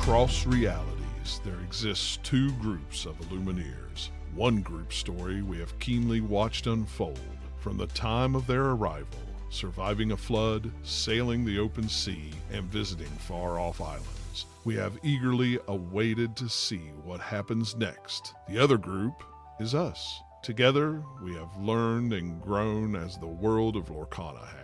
Across realities, there exists two groups of Illumineers. One group's story we have keenly watched unfold from the time of their arrival, surviving a flood, sailing the open sea, and visiting far-off islands. We have eagerly awaited to see what happens next. The other group is us. Together, we have learned and grown as the world of Lorcana has.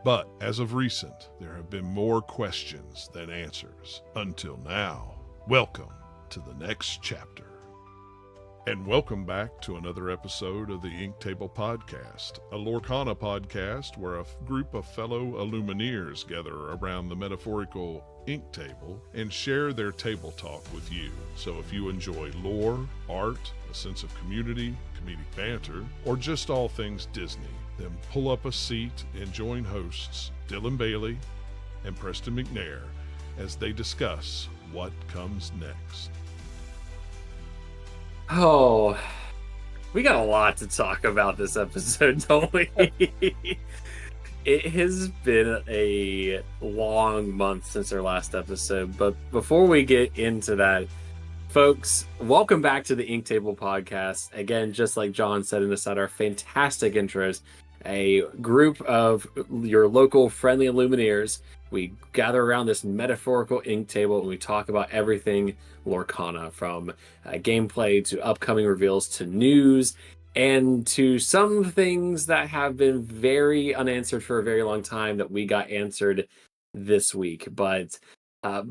But as of recent, there have been more questions than answers. Until now, welcome to the next chapter. And welcome back to another episode of the Ink Table Podcast, a Lorcana podcast where a group of fellow Illumineers gather around the metaphorical ink table and share their table talk with you. So if you enjoy lore, art, a sense of community, comedic banter, or just all things Disney, then pull up a seat and join hosts Dylan Bailey and Preston McNair as they discuss what comes next. Oh, we got a lot to talk about this episode, don't we? It has been a long month since our last episode, but before we get into that, folks, welcome back to the Ink Table Podcast. Again, just like John said in the start, our fantastic intros, a group of your local friendly Illumineers. We gather around this metaphorical ink table and we talk about everything Lorcana, from gameplay to upcoming reveals to news and to some things that have been very unanswered for a very long time that we got answered this week. But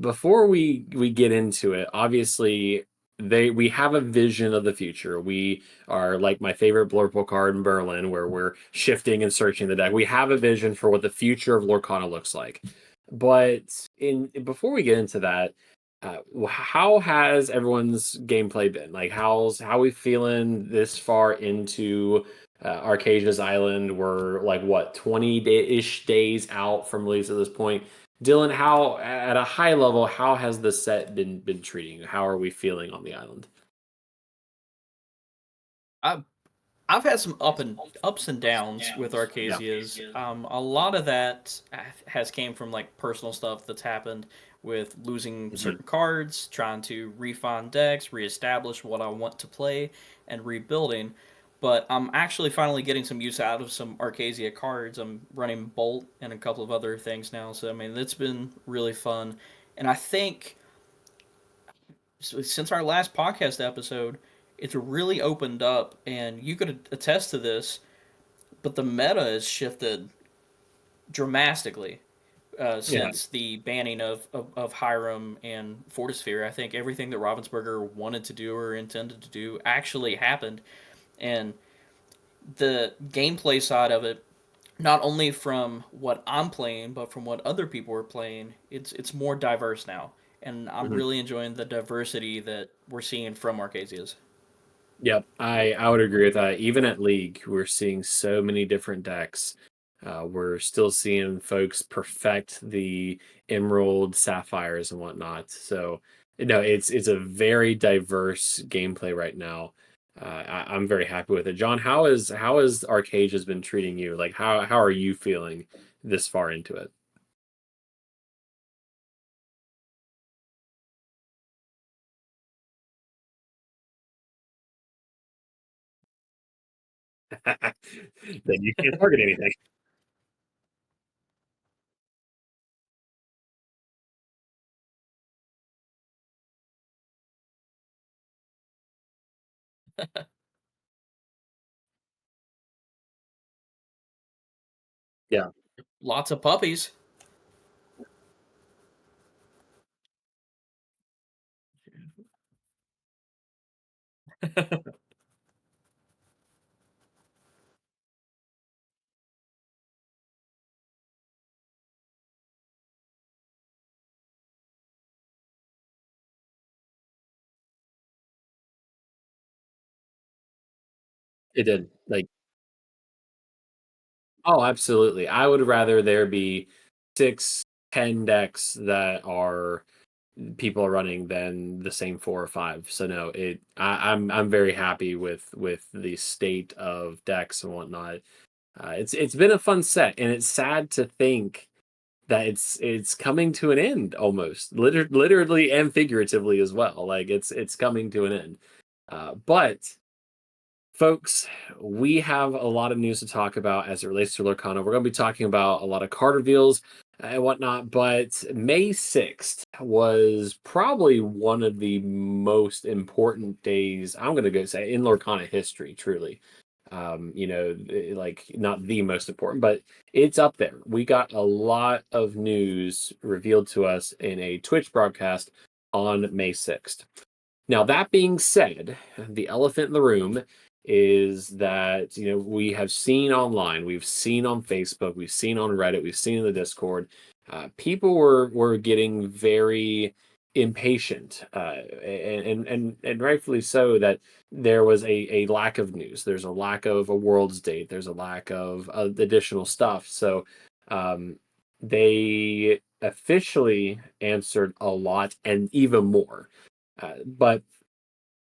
before we get into it, obviously we have a vision of the future. We are like my favorite Blurple card in Berlin, where we're shifting and searching the deck. We have a vision for what the future of Lorcana looks like. But before we get into that, how has everyone's gameplay been? Like, how we feeling this far into Archazia's island? We're like what 20-ish days out from release at this point. Dylan, how at a high level, how has the set been treating you? How are we feeling on the island? I've had some ups and downs with Archazia's. A lot of that has came from like personal stuff that's happened with losing certain cards, trying to refine decks, reestablish what I want to play, and rebuilding. But I'm actually finally getting some use out of some Archazia cards. I'm running Bolt and a couple of other things now, so I mean it's been really fun. And I think since our last podcast episode, it's really opened up, and you could attest to this, but the meta has shifted dramatically since the banning of Hiram and Fortisphere. I think everything that Ravensburger wanted to do or intended to do actually happened, and the gameplay side of it, not only from what I'm playing, but from what other people are playing, it's more diverse now, and I'm really enjoying the diversity that we're seeing from Archazia's. Yep, I would agree with that. Even at League, we're seeing so many different decks. We're still seeing folks perfect the Emerald, Sapphires, and whatnot. So, it's a very diverse gameplay right now. I'm very happy with it. John, how has Archazia's been treating you? Like, how are you feeling this far into it? Then you can't target anything. Yeah. Lots of puppies. It did. Like, oh, absolutely. I would rather there be 6, 10 decks that are people are running than the same 4 or 5. So no, I'm very happy with the state of decks and whatnot. It's been a fun set, and it's sad to think that it's coming to an end almost, literally and figuratively as well. Like it's coming to an end. But folks, we have a lot of news to talk about as it relates to Lorcana. We're going to be talking about a lot of card reveals and whatnot, but May 6th was probably one of the most important days, I'm going to go say, in Lorcana history, truly. Like not the most important, but it's up there. We got a lot of news revealed to us in a Twitch broadcast on May 6th. Now, that being said, the elephant in the room is that, we have seen online, we've seen on Facebook, we've seen on Reddit, we've seen in the Discord, people were getting very impatient, and rightfully so, that there was a lack of news. There's a lack of a Worlds date. There's a lack of additional stuff. So they officially answered a lot and even more. But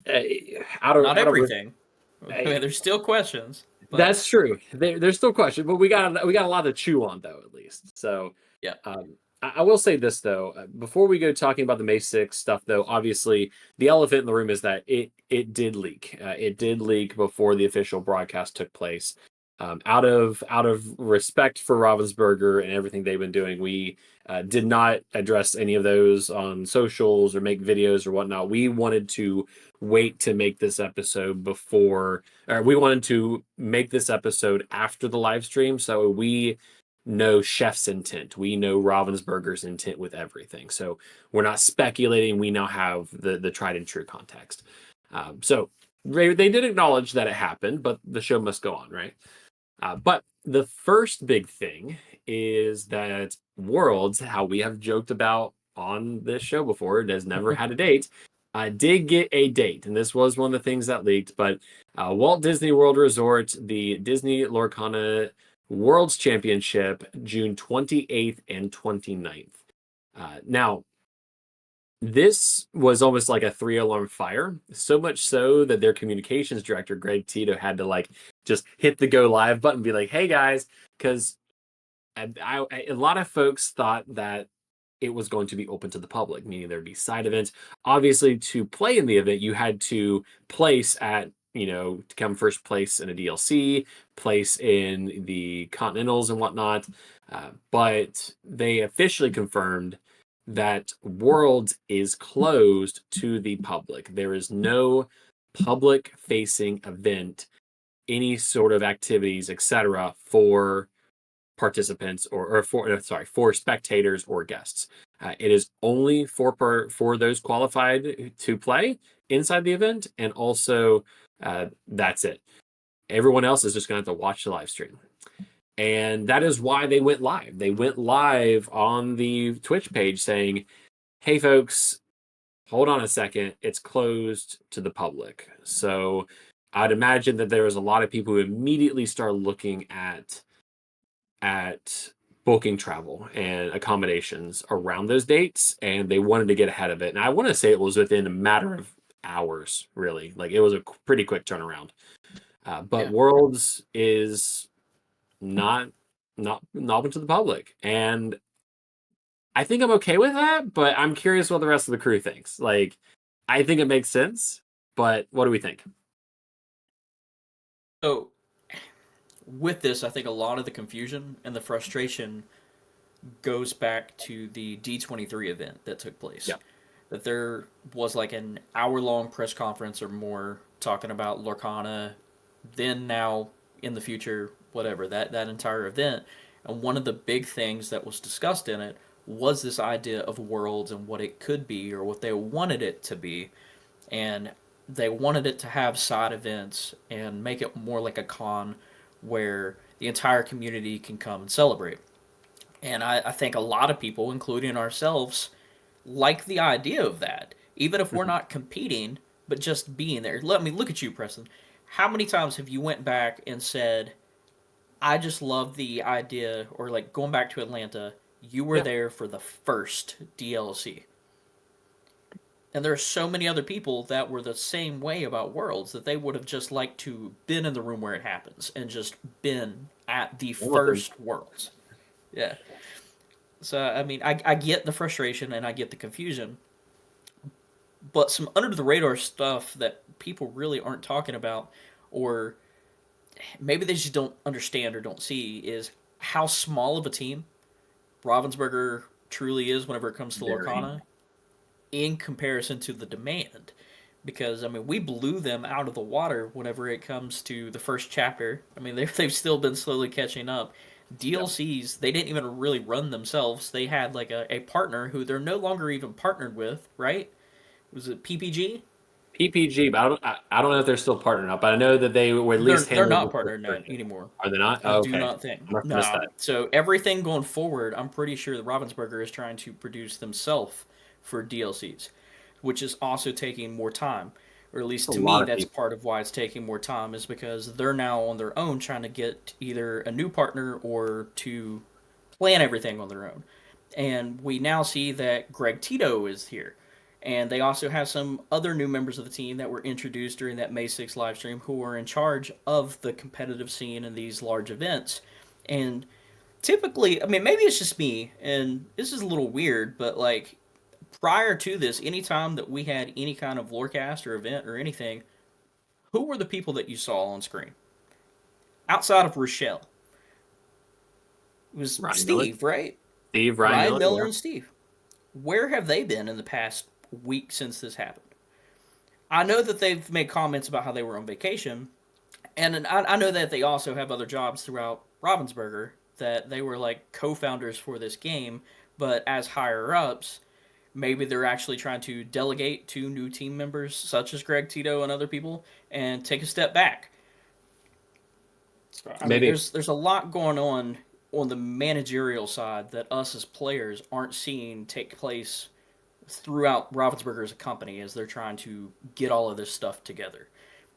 not everything. There's still questions. But that's true. There's still questions, but we got a lot to chew on, though, at least. So yeah. I will say this, though, before we go talking about the May 6th stuff, though, obviously the elephant in the room is that it did leak. It did leak before the official broadcast took place. Out of respect for Ravensburger and everything they've been doing, we did not address any of those on socials or make videos or whatnot. We wanted to wait to make this episode we wanted to make this episode after the live stream, so we know Chef's intent. We know Ravensburger's intent with everything. So we're not speculating. We now have the tried and true context. So they did acknowledge that it happened, but the show must go on, right? But the first big thing is that Worlds, how we have joked about on this show before, it has never had a date, did get a date. And this was one of the things that leaked. But Walt Disney World Resort, the Disney Lorcana World Championship, June 28th and 29th. Now, this was almost like a 3-alarm fire, so much so that their communications director, Greg Tito, had to just hit the go live button and be like, hey guys, because a lot of folks thought that it was going to be open to the public, meaning there'd be side events. Obviously, to play in the event, you had to place at, to come first place in a DLC, place in the Continentals and whatnot. But they officially confirmed that Worlds is closed to the public. There is no public-facing event, any sort of activities, etc., for participants or for spectators or guests. It is only for those qualified to play inside the event, and also that's it. Everyone else is just going to have to watch the live stream. And that is why they went live. They went live on the Twitch page saying, hey, folks, hold on a second. It's closed to the public. So I'd imagine that there was a lot of people who immediately started looking at booking travel and accommodations around those dates, and they wanted to get ahead of it. And I want to say it was within a matter of hours, really. Like, it was a pretty quick turnaround. But Worlds is not open to the public, and I think I'm okay with that, but I'm curious what the rest of the crew thinks. Like, I think it makes sense, but what do we think? So with this, I think a lot of the confusion and the frustration goes back to the D23 event that took place. Yeah. That there was like an hour-long press conference or more talking about Lorcana, then, now, in the future, whatever, that entire event. And one of the big things that was discussed in it was this idea of Worlds and what it could be, or what they wanted it to be. And they wanted it to have side events and make it more like a con where the entire community can come and celebrate. And I think a lot of people, including ourselves, like the idea of that. Even if we're not competing, but just being there. Let me look at you, Preston. How many times have you went back and said, I just love the idea, or like going back to Atlanta, you were there for the first DLC. And there are so many other people that were the same way about Worlds, that they would have just liked to been in the room where it happens and just been at the first Worlds. Yeah. So I mean, I get the frustration and I get the confusion, but some under the radar stuff that people really aren't talking about, or maybe they just don't understand or don't see, is how small of a team Ravensburger truly is whenever it comes to Very. Lorcana in comparison to the demand. Because I mean, we blew them out of the water whenever it comes to the first chapter. I mean, they've still been slowly catching up. Yep. DLCs, they didn't even really run themselves. They had like a partner who they're no longer even partnered with, right? Was it PPG? PPG, but I don't know if they're still partnered up, but I know that they were at least They're handling not the first partnered version. anymore. Are they not? I Oh, do okay. not think. I must have missed No. that. So everything going forward, I'm pretty sure that Ravensburger is trying to produce themselves for DLCs, which is also taking more time. Or at That's least a to me, lot of that's people. part of why it's taking more time, is because they're now on their own trying to get either a new partner or to plan everything on their own. And we now see that Greg Tito is here. And they also have some other new members of the team that were introduced during that May 6th live stream who are in charge of the competitive scene in these large events. And typically, I mean, maybe it's just me, and this is a little weird, but like prior to this, anytime that we had any kind of lorecast or event or anything, who were the people that you saw on screen? Outside of Rochelle, it was Ryan Miller, Steve, right? Ryan Ryan Miller, Miller yeah. and Steve. Where have they been in the past week since this happened? I know that they've made comments about how they were on vacation, and I know that they also have other jobs throughout Ravensburger, that they were like co-founders for this game, but as higher ups, maybe they're actually trying to delegate to new team members such as Greg Tito and other people and take a step back. I mean, Maybe. there's a lot going on the managerial side that us as players aren't seeing take place throughout Ravensburger as a company as they're trying to get all of this stuff together.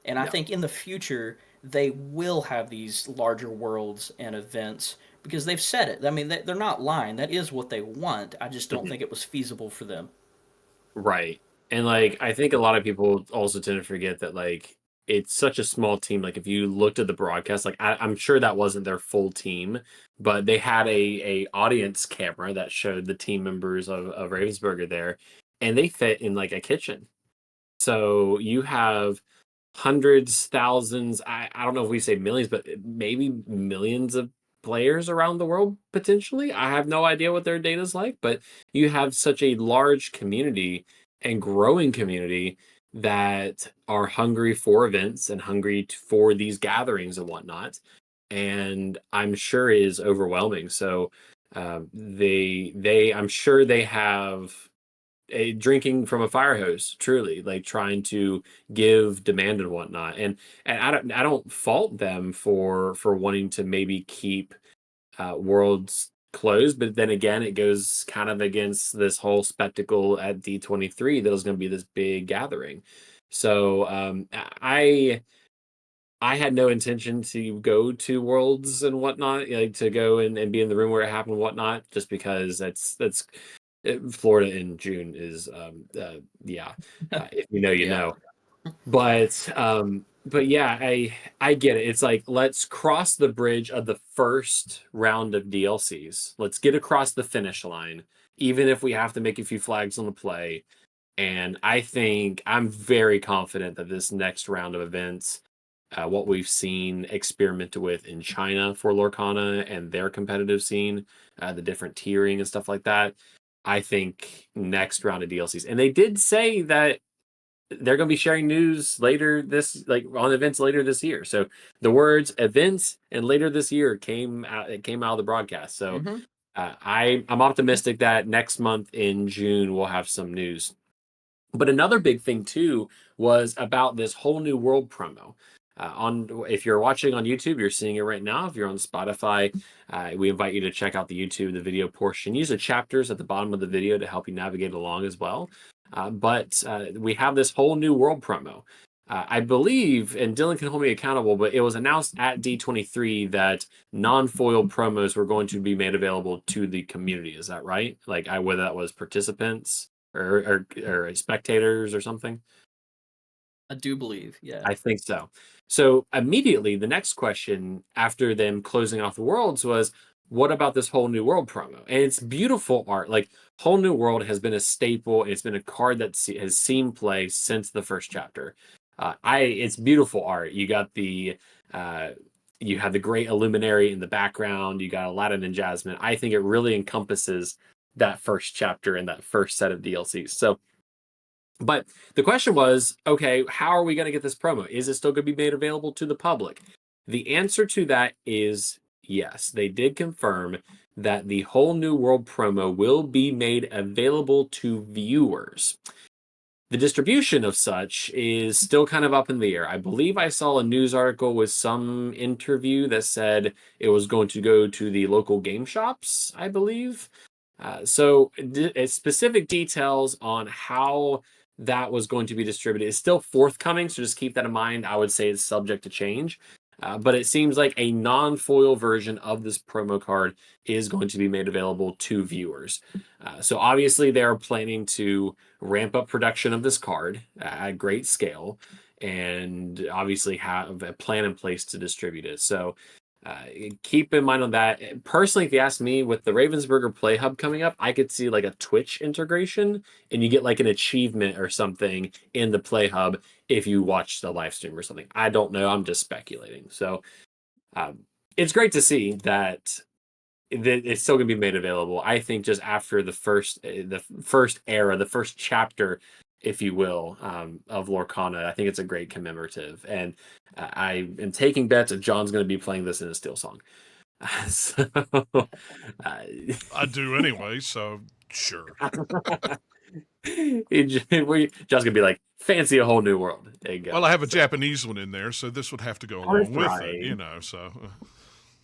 And I Yeah. think in the future they will have these larger worlds and events because they've said it. I mean, they're not lying. That is what they want. I just don't Mhm. think it was feasible for them. Right. And like I think a lot of people also tend to forget that like it's such a small team. Like if you looked at the broadcast, like I'm sure that wasn't their full team, but they had a audience camera that showed the team members of Ravensburger there, and they fit in like a kitchen. So you have hundreds, thousands, I don't know if we say millions, but maybe millions of players around the world potentially. I have no idea what their data is like, but you have such a large community and growing community that are hungry for events and hungry for these gatherings and whatnot. And I'm sure it is overwhelming. So I'm sure they have a drinking from a fire hose, truly, like trying to give demand and whatnot. And I don't fault them for wanting to maybe keep worlds closed, but then again, it goes kind of against this whole spectacle at D23 that was going to be this big gathering. So I had no intention to go to Worlds and whatnot, like to go and be in the room where it happened and whatnot, just because Florida in June is yeah, if you know, you Yeah. know. But yeah, I get it. It's like let's cross the bridge of the first round of DLCs. Let's get across the finish line, even if we have to make a few flags on the play. And I think I'm very confident that this next round of events, what we've seen experimented with in China for Lorcana and their competitive scene, the different tiering and stuff like that. I think next round of DLCs. And they did say that they're going to be sharing news later this like on events later this year. So the words events and later this year came out. It came out of the broadcast. So Mm-hmm. I'm optimistic that next month in June we'll have some news. But another big thing too was about this whole new world promo. On if you're watching on YouTube, you're seeing it right now. If you're on Spotify, we invite you to check out the YouTube, the video portion. Use the chapters at the bottom of the video to help you navigate along as well. But we have this whole new world promo. I believe, and Dylan can hold me accountable, but it was announced at D23 that non-foil promos were going to be made available to the community. Is that right? Like, whether that was participants or spectators or something. I do believe. Yeah. I think so. So immediately, the next question after them closing off the worlds was, what about this Whole New World promo? And it's beautiful art. Like, Whole New World has been a staple. It's been a card that has seen play since the first chapter. It's beautiful art. You got you have the great Illuminary in the background. You got Aladdin and Jasmine. I think it really encompasses that first chapter and that first set of DLCs. So, but the question was, okay, how are we going to get this promo? Is it still going to be made available to the public? The answer to that is yes. They did confirm that the Whole New World promo will be made available to viewers. The distribution of such is still kind of up in the air. I believe I saw a news article with some interview that said it was going to go to the local game shops, I believe. So specific details on how that was going to be distributed is still forthcoming, so just keep that in mind. I would say it's subject to change. But it seems like a non-foil version of this promo card is going to be made available to viewers. So obviously they're planning to ramp up production of this card at great scale and obviously have a plan in place to distribute it. So keep in mind on that. Personally, if you ask me, with the Ravensburger Play Hub coming up, I could see like a Twitch integration and you get like an achievement or something in the Play Hub if you watch the live stream or something. I don't know. I'm just speculating. So it's great to see that it's still going to be made available. I think just after the first era, the first chapter, if you will, of Lorcana, I think it's a great commemorative. And I am taking bets that John's going to be playing this in a Steel Song. So, I do anyway, so sure. John's going to be like, fancy a Whole New World. There you go. Well, I have a Japanese one in there, so this would have to go along with it, you know, so.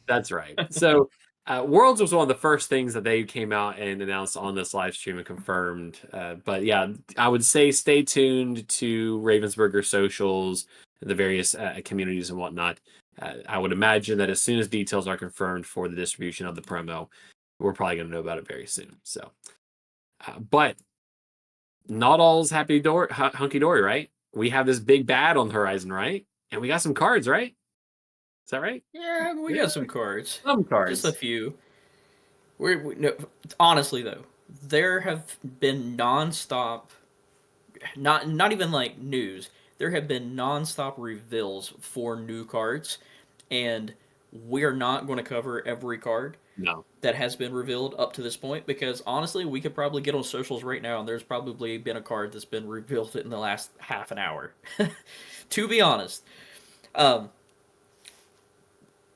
That's right. So Worlds was one of the first things that they came out and announced on this live stream and confirmed. But yeah, I would say stay tuned to Ravensburger socials, the various communities and whatnot. I would imagine that as soon as details are confirmed for the distribution of the promo, we're probably going to know about it very soon. So, but not all's hunky-dory, right? We have this big bad on the horizon, right? And we got some cards, right? Is that right? Yeah, we got some cards. Some cards. Just a few. No, honestly, though, there have been non-stop, not even like news, there have been non-stop reveals for new cards, and we are not going to cover every card that has been revealed up to this point, because honestly, we could probably get on socials right now, and there's probably been a card that's been revealed in the last half an hour, to be honest.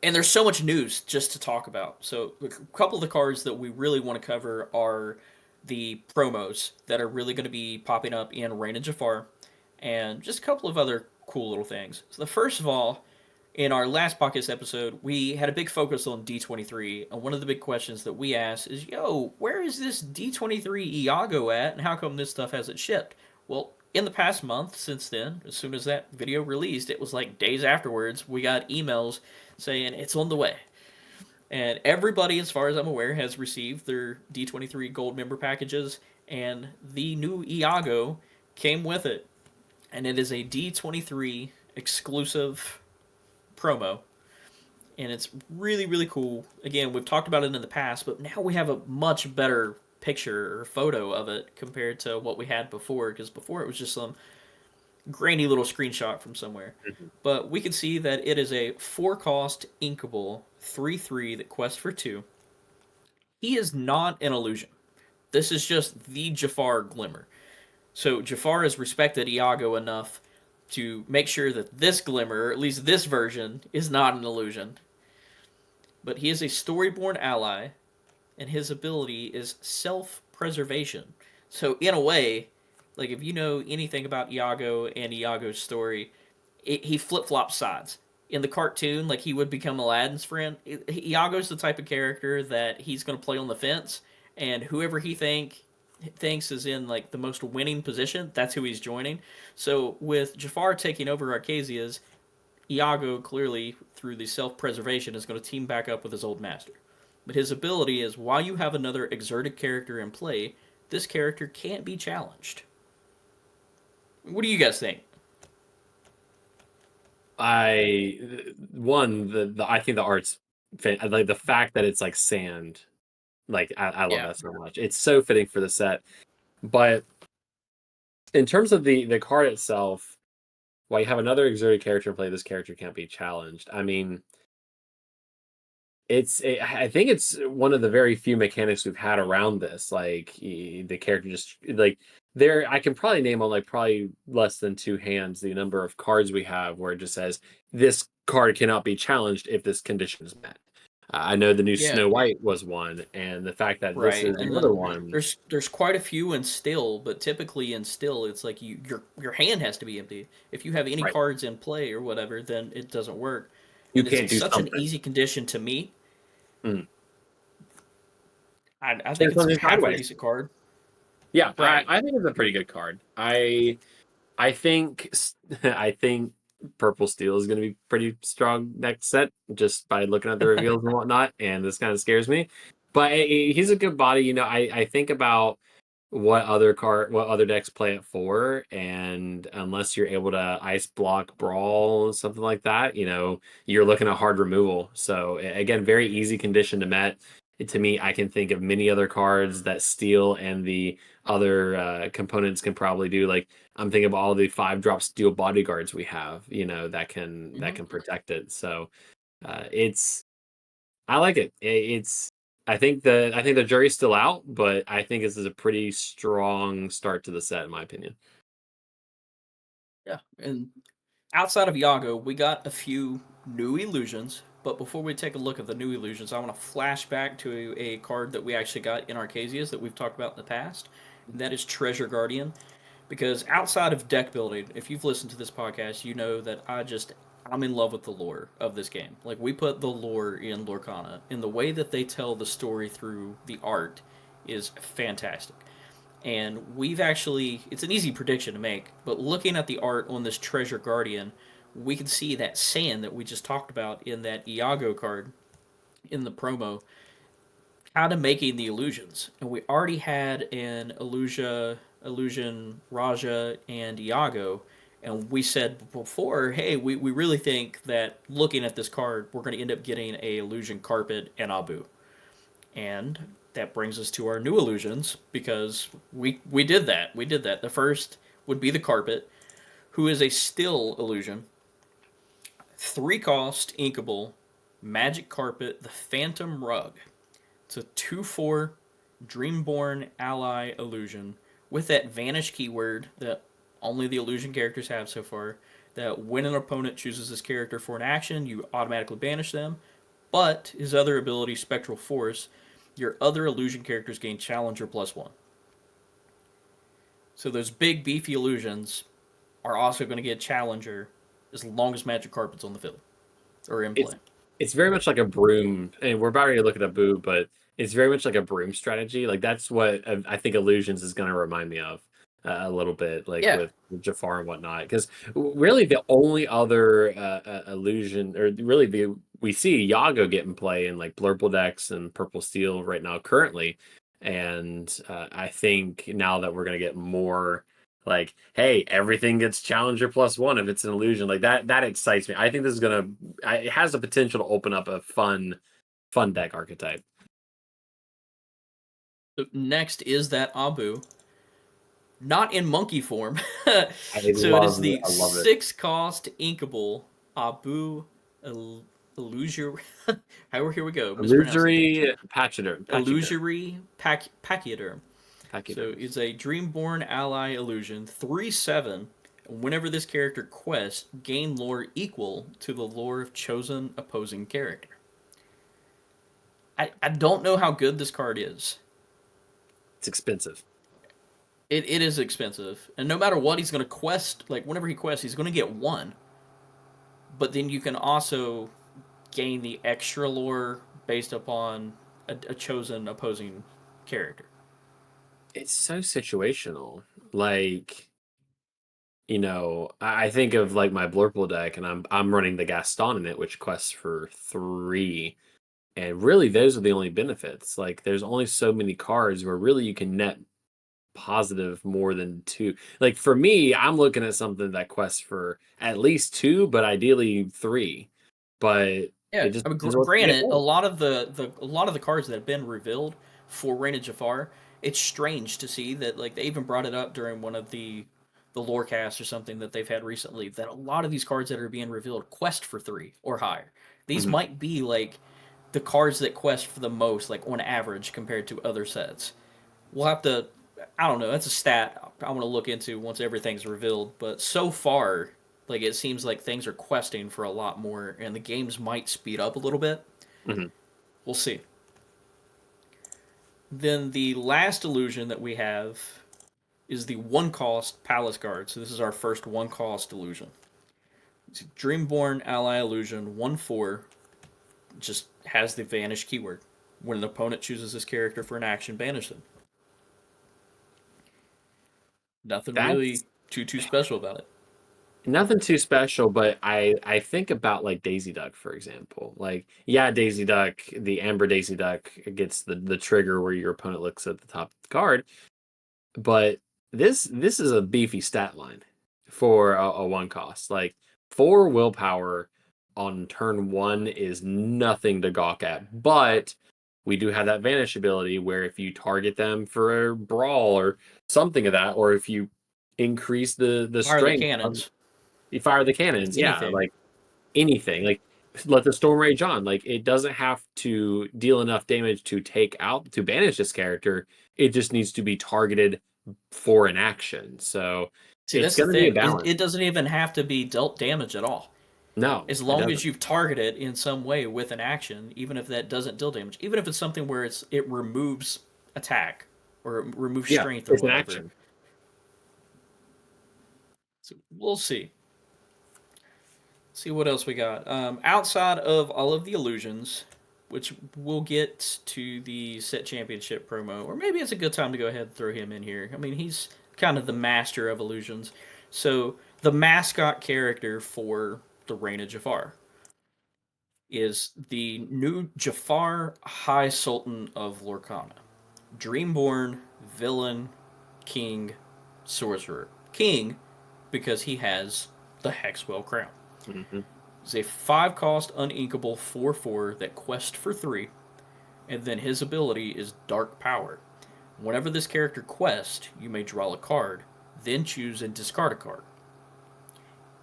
And there's so much news just to talk about. So a couple of the cards that we really want to cover are the promos that are really going to be popping up in Reign of Jafar, and just a couple of other cool little things. So the first of all, in our last podcast episode, we had a big focus on D23, and one of the big questions that we asked is, where is this D23 Iago at, and how come this stuff hasn't shipped? Well, in the past month since then, as soon as that video released, it was like days afterwards, we got emails saying it's on the way. And everybody, as far as I'm aware, has received their D23 gold member packages, and the new Iago came with it. And it is a D23 exclusive promo. And it's really, really cool. Again, we've talked about it in the past, but now we have a much better picture or photo of it compared to what we had before, because before it was just some grainy little screenshot from somewhere. But we can see that it is a 4-cost inkable 3/3 that quests for 2. He is not an illusion. This is just the Jafar Glimmer. So Jafar has respected Iago enough to make sure that this Glimmer, or at least this version, is not an illusion. But he is a storyborn ally, and his ability is self-preservation. So in a way, like if you know anything about Iago and Iago's story, he flip-flops sides. In the cartoon, like he would become Aladdin's friend. Iago's the type of character that he's going to play on the fence, and whoever he thinks is in like the most winning position, that's who he's joining. So with Jafar taking over Archazia's, Iago clearly, through the self-preservation, is going to team back up with his old master. But his ability is, while you have another exerted character in play, this character can't be challenged. What do you guys think? I think the art's like the fact that it's like sand. Like I love Yeah. that so much. It's so fitting for the set. But in terms of the card itself, while you have another exerted character in play, this character can't be challenged. I mean, I think it's one of the very few mechanics we've had around this. Like the character just like there, I can probably name on like probably less than two hands the number of cards we have where it just says this card cannot be challenged if this condition is met. I know the new Yeah. Snow White was one, and the fact that this Right, is and another then one. there's quite a few in still, but typically in still it's like your hand has to be empty. If you have any Right. cards in play or whatever, then it doesn't work. You And can't it's do such something. an easy condition to meet. Mm. I think it's a halfway decent card. Yeah, Right. I think it's a pretty good card. I think I think Purple Steel is going to be pretty strong next set, just by looking at the reveals and whatnot, and this kind of scares me. But he's a good body. You know, I think about what other decks play it for, and unless you're able to ice block brawl something like that, you know, you're looking at hard removal. So again, very easy condition to met. To me, I can think of many other cards that steel and the other components can probably do. Like I'm thinking of all the 5-drop steel bodyguards we have, you know, that can protect it. So it's I like it. I think the jury's still out, but I think this is a pretty strong start to the set, in my opinion. Yeah, and outside of Iago, we got a few new illusions. But before we take a look at the new illusions, I want to flash back to a card that we actually got in Archazia's that we've talked about in the past, and that is Treasure Guardian. Because outside of deck building, if you've listened to this podcast, you know that I'm in love with the lore of this game. Like we put the lore in Lorcana, and the way that they tell the story through the art is fantastic. And it's an easy prediction to make, but looking at the art on this Treasure Guardian, we can see that sand that we just talked about in that Iago card in the promo, kind of making the illusions. And we already had an illusion, Raja, and Iago. And we said before, hey, we really think that looking at this card, we're going to end up getting a illusion carpet and Abu. And that brings us to our new illusions, because we did that. We did that. The first would be the carpet, who is a still illusion. 3-cost inkable magic carpet, the Phantom Rug. It's a 2/4 Dreamborn ally illusion with that vanish keyword that only the illusion characters have so far. That when an opponent chooses this character for an action, you automatically banish them. But his other ability, Spectral Force, your other illusion characters gain Challenger +1. So those big beefy illusions are also going to get Challenger as long as Magic Carpet's on the field or in play. It's very much like a broom, and we're about to look at a boo, but it's very much like a broom strategy. Like that's what I think illusions is going to remind me of a little bit, like with Jafar and whatnot. Because really, the only other illusion, or really we see Iago get in play in like Blurple decks and Purple Steel right now currently, and I think now that we're going to get more. Like, hey, everything gets Challenger +1 if it's an illusion. Like that excites me. I think this is it has the potential to open up a fun deck archetype. Next is that Abu. Not in monkey form. It is the 6-cost inkable Abu Illusory. Here we go. Illusory Pachyderm. Illusory Pachyderm. So it's a Dreamborn ally illusion, 3/7. Whenever this character quests, gain lore equal to the lore of chosen opposing character. I don't know how good this card is. It's expensive. It is expensive. And no matter what he's going to quest, like whenever he quests, he's going to get 1. But then you can also gain the extra lore based upon a chosen opposing character. It's so situational. Like, you know, I think of like my Blurple deck, and I'm running the Gaston in it, which quests for 3. And really, those are the only benefits. Like, there's only so many cards where really you can net positive more than 2. Like, for me, I'm looking at something that quests for at least 2, but ideally 3. But Yeah, It just I mean, is what they granted, get. a lot of the cards that have been revealed for Reign of Jafar, it's strange to see that like they even brought it up during one of the lore casts or something that they've had recently that a lot of these cards that are being revealed quest for 3 or higher. These Mhm. might be like the cards that quest for the most, like on average compared to other sets. We'll have to. I don't know. That's a stat I want to look into once everything's revealed. But so far, like it seems like things are questing for a lot more, and the games might speed up a little bit. Mhm. We'll see. Then the last illusion that we have is the one cost Palace Guard. So this is our first one cost illusion. It's a Dreamborn Ally Illusion 1/4. Just has the vanish keyword. When an opponent chooses this character for an action, banish them. Nothing That's really too special about it. nothing too special, but I think about like Daisy Duck, for example. Like, yeah, Daisy Duck, the Amber Daisy Duck gets the trigger where your opponent looks at the top of the card, but this is a beefy stat line for a one cost. Like 4 willpower on turn 1 is nothing to gawk at, but we do have that vanish ability where if you target them for a brawl or something of that, or if you increase the Fire the strength of, cannons. you fire the cannons, yeah, Anything. like anything, like let the storm rage on. Like it doesn't have to deal enough damage to take out to banish this character. It just needs to be targeted for an action. So See, it's that's the going to be a thing. balance. It doesn't even have to be dealt damage at all. No, As it long as doesn't. you've targeted in some way with an action, even if that doesn't deal damage, even if it's something where it removes attack or it removes Yeah, strength or it's an whatever. action. So we'll see. See what else we got. Outside of all of the illusions, which we'll get to the set championship promo, or maybe it's a good time to go ahead and throw him in here. I mean, he's kind of the master of illusions. So the mascot character for the Reign of Jafar is the new Jafar High Sultan of Lorcana. Dreamborn, villain, king, sorcerer. King, because he has the Hexwell crown. Hmm. It's a 5 cost uninkable 4/4 that quest for 3, and then his ability is Dark Power. Whenever this character quests, you may draw a card, then choose and discard a card.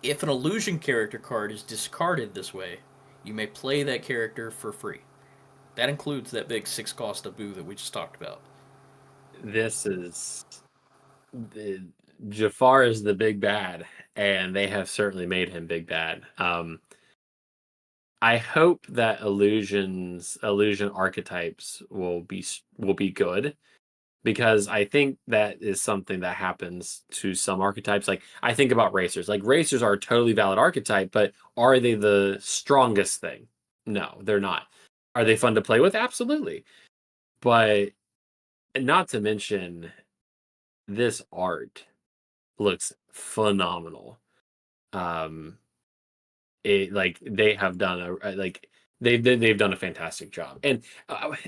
If an illusion character card is discarded this way, you may play that character for free. That includes that big 6 cost Abu that we just talked about. This is the Jafar is the big bad, and they have certainly made him big bad. I hope that illusion archetypes will be good, because I think that is something that happens to some archetypes. Like I think about racers. Like racers are a totally valid archetype, but are they the strongest thing? No, they're not. Are they fun to play with? Absolutely. But not to mention, this art looks phenomenal. Um it like they have done like they've done a fantastic job. And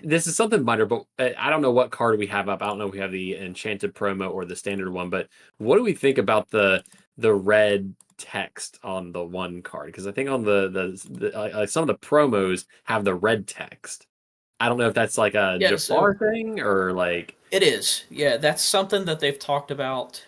this is something minor, but I don't know what card we have up. I don't know if we have the enchanted promo or the standard one, but what do we think about the red text on the one card? Because I think on some of the promos have the red text. I don't know if that's like a Yeah, so Jafar thing or like. it is. Yeah, that's something that they've talked about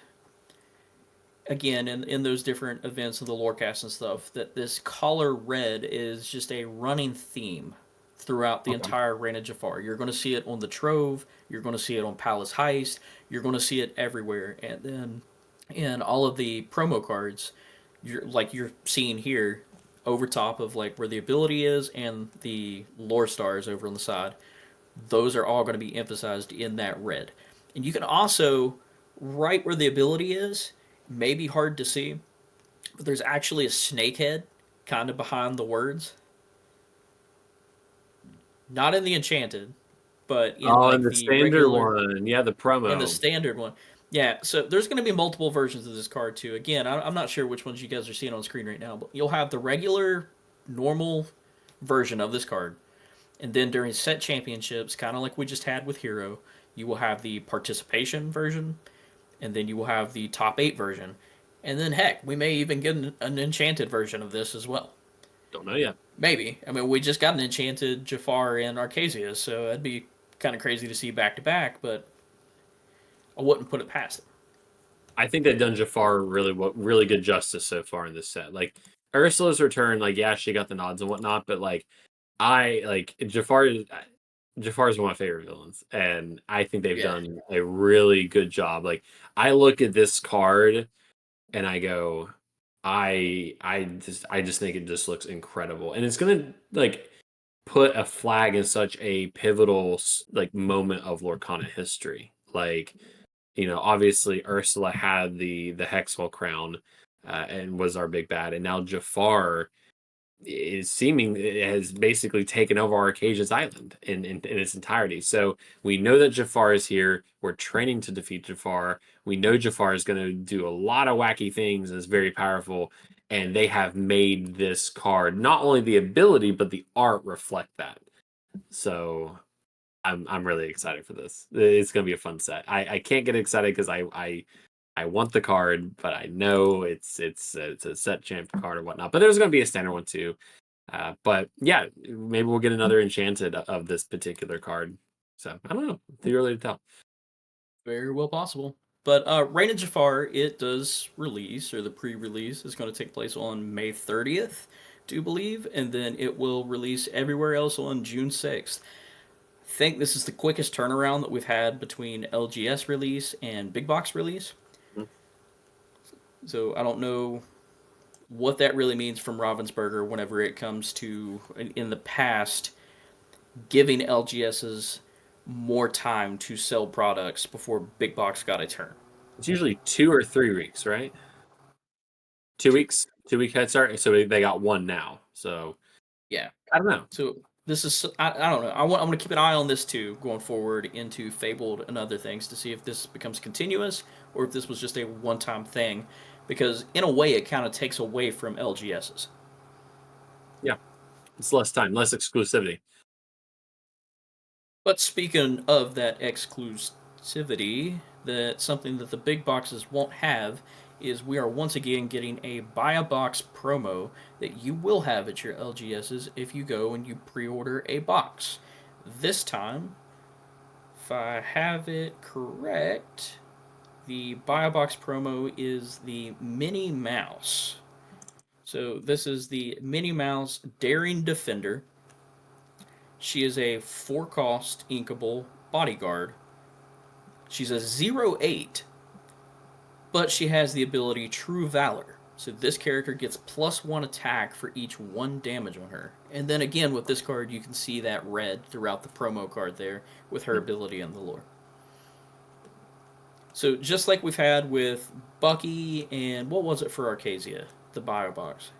again in those different events of the lorecast and stuff, that this color red is just a running theme throughout the Okay. entire Reign of Jafar. You're going to see it on the Trove, you're going to see it on Palace Heist, you're going to see it everywhere. And then in all of the promo cards, you're seeing here over top of like where the ability is and the lore stars over on the side, those are all going to be emphasized in that red. And you can also, right where the ability is, may be hard to see, but there's actually a snake head kind of behind the words. Not in the enchanted, but in Oh, and like the the standard regular, one, yeah, the in the promo. standard one. Yeah, so there's going to be multiple versions of this card too. Again, I'm not sure which ones you guys are seeing on screen right now, but you'll have the regular, normal version of this card. And then during set championships, kind of like we just had with Hero, you will have the participation version, and then you will have the top 8 version. And then, heck, we may even get an enchanted version of this as well. Don't know yet. Maybe. I mean, we just got an enchanted Jafar and Archazia, so that'd be kind of crazy to see back to back, but I wouldn't put it past them. I think they've done Jafar really good justice so far in this set. Like Ursula's return, like yeah, she got the nods and whatnot, but like Jafar is one of my favorite villains, and I think they've done a really good job. Like I look at this card and I go, I just think it just looks incredible, and it's gonna like put a flag in such a pivotal like moment of Lorcana history. Like, you know, obviously Ursula had the Hexwell crown and was our big bad, and now Jafar has basically taken over Arcasia's island in its entirety. So we know that Jafar is here. We're training to defeat Jafar. We know Jafar is going to do a lot of wacky things and is very powerful. And they have made this card, not only the ability, but the art reflect that. So I'm really excited for this. It's going to be a fun set. I can't get excited because I want the card, but I know it's a set champ card or whatnot. But there's going to be a standard one too. But yeah, maybe we'll get another enchanted of this particular card. So I don't know. Too early to tell. Very well possible. But Reign of Jafar, it does release, or the pre-release is going to take place on May 30th, do you believe? And then it will release everywhere else on June 6th. I think this is the quickest turnaround that we've had between LGS release and big box release. So I don't know what that really means from Ravensburger whenever it comes to, in the past, giving LGSs more time to sell products before big box got a turn. It's usually 2 or 3 weeks, right? 2 weeks, 2-week head start. So they got one now. So yeah, I don't know. So this is I don't know. I'm going to keep an eye on this too going forward into Fabled and other things to see if this becomes continuous or if this was just a one-time thing. Because in a way, it kind of takes away from LGSs. Yeah, it's less time, less exclusivity. But speaking of that exclusivity, that something that the big boxes won't have is we are once again getting a buy a box promo that you will have at your LGSs if you go and you pre-order a box. This time, if I have it correct, the buy a box promo is the Minnie Mouse. So this is the Minnie Mouse Daring Defender. She is a 4-cost inkable bodyguard. She's a 0/8, but she has the ability True Valor. So this character gets +1 attack for each 1 damage on her. And then again with this card you can see that red throughout the promo card there with her ability in the lore. So just like we've had with Bucky and what was it for Archazia? The Bio Box.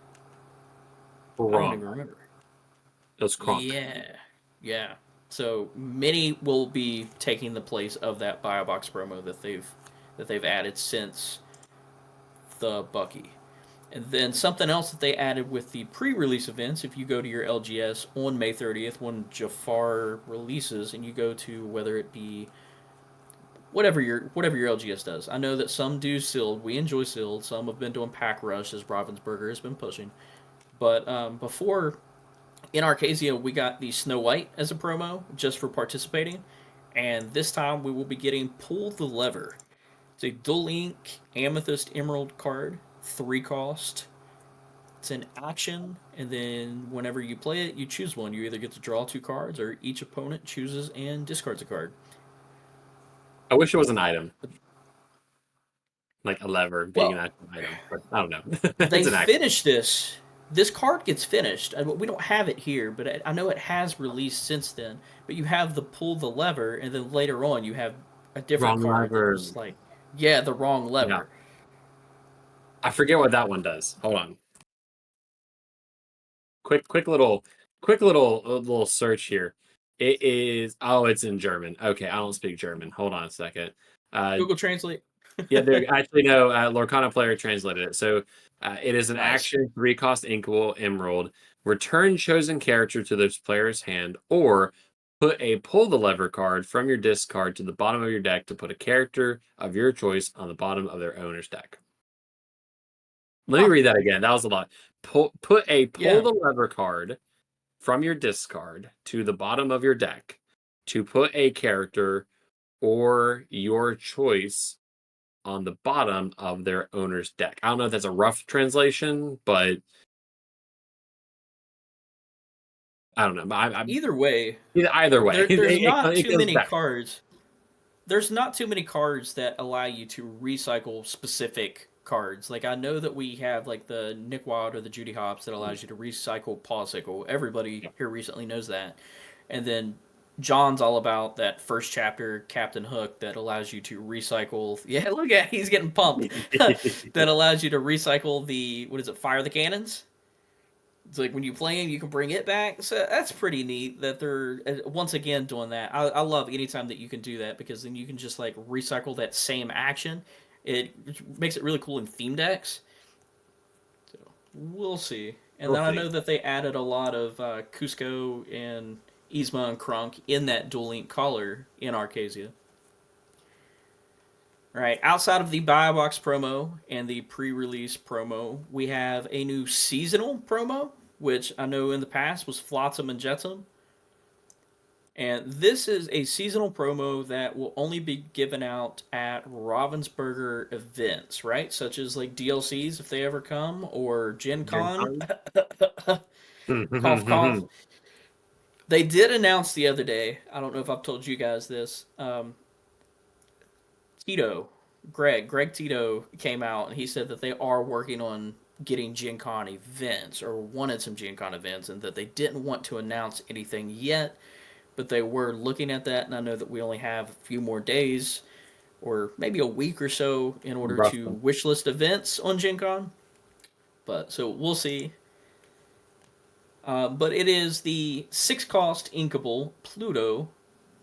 I don't even remember. It was Cont. Yeah. So Minnie will be taking the place of that Bio Box promo that they've added since the Bucky. And then something else that they added with the pre-release events, if you go to your LGS on May 30th when Jafar releases and you go to whether it be whatever your LGS does. I know that some do sealed. We enjoy sealed. Some have been doing pack rush as Ravensburger has been pushing. But before in Archazia, we got the Snow White as a promo just for participating. And this time we will be getting Pull the Lever. It's a dual ink Amethyst Emerald card, 3 cost. It's an action, and then whenever you play it, you choose one. You either get to draw 2 cards, or each opponent chooses and discards a card. I wish it was an item. Like a lever being an item. But I don't know. They finished this. This card gets finished. We don't have it here, but I know it has released since then. But you have the Pull the Lever, and then later on you have a different card. That's like, the wrong lever. Yeah. I forget what that one does. Hold on. Quick little search here. It is. Oh, it's in German. Okay, I don't speak German. Hold on a second. Google Translate. Yeah, actually no. Lorcana Player translated it. So it is an action 3-cost inkable emerald. Return chosen character to this player's hand, or put a Pull the Lever card from your discard to the bottom of your deck to put a character of your choice on the bottom of their owner's deck. Let me read that again. That was a lot. pull the lever card from your discard to the bottom of your deck to put a character or your choice on the bottom of their owner's deck. I don't know if that's a rough translation, but I don't know. Either way, either way, there's not it too goes many back. cards. There's not too many cards that allow you to recycle specific cards. Like I know that we have like the Nick Wild or the Judy Hopps that allows you to recycle Pawsicle. Everybody here recently knows that. And then John's all about that first chapter Captain Hook that allows you to recycle. Yeah, look at he's getting pumped. That allows you to recycle the Fire the Cannons. It's like when you play him, you can bring it back. So that's pretty neat that they're once again doing that. I love anytime that you can do that because then you can just like recycle that same action. It makes it really cool in theme decks. So we'll see. And then I know that they added a lot of Cusco and Yzma and Krunk in that Dual Link collar in Archazia. All right, outside of the buy box promo and the pre-release promo, we have a new seasonal promo, which I know in the past was Flotsam and Jetsam. And this is a seasonal promo that will only be given out at Ravensburger events, right? Such as like DLCs if they ever come, or Gen Con. Cough, cough. They did announce the other day, I don't know if I've told you guys this, Greg Tito came out and he said that they are working on getting Gen Con events or wanted some Gen Con events and that they didn't want to announce anything yet, but they were looking at that. And I know that we only have a few more days or maybe a week or so in order to wishlist events on Gen Con. But so we'll see. But it is the 6-cost inkable Pluto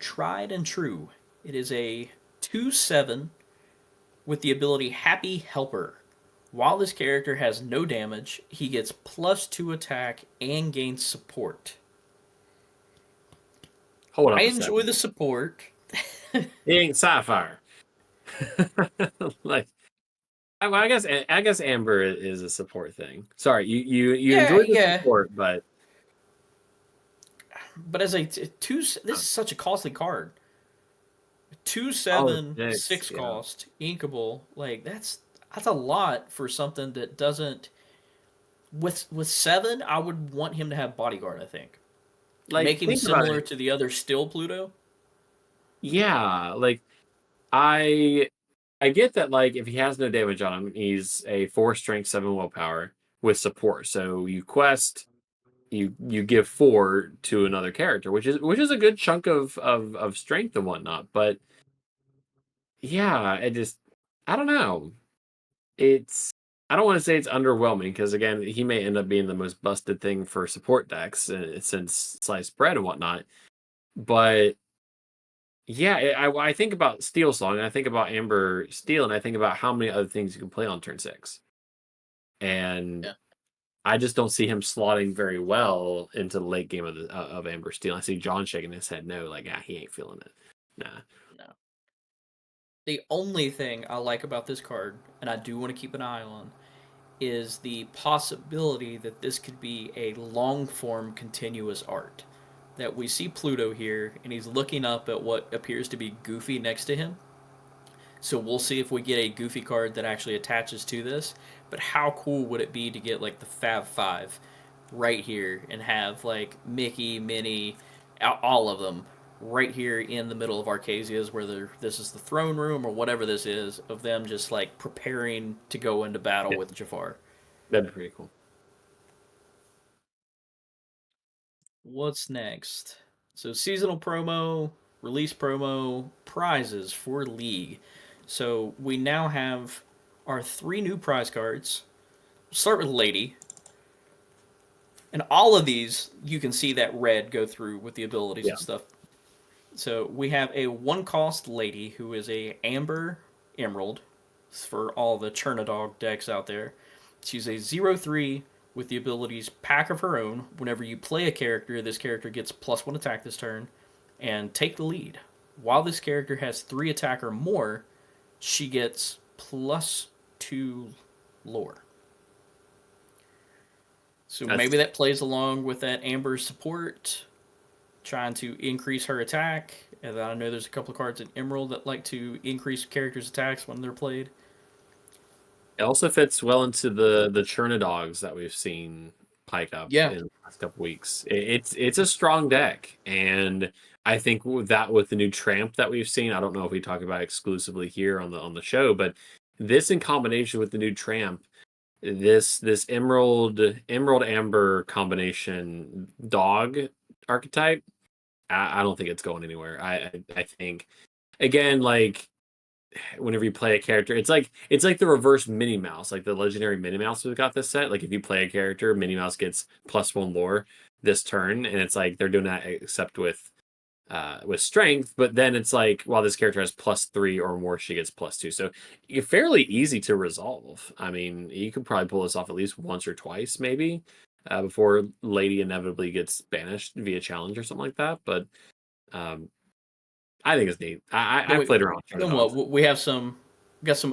Tried and True. It is a 2/7 with the ability Happy Helper. While this character has no damage, he gets +2 attack and gains support. Hold on. I enjoy the support. He ain't Sapphire. Like, I guess Amber is a support thing. Sorry, you enjoy the support, but as a this is such a costly card. 2/7 6 cost inkable, like that's a lot for something that doesn't. With 7, I would want him to have bodyguard. I think, like make him similar to the other Still Pluto. Yeah, like I get that. Like if he has no damage on him, he's a 4 strength, 7 willpower with support. So you quest, you give 4 to another character, which is a good chunk of strength and whatnot. But yeah, I don't know. I don't want to say it's underwhelming because again, he may end up being the most busted thing for support decks since sliced bread and whatnot. But yeah, I think about Steel Song, and I think about Amber Steel, and I think about how many other things you can play on turn 6. And I just don't see him slotting very well into the late game of Amber Steel. I see John shaking his head no, like he ain't feeling it. Nah. No. The only thing I like about this card, and I do want to keep an eye on, is the possibility that this could be a long-form continuous art. That we see Pluto here, and he's looking up at what appears to be Goofy next to him. So we'll see if we get a Goofy card that actually attaches to this. But how cool would it be to get like the Fab 5 right here and have like Mickey, Minnie, all of them right here in the middle of Archazia's where this is the throne room or whatever this is of them just like preparing to go into battle with Jafar. That'd be pretty cool. What's next? So seasonal promo, release promo, prizes for League. So we now have our 3 new prize cards. We'll start with Lady. And all of these, you can see that red go through with the abilities and stuff. So we have a 1-cost Lady who is a Amber Emerald for all the Chernadog decks out there. She's a 0/3 with the abilities Pack of Her Own. Whenever you play a character, this character gets +1 attack this turn, and Take the Lead. While this character has 3 attack or more, she gets +2 lore. So maybe that plays along with that Amber support, trying to increase her attack. And I know there's a couple of cards in Emerald that like to increase characters' attacks when they're played. It also fits well into the Churna dogs that we've seen pike up in the last couple weeks. It's a strong deck, and I think with the new Tramp that we've seen, I don't know if we talk about exclusively here on the show, but this in combination with the new Tramp, this Emerald Amber combination dog archetype, I don't think it's going anywhere. I think, again, like, whenever you play a character, it's like the reverse Minnie Mouse, like the legendary Minnie Mouse we've got this set. Like, if you play a character, Minnie Mouse gets +1 lore this turn, and it's like they're doing that except with strength. But then it's like, while this character has +3 or more, she gets +2. So you're fairly easy to resolve. I mean, you could probably pull this off at least once or twice, maybe, before Lady inevitably gets banished via challenge or something like that. But I think it's neat. I played around. Then what? We got some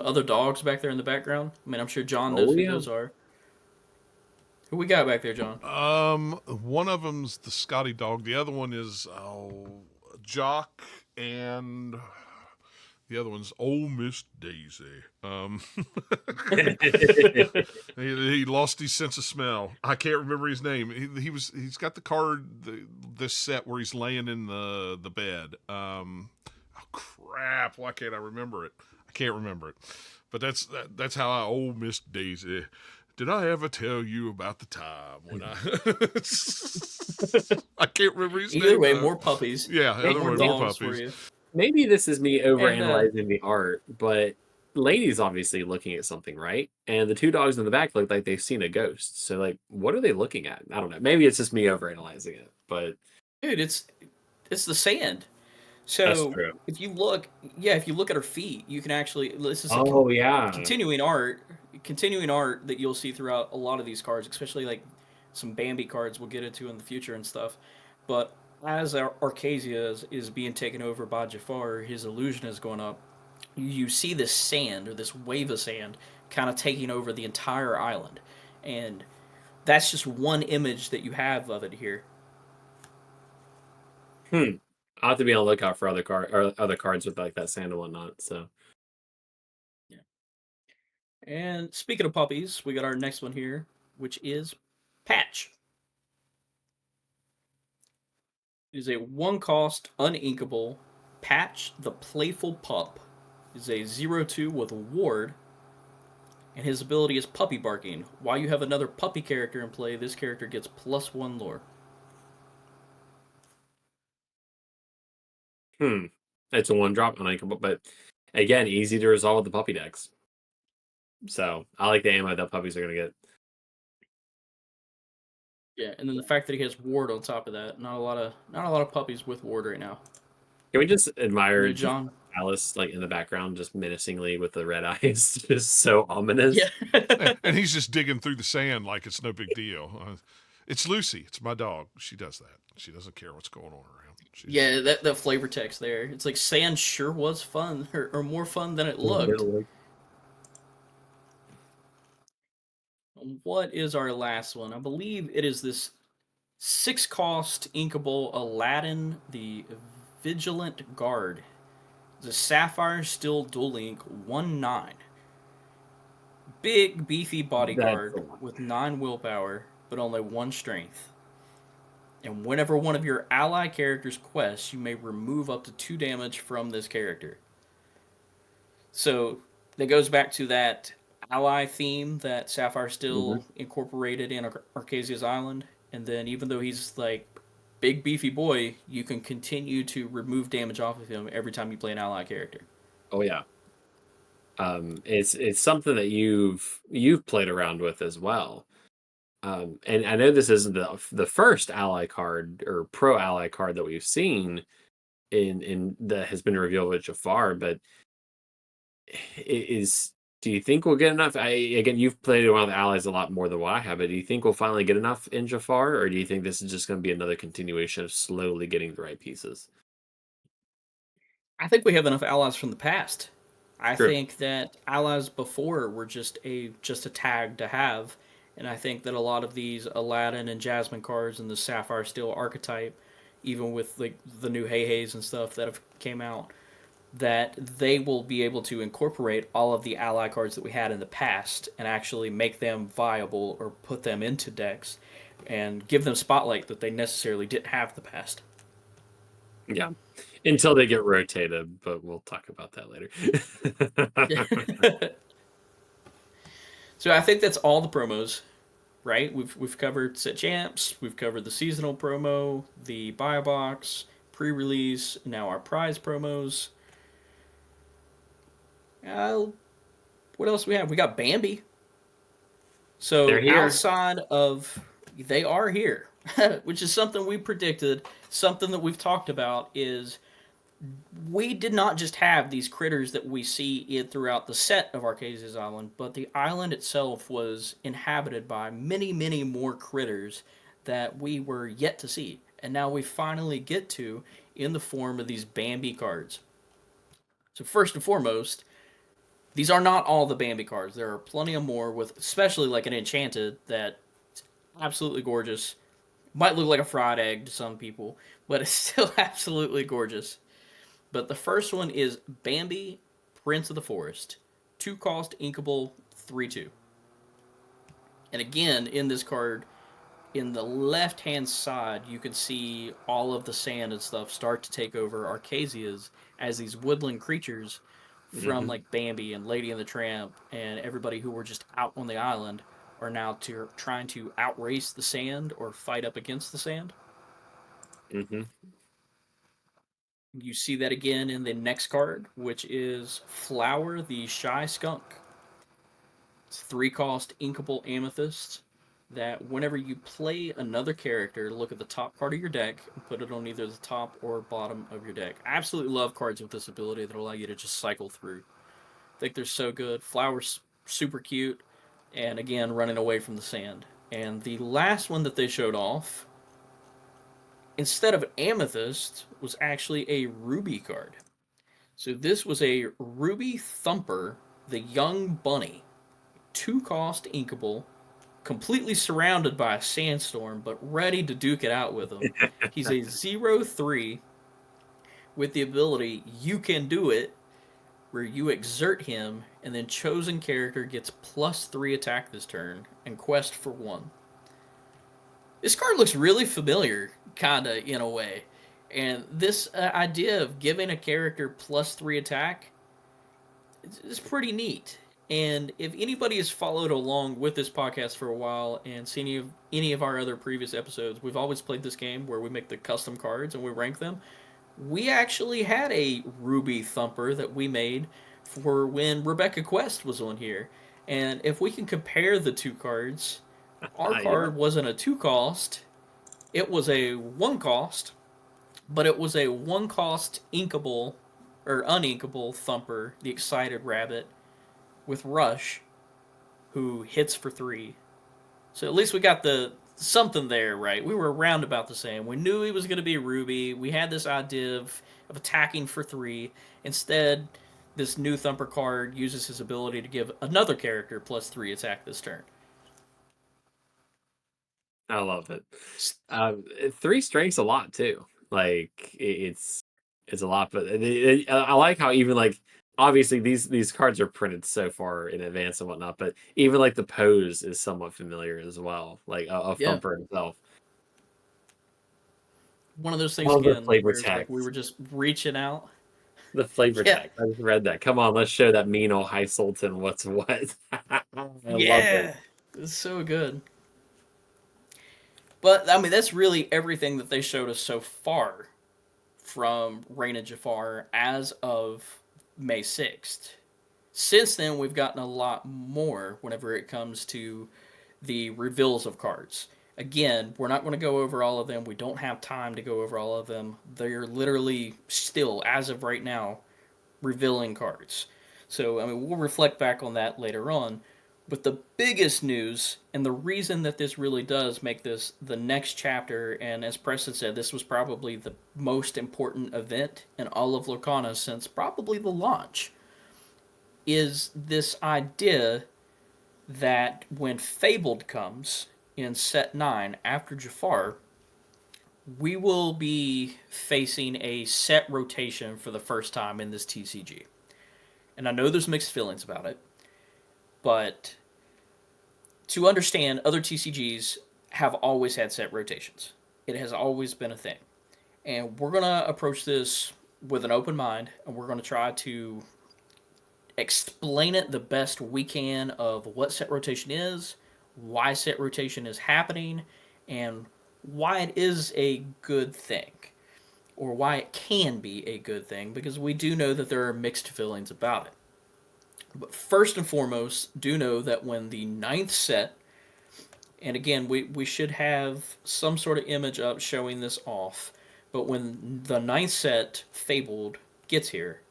other dogs back there in the background. I mean, I'm sure John knows who those are. Who we got back there, John? One of them's the Scotty dog. The other one is Jock, and the other one's Old Miss Daisy. He lost his sense of smell. I can't remember his name. He's got the card this set where he's laying in the bed. Oh crap! Why can't I remember it? I can't remember it. But that's how Old Miss Daisy. Did I ever tell you about the time when I I can't remember his name. Either way, more puppies. Yeah, other way, more puppies. Maybe this is me overanalyzing the art, but Lady's obviously looking at something, right? And the two dogs in the back look like they've seen a ghost. So, like, what are they looking at? I don't know. Maybe it's just me overanalyzing it, but dude, it's the sand. So if you look at her feet, you can actually, this is continuing art that you'll see throughout a lot of these cards, especially like some Bambi cards we'll get into in the future and stuff. But as Archazia is being taken over by Jafar, his illusion is going up. You see this sand, or this wave of sand, kind of taking over the entire island. And that's just one image that you have of it here. I'll have to be on the lookout for other cards with like that sand and whatnot. So, yeah. And speaking of puppies, we got our next one here, which is Patch. It is a 1-cost, uninkable Patch the Playful Pup. It is a 0/2 with a ward, and his ability is Puppy Barking. While you have another puppy character in play, this character gets +1 lore. It's a 1-drop uninkable, but again, easy to resolve with the puppy decks. So I like the ammo that puppies are gonna get. Yeah, and then the fact that he has ward on top of that. Not a lot of puppies with ward right now. Can we just admire John Alice, like, in the background, just menacingly with the red eyes, just so ominous? Yeah. and he's just digging through the sand like it's no big deal. It's Lucy. It's my dog. She does that. She doesn't care what's going on around. Yeah, that flavor text there. It's like sand sure was fun, or more fun than it looked. What is our last one? I believe it is this 6-cost inkable Aladdin, the Vigilant Guard. The Sapphire Steel Dual Link 1/9. Big, beefy bodyguard with 9 willpower, but only 1 strength. And whenever one of your ally characters quests, you may remove up to 2 damage from this character. So that goes back to that ally theme that Sapphire Steel incorporated in Archazia's Island. And then even though he's like big beefy boy, you can continue to remove damage off of him every time you play an ally character. Oh yeah. It's something that you've played around with as well. And I know this isn't the first ally card or pro ally card that we've seen in that has been revealed with Jafar, but do you think we'll get enough? Again, you've played around with allies a lot more than what I have, but do you think we'll finally get enough in Jafar, or do you think this is just going to be another continuation of slowly getting the right pieces? I think we have enough allies from the past. I think that allies before were just a tag to have, And I think that a lot of these Aladdin and Jasmine cards and the Sapphire Steel archetype, even with like the new Hey Heys and stuff that have came out, that they will be able to incorporate all of the ally cards that we had in the past and actually make them viable or put them into decks and give them spotlight that they necessarily didn't have in the past. Yeah. Until they get rotated, but we'll talk about that later. So I think that's all the promos, right? We've covered set champs, we've covered the seasonal promo, the buy box, pre-release, now our prize promos. What else do we have? We got Bambi. So They're here. outside of they are here, which is something we predicted, something that we've talked about is we did not just have these critters that we see throughout the set of Archazia's Island, but the island itself was inhabited by many, many more critters that we were yet to see. And now we finally get to in the form of these Bambi cards. So first and foremost, these are not all the Bambi cards. There are plenty of more, with especially like an enchanted that's absolutely gorgeous. Might look like a fried egg to some people, but it's still absolutely gorgeous. But the first one is Bambi, Prince of the Forest. 2-cost, inkable, 3/2. And again, in this card, in the left-hand side, you can see all of the sand and stuff start to take over Archazia's as these woodland creatures from like Bambi and Lady and the Tramp and everybody who were just out on the island are now trying to outrace the sand or fight up against the sand. You see that again in the next card, which is Flower the Shy Skunk. It's 3-cost inkable amethyst that whenever you play another character, look at the top card of your deck and put it on either the top or bottom of your deck. I absolutely love cards with this ability that allow you to just cycle through. I think they're so good. Flower's super cute, and again, running away from the sand. And the last one that they showed off, instead of amethyst, was actually a ruby card. So this was a Ruby Thumper, the Young Bunny. 2-cost inkable, completely surrounded by a sandstorm, but ready to duke it out with him. He's a 0/3 with the ability You Can Do It, where you exert him, and then chosen character gets +3 attack this turn, and quest for 1. This card looks really familiar, kinda, in a way. And this idea of giving a character +3 attack is pretty neat. And if anybody has followed along with this podcast for a while and seen any of our other previous episodes, we've always played this game where we make the custom cards and we rank them. We actually had a Ruby Thumper that we made for when Rebecca Quest was on here. And if we can compare the two cards, our card wasn't a 2-cost, it was a 1-cost, but it was a 1-cost inkable or uninkable Thumper, the Excited Rabbit, with Rush, who hits for 3. So at least we got something there, right? We were around about the same. We knew he was going to be Ruby. We had this idea of attacking for 3. Instead, this new Thumper card uses his ability to give another character +3 attack this turn. I love it. 3 strength's a lot too. Like it's a lot, but I like how even like obviously these cards are printed so far in advance and whatnot, but even like the pose is somewhat familiar as well, like of Thumper himself. One of those things again, flavor like we were just reaching out. The flavor text. I just read that. Come on, let's show that mean old High Sultan what's what. I love it. It's so good. But I mean, that's really everything that they showed us so far from Reign of Jafar as of May 6th. Since then, we've gotten a lot more whenever it comes to the reveals of cards. Again, we're not going to go over all of them. We don't have time to go over all of them. They're literally still, as of right now, revealing cards. So, I mean, we'll reflect back on that later on. But the biggest news, and the reason that this really does make this the next chapter, and as Preston said, this was probably the most important event in all of Lorcana since probably the launch, is this idea that when Fabled comes in set 9 after Jafar, we will be facing a set rotation for the first time in this TCG. And I know there's mixed feelings about it, but to understand, other TCGs have always had set rotations. It has always been a thing. And we're going to approach this with an open mind, and we're going to try to explain it the best we can of what set rotation is, why set rotation is happening, and why it is a good thing, or why it can be a good thing, because we do know that there are mixed feelings about it. But first and foremost, do know that when the 9th set, and again, we should have some sort of image up showing this off, but when the 9th set, Fabled, gets here,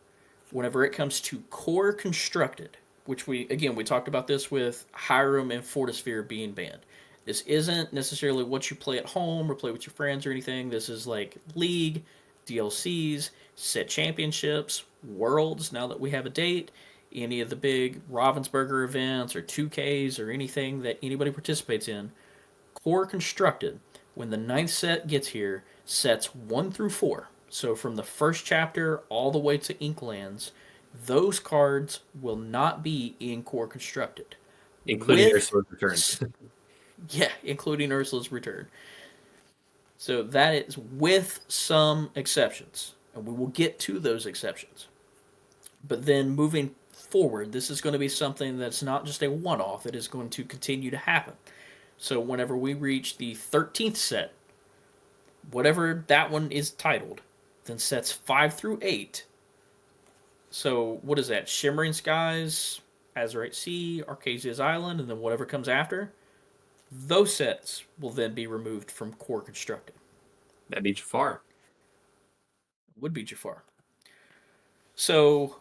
whenever it comes to core constructed, which we talked about this with Hiram and Fortisphere being banned. This isn't necessarily what you play at home or play with your friends or anything. This is like League, DLCs, set championships, Worlds, now that we have a date, any of the big Ravensburger events or 2Ks or anything that anybody participates in. Core constructed, when the 9th set gets here, sets 1 through 4. So from the first chapter all the way to Inklands, those cards will not be in core constructed. Including Ursula's Return. Yeah, including Ursula's Return. So that is with some exceptions. And we will get to those exceptions. But then moving forward, this is going to be something that's not just a one-off. It is going to continue to happen. So whenever we reach the 13th set, whatever that one is titled, then sets 5 through 8. So what is that? Shimmering Skies, Azurite Sea, Archazia's Island, and then whatever comes after. Those sets will then be removed from core constructed. That'd be Jafar. Would be Jafar. So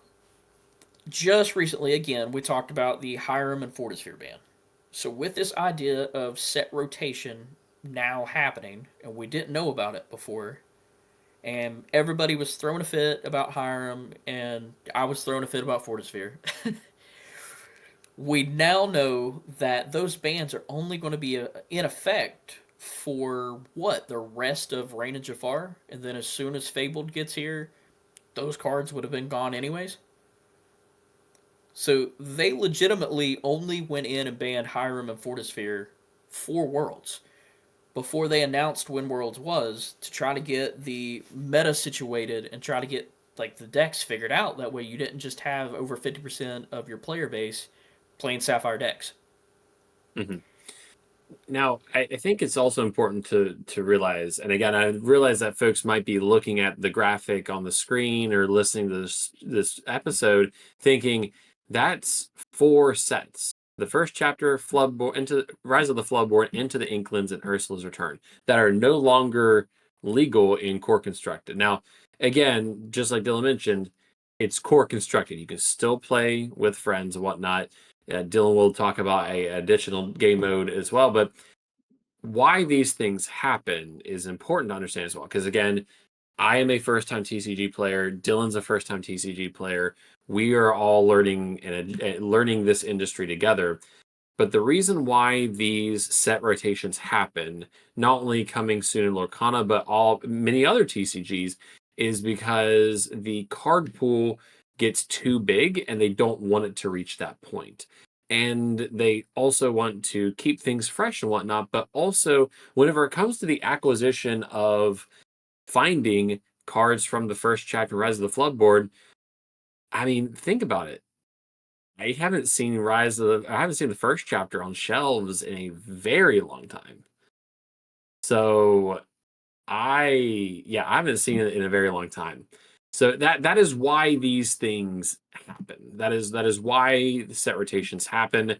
just recently, again, we talked about the Hiram and Fortisphere ban. So with this idea of set rotation now happening, and we didn't know about it before, and everybody was throwing a fit about Hiram, and I was throwing a fit about Fortisphere. We now know that those bans are only going to be in effect for what? The rest of Reign of Jafar? And then as soon as Fabled gets here, those cards would have been gone anyways? So they legitimately only went in and banned Hiram and Fortisphere for Worlds before they announced when Worlds was, to try to get the meta situated and try to get like the decks figured out. That way you didn't just have over 50% of your player base playing Sapphire decks. Mm-hmm. Now, I think it's also important to realize, and again, I realize that folks might be looking at the graphic on the screen or listening to this episode thinking that's 4 sets. The first chapter, Floodborn, into Rise of the Floodborn, into the Inklands, and Ursula's Return, that are no longer legal in core constructed. Now, again, just like Dylan mentioned, it's core constructed. You can still play with friends and whatnot. Dylan will talk about a additional game mode as well, but why these things happen is important to understand as well. Because again, I am a first-time TCG player. Dylan's a first-time TCG player. We are all learning and learning this industry together. But the reason why these set rotations happen, not only coming soon in Lorcana, but many other TCGs, is because the card pool gets too big and they don't want it to reach that point. And they also want to keep things fresh and whatnot. But also, whenever it comes to the acquisition of finding cards from the first chapter, Rise of the Floodborn, I mean, think about it. I haven't seen the first chapter on shelves in a very long time. So I haven't seen it in a very long time. So that is why these things happen. That is why the set rotations happen.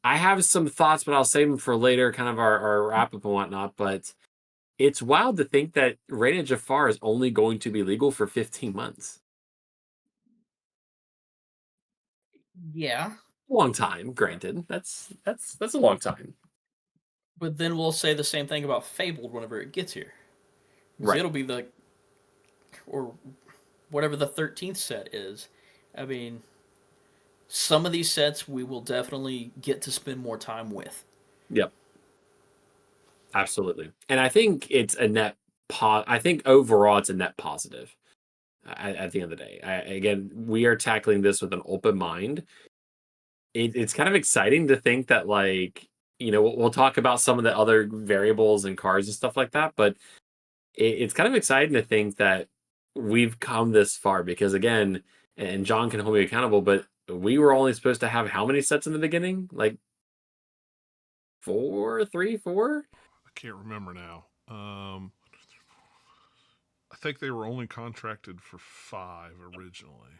I have some thoughts, but I'll save them for later, kind of our wrap up and whatnot. But it's wild to think that Reign of Jafar is only going to be legal for 15 months. Yeah. Long time, granted. That's a long time. But then we'll say the same thing about Fabled whenever it gets here. Right. It'll be or whatever the 13th set is. I mean, some of these sets we will definitely get to spend more time with. Yep. Absolutely. And I think it's a net I think overall it's a net positive at the end of the day. Again, we are tackling this with an open mind. It's kind of exciting to think that, like, we'll talk about some of the other variables and cards and stuff like that, but it's kind of exciting to think that we've come this far because, again, and John can hold me accountable, but we were only supposed to have how many sets in the beginning? Like 4, 3, 4? I can't remember now. I think they were only contracted for 5 originally.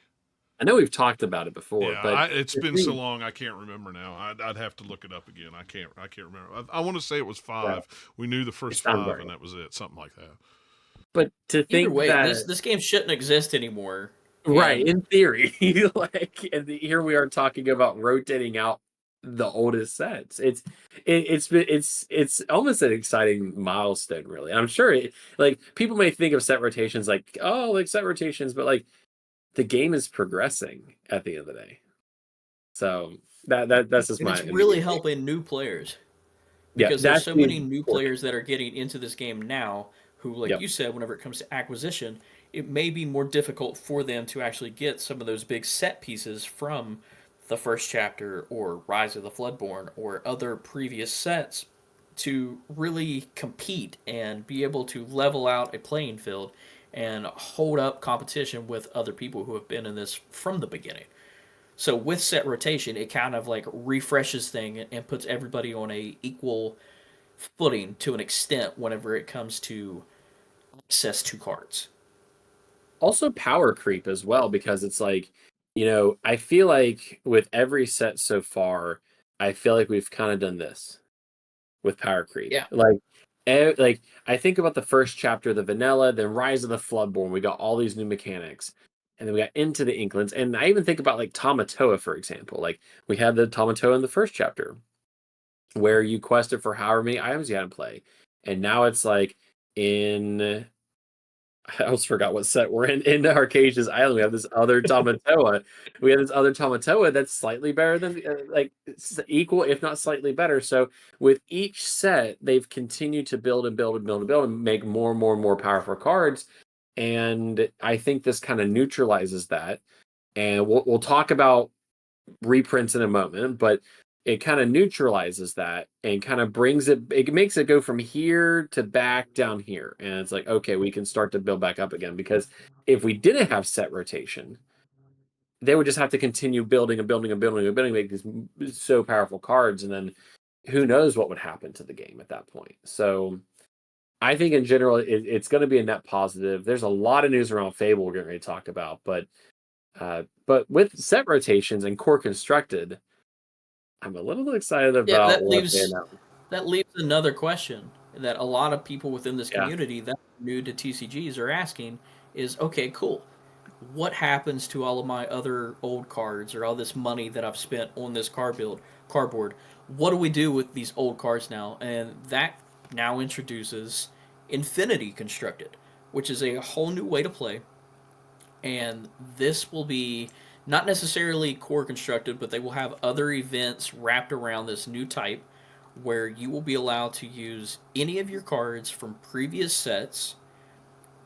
I know we've talked about it before, Yeah, but it's been so long I can't remember now. I'd have to look it up again. I can't remember. I want to say it was 5. Well, We knew the first 5, and that was it. Something like that. But to think Either way, that this game shouldn't exist anymore. right, in theory, like, and here we are talking about rotating out the oldest sets. It's almost an exciting milestone, really. I'm sure like people may think of set rotations like, oh, like set rotations, but like the game is progressing at the end of the day. So that's just and my. it's really helping new players because there's so many new players that are getting into this game now who, like you said, whenever it comes to acquisition, it may be more difficult for them to actually get some of those big set pieces from the first chapter or Rise of the Floodborn or other previous sets to really compete and be able to level out a playing field and hold up competition with other people who have been in this from the beginning. So with set rotation, it kind of like refreshes thing and puts everybody on a equal footing to an extent whenever it comes to access to cards. Also power creep as well, because it's like, I feel like with every set so far, I feel like we've kind of done this with power creep. Yeah. Like I think about the first chapter, the vanilla, then Rise of the Floodborn. We got all these new mechanics. And then we got into the Inklings. And I even think about like Tamatoa, for example. Like we had the Tamatoa in the first chapter where you quested for however many items you had to play. And now it's like in I almost forgot what set we're in. In Archazia's Island, we have this other Tamatoa. We have this other Tamatoa that's slightly better than, like, equal, if not slightly better. So with each set, they've continued to build and build and build and build and make more and more and more powerful cards. And I think this kind of neutralizes that. And we'll talk about reprints in a moment, but it kind of neutralizes that and kind of brings it makes it go from here to back down here. And it's like, okay, we can start to build back up again, because if we didn't have set rotation, they would just have to continue building and building and building and building, make these so powerful cards, and then who knows what would happen to the game at that point. So I think in general it's going to be a net positive. There's a lot of news around Fable we're getting ready to talk about, but with set rotations and core constructed, I'm a little excited about that leaves another question that a lot of people within this community that are new to TCGs are asking is, okay, cool. What happens to all of my other old cards or all this money that I've spent on this cardboard? What do we do with these old cards now? And that now introduces Infinity Constructed, which is a whole new way to play. And this will be not necessarily core constructed, but they will have other events wrapped around this new type where you will be allowed to use any of your cards from previous sets.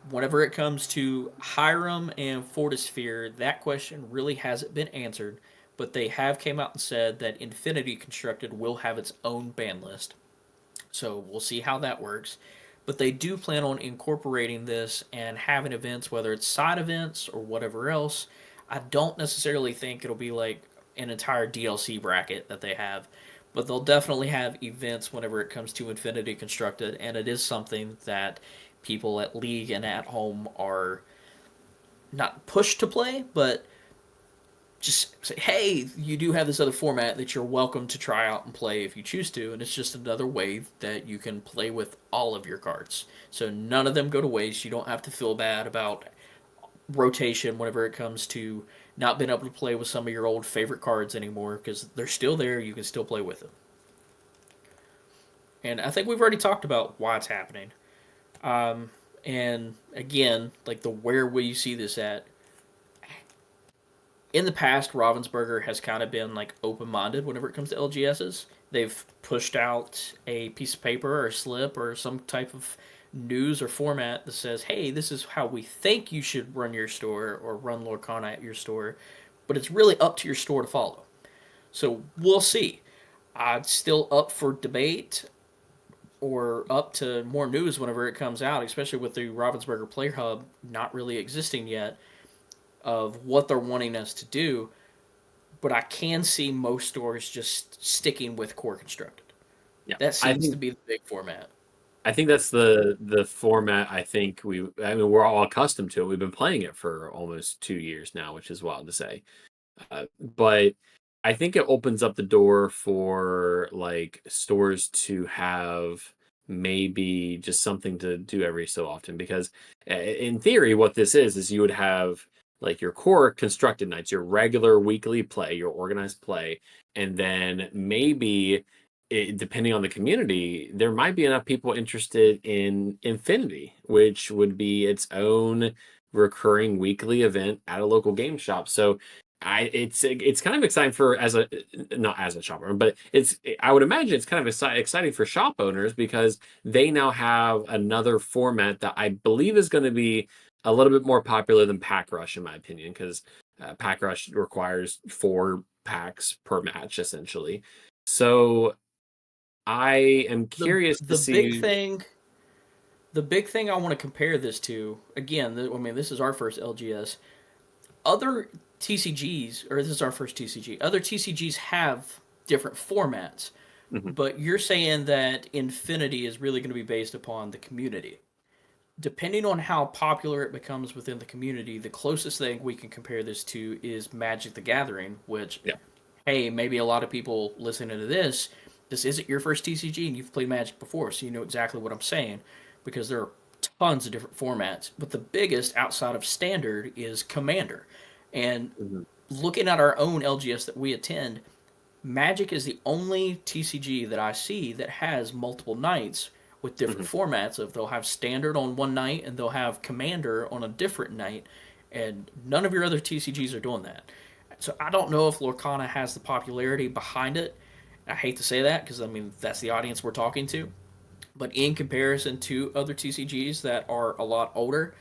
Whenever it comes to Hiram and Fortisphere, that question really hasn't been answered, but they have came out and said that Infinity Constructed will have its own ban list. So we'll see how that works. But they do plan on incorporating this and having events, whether it's side events or whatever else. I don't necessarily think it'll be like an entire DLC bracket that they have, but they'll definitely have events whenever it comes to Infinity Constructed, and it is something that people at League and at home are not pushed to play, but just say, hey, you do have this other format that you're welcome to try out and play if you choose to, and it's just another way that you can play with all of your cards. So none of them go to waste. You don't have to feel bad about rotation whenever it comes to not being able to play with some of your old favorite cards anymore, because they're still there. You can still play with them. And I think we've already talked about why it's happening. And again, like the where will you see this at? in the past, Ravensburger has kind of been like open-minded whenever it comes to LGSs. They've pushed out a piece of paper or a slip or some type of news or format that says, hey, this is how we think you should run your store or run Lorcana at your store, but it's really up to your store to follow. So we'll see. I'm still up for debate or up to more news whenever it comes out, especially with the Ravensburger Player Hub not really existing yet, of what they're wanting us to do. But I can see most stores just sticking with core constructed. Yeah, That seems to be the big format. I think that's the format. I mean, we're all accustomed to it. We've been playing it for almost 2 years now, which is wild to say. But I think it opens up the door for like stores to have maybe just something to do every so often. Because in theory, what this is you would have like your core constructed nights, your regular weekly play, your organized play, and then maybe depending on the community, there might be enough people interested in Infinity, which would be its own recurring weekly event at a local game shop. So it's kind of exciting for as a not as a shop owner, but I would imagine it's kind of exciting for shop owners because they now have another format that I believe is going to be a little bit more popular than Pack Rush in my opinion, because Pack Rush requires 4 packs per match essentially. So I am curious to see. The big thing I want to compare this to, again, I mean, this is our first LGS. Other TCGs, or this is our first TCG, other TCGs have different formats, but you're saying that Infinity is really going to be based upon the community. Depending on how popular it becomes within the community, the closest thing we can compare this to is Magic the Gathering, which, hey, maybe a lot of people listening to this isn't your first TCG and you've played Magic before, so you know exactly what I'm saying, because there are tons of different formats. But the biggest outside of Standard is Commander. And looking at our own LGS that we attend, Magic is the only TCG that I see that has multiple nights with different formats. Of they'll have Standard on one night and they'll have Commander on a different night, and none of your other TCGs are doing that. So I don't know if Lorcana has the popularity behind it. I hate to say that because, I mean, that's the audience we're talking to. But in comparison to other TCGs that are a lot older,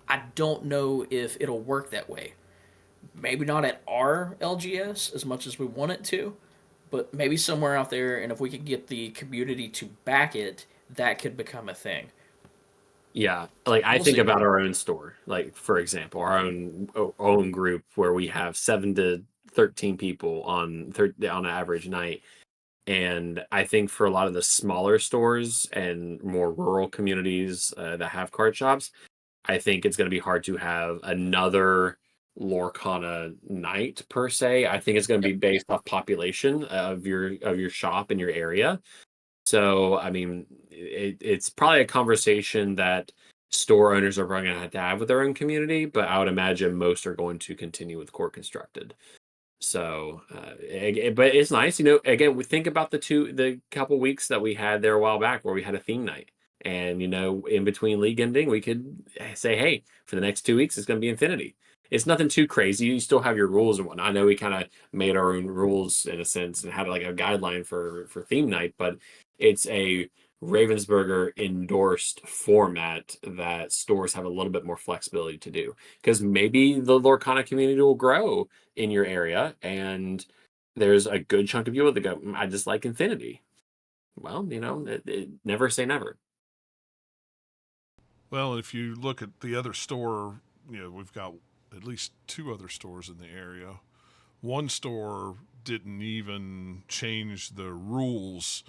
I don't know if it'll work that way. Maybe not at our LGS as much as we want it to, but maybe somewhere out there, and if we could get the community to back it, that could become a thing. Yeah, like I think about our own store, like for example, our own group where we have 7 to 13 people on an average night. And I think for a lot of the smaller stores and more rural communities that have card shops, I think it's going to be hard to have another Lorcana night per se. I think it's going to be based off population of your shop in your area. So, I mean, it's probably a conversation that store owners are probably going to have with their own community, but I would imagine most are going to continue with core constructed. So, but it's nice, again, we think about the couple weeks that we had there a while back where we had a theme night. And, in between league ending, we could say, hey, for the next 2 weeks, it's going to be Infinity. It's nothing too crazy. You still have your rules and whatnot. I know we kind of made our own rules in a sense and had like a guideline for theme night, but it's a Ravensburger endorsed format that stores have a little bit more flexibility to do, because maybe the Lorcana community will grow in your area and there's a good chunk of you that go, I just like Infinity. Well, never say never. Well, if you look at the other store, we've got at least 2 other stores in the area. One store didn't even change the rules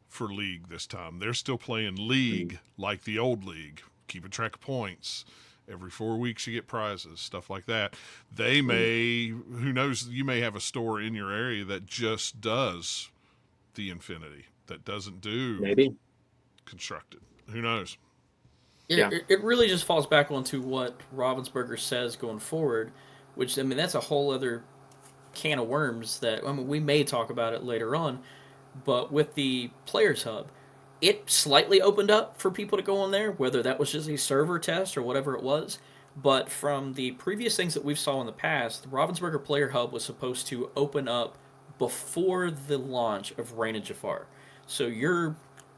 for League this time. They're still playing League like the old League, keeping track of points. Every 4 weeks you get prizes, stuff like that. They may, who knows, you may have a store in your area that just does the Infinity, that doesn't do maybe constructed. Who knows? It really just falls back onto what Ravensburger says going forward, which, I mean, that's a whole other can of worms that, I mean, we may talk about it later on, but with the Players Hub, it slightly opened up for people to go on there, whether that was just a server test or whatever it was, But from the previous things that we've saw in the past, the Ravensburger Player Hub was supposed to open up before the launch of Reign of Jafar. So your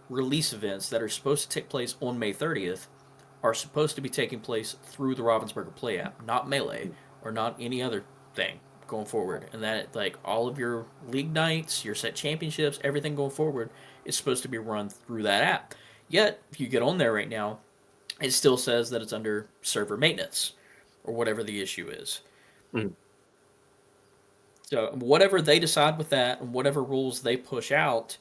release events that are supposed to take place on May 30th are supposed to be taking place through the Ravensburger Play app, not Melee or not any other thing going forward. And that, like, all of your league nights, your set championships, everything going forward is supposed to be run through that app. Yet, if you get on there right now, it still says that it's under server maintenance or whatever the issue is. Mm. So whatever they decide with that and whatever rules they push out,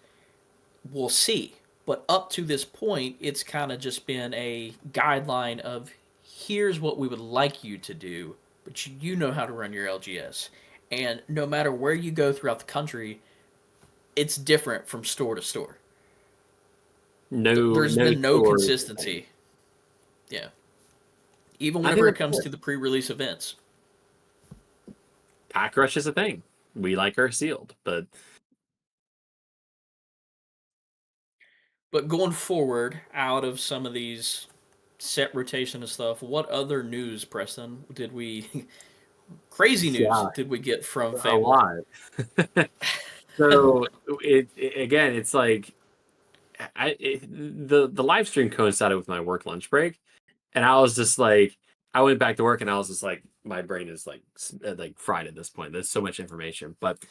we'll see. But up to this point, it's kind of just been a guideline of here's what we would like you to do, but you know how to run your LGS. And no matter where you go throughout the country, it's different from store to store. There's been no consistency. Yeah. Even whenever it comes to the pre-release events. Pack rush is a thing. We like our sealed, but going forward, out of some of these set rotation and stuff, what other news, Preston, did we crazy news did we get from Fabled? A lot. So again, it's like the live stream coincided with my work lunch break, and I was just like, I went back to work and I was just like, my brain is like fried at this point. There's so much information, but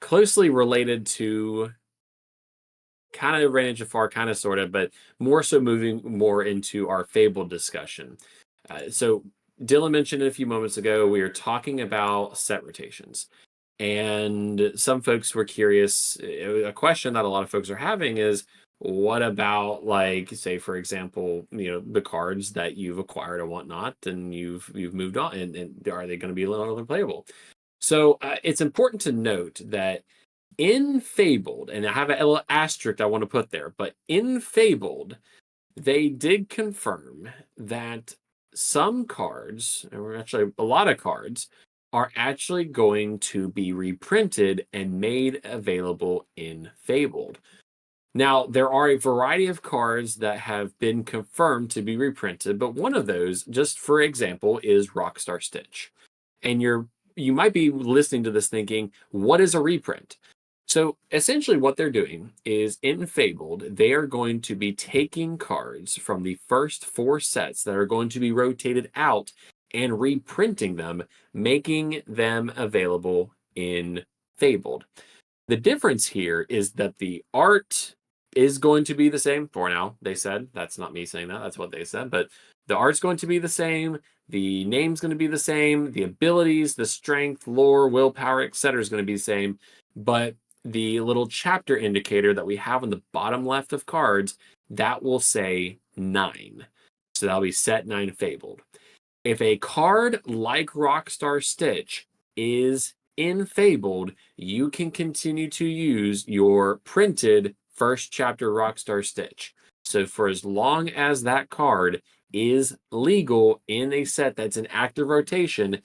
closely related to kind of Reign of Jafar, kind of sort of, but more so moving more into our Fabled discussion. So Dylan mentioned it a few moments ago, we were talking about set rotations. And some folks were curious. A question that a lot of folks are having is, what about, like, say, for example, the cards that you've acquired or whatnot, and you've moved on, and are they going to be a little playable? So it's important to note that in Fabled, and I have a little asterisk I want to put there, but in Fabled, they did confirm that some cards, or actually a lot of cards, are actually going to be reprinted and made available in Fabled. Now, there are a variety of cards that have been confirmed to be reprinted, but one of those, just for example, is Rockstar Stitch. And you might be listening to this thinking, what is a reprint? So essentially what they're doing is, in Fabled, they are going to be taking cards from the first 4 sets that are going to be rotated out and reprinting them, making them available in Fabled. The difference here is that the art is going to be the same for now. They said, that's not me saying that, that's what they said, but the art's going to be the same, the name's going to be the same, the abilities, the strength, lore, willpower, etc. is going to be the same, but the little chapter indicator that we have on the bottom left of cards, that will say 9. So that'll be set 9 Fabled. If a card like Rockstar Stitch is in Fabled, you can continue to use your printed first chapter Rockstar Stitch. So for as long as that card is legal in a set that's in active rotation,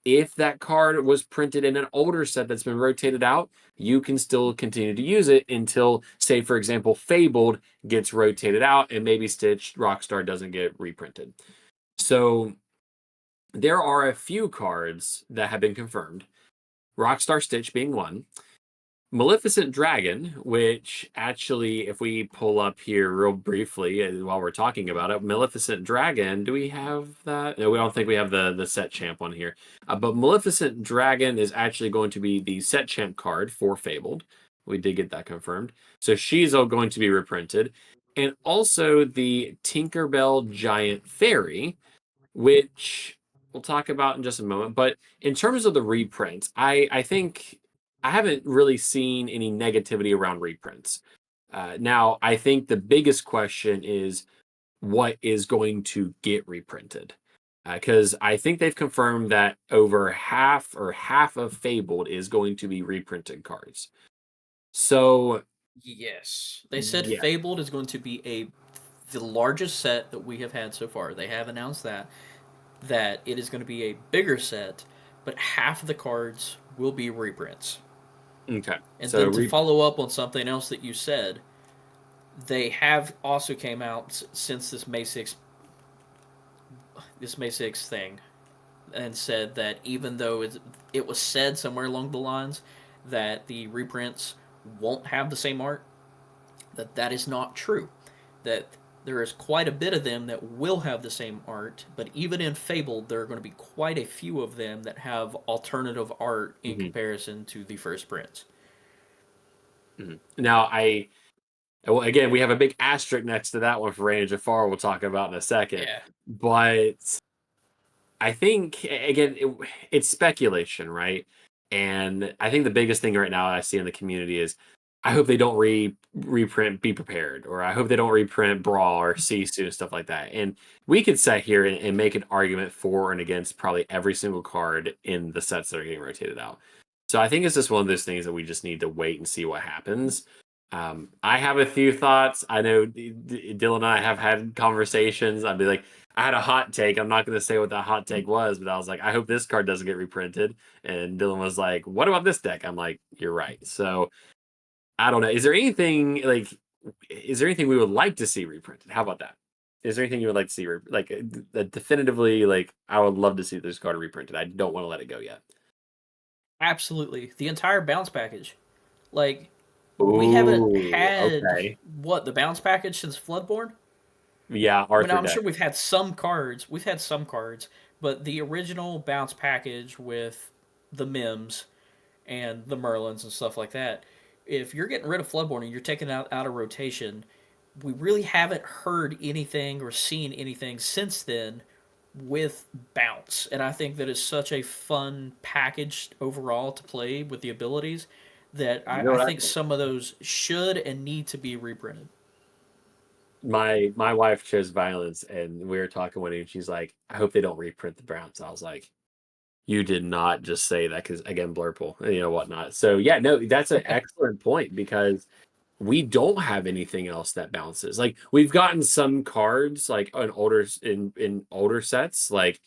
if that card was printed in an older set that's been rotated out, you can still continue to use it until, say, for example, Fabled gets rotated out and maybe Stitch Rockstar doesn't get reprinted. So there are a few cards that have been confirmed, Rockstar Stitch being one. Maleficent Dragon, which actually, if we pull up here real briefly while we're talking about it, Maleficent Dragon, do we have that? No, we don't think we have the set champ one here. But Maleficent Dragon is actually going to be the set champ card for Fabled. We did get that confirmed. So she's all going to be reprinted. And also the Tinkerbell Giant Fairy, which we'll talk about in just a moment. But in terms of the reprints, I think I haven't really seen any negativity around reprints. Now, I think the biggest question is what is going to get reprinted? Because I think they've confirmed that over half of Fabled is going to be reprinted cards. So yes, they said Fabled is going to be the largest set that we have had so far. They have announced that it is going to be a bigger set, but half of the cards will be reprints. Okay. And so then to follow up on something else that you said, they have also came out since this May 6th. this May 6th thing and said that even though it was said somewhere along the lines that the reprints won't have the same art, that is not true. That there is quite a bit of them that will have the same art, but even in Fabled, there are going to be quite a few of them that have alternative art in comparison to the first prints. Now, well, again, we have a big asterisk next to that one for Reign of Jafar we'll talk about in a second. Yeah. But I think, again, it's speculation, right? And I think the biggest thing right now I see in the community is I hope they don't reprint Be Prepared, or I hope they don't reprint Brawl or Sisu and stuff like that. And we could sit here and make an argument for and against probably every single card in the sets that are getting rotated out. So I think it's just one of those things that we just need to wait and see what happens. I have a few thoughts. I know Dylan and I have had conversations. I'd be like, I had a hot take. I'm not going to say what that hot take was, but I was like, I hope this card doesn't get reprinted. And Dylan was like, what about this deck? I'm like, you're right. So I don't know. Is there anything we would like to see reprinted? How about that? Is there anything you would like to see definitively, like, I would love to see this card reprinted. I don't want to let it go yet. Absolutely. The entire bounce package. Like, we haven't had the bounce package since Floodborn? Yeah, Arthur. I'm sure we've had some cards. But the original bounce package with the Mims and the Merlins and stuff like that, if you're getting rid of Floodborn and you're taking it out of rotation, we really haven't heard anything or seen anything since then with bounce. And I think that is such a fun package overall to play with the abilities that I think some of those should and need to be reprinted. My wife chose violence, and we were talking with her, and she's like, I hope they don't reprint the Browns. I was like, you did not just say that, because, again, Blurple, whatnot. So, yeah, no, that's an excellent point, because we don't have anything else that bounces. Like, we've gotten some cards, like, in older sets, like,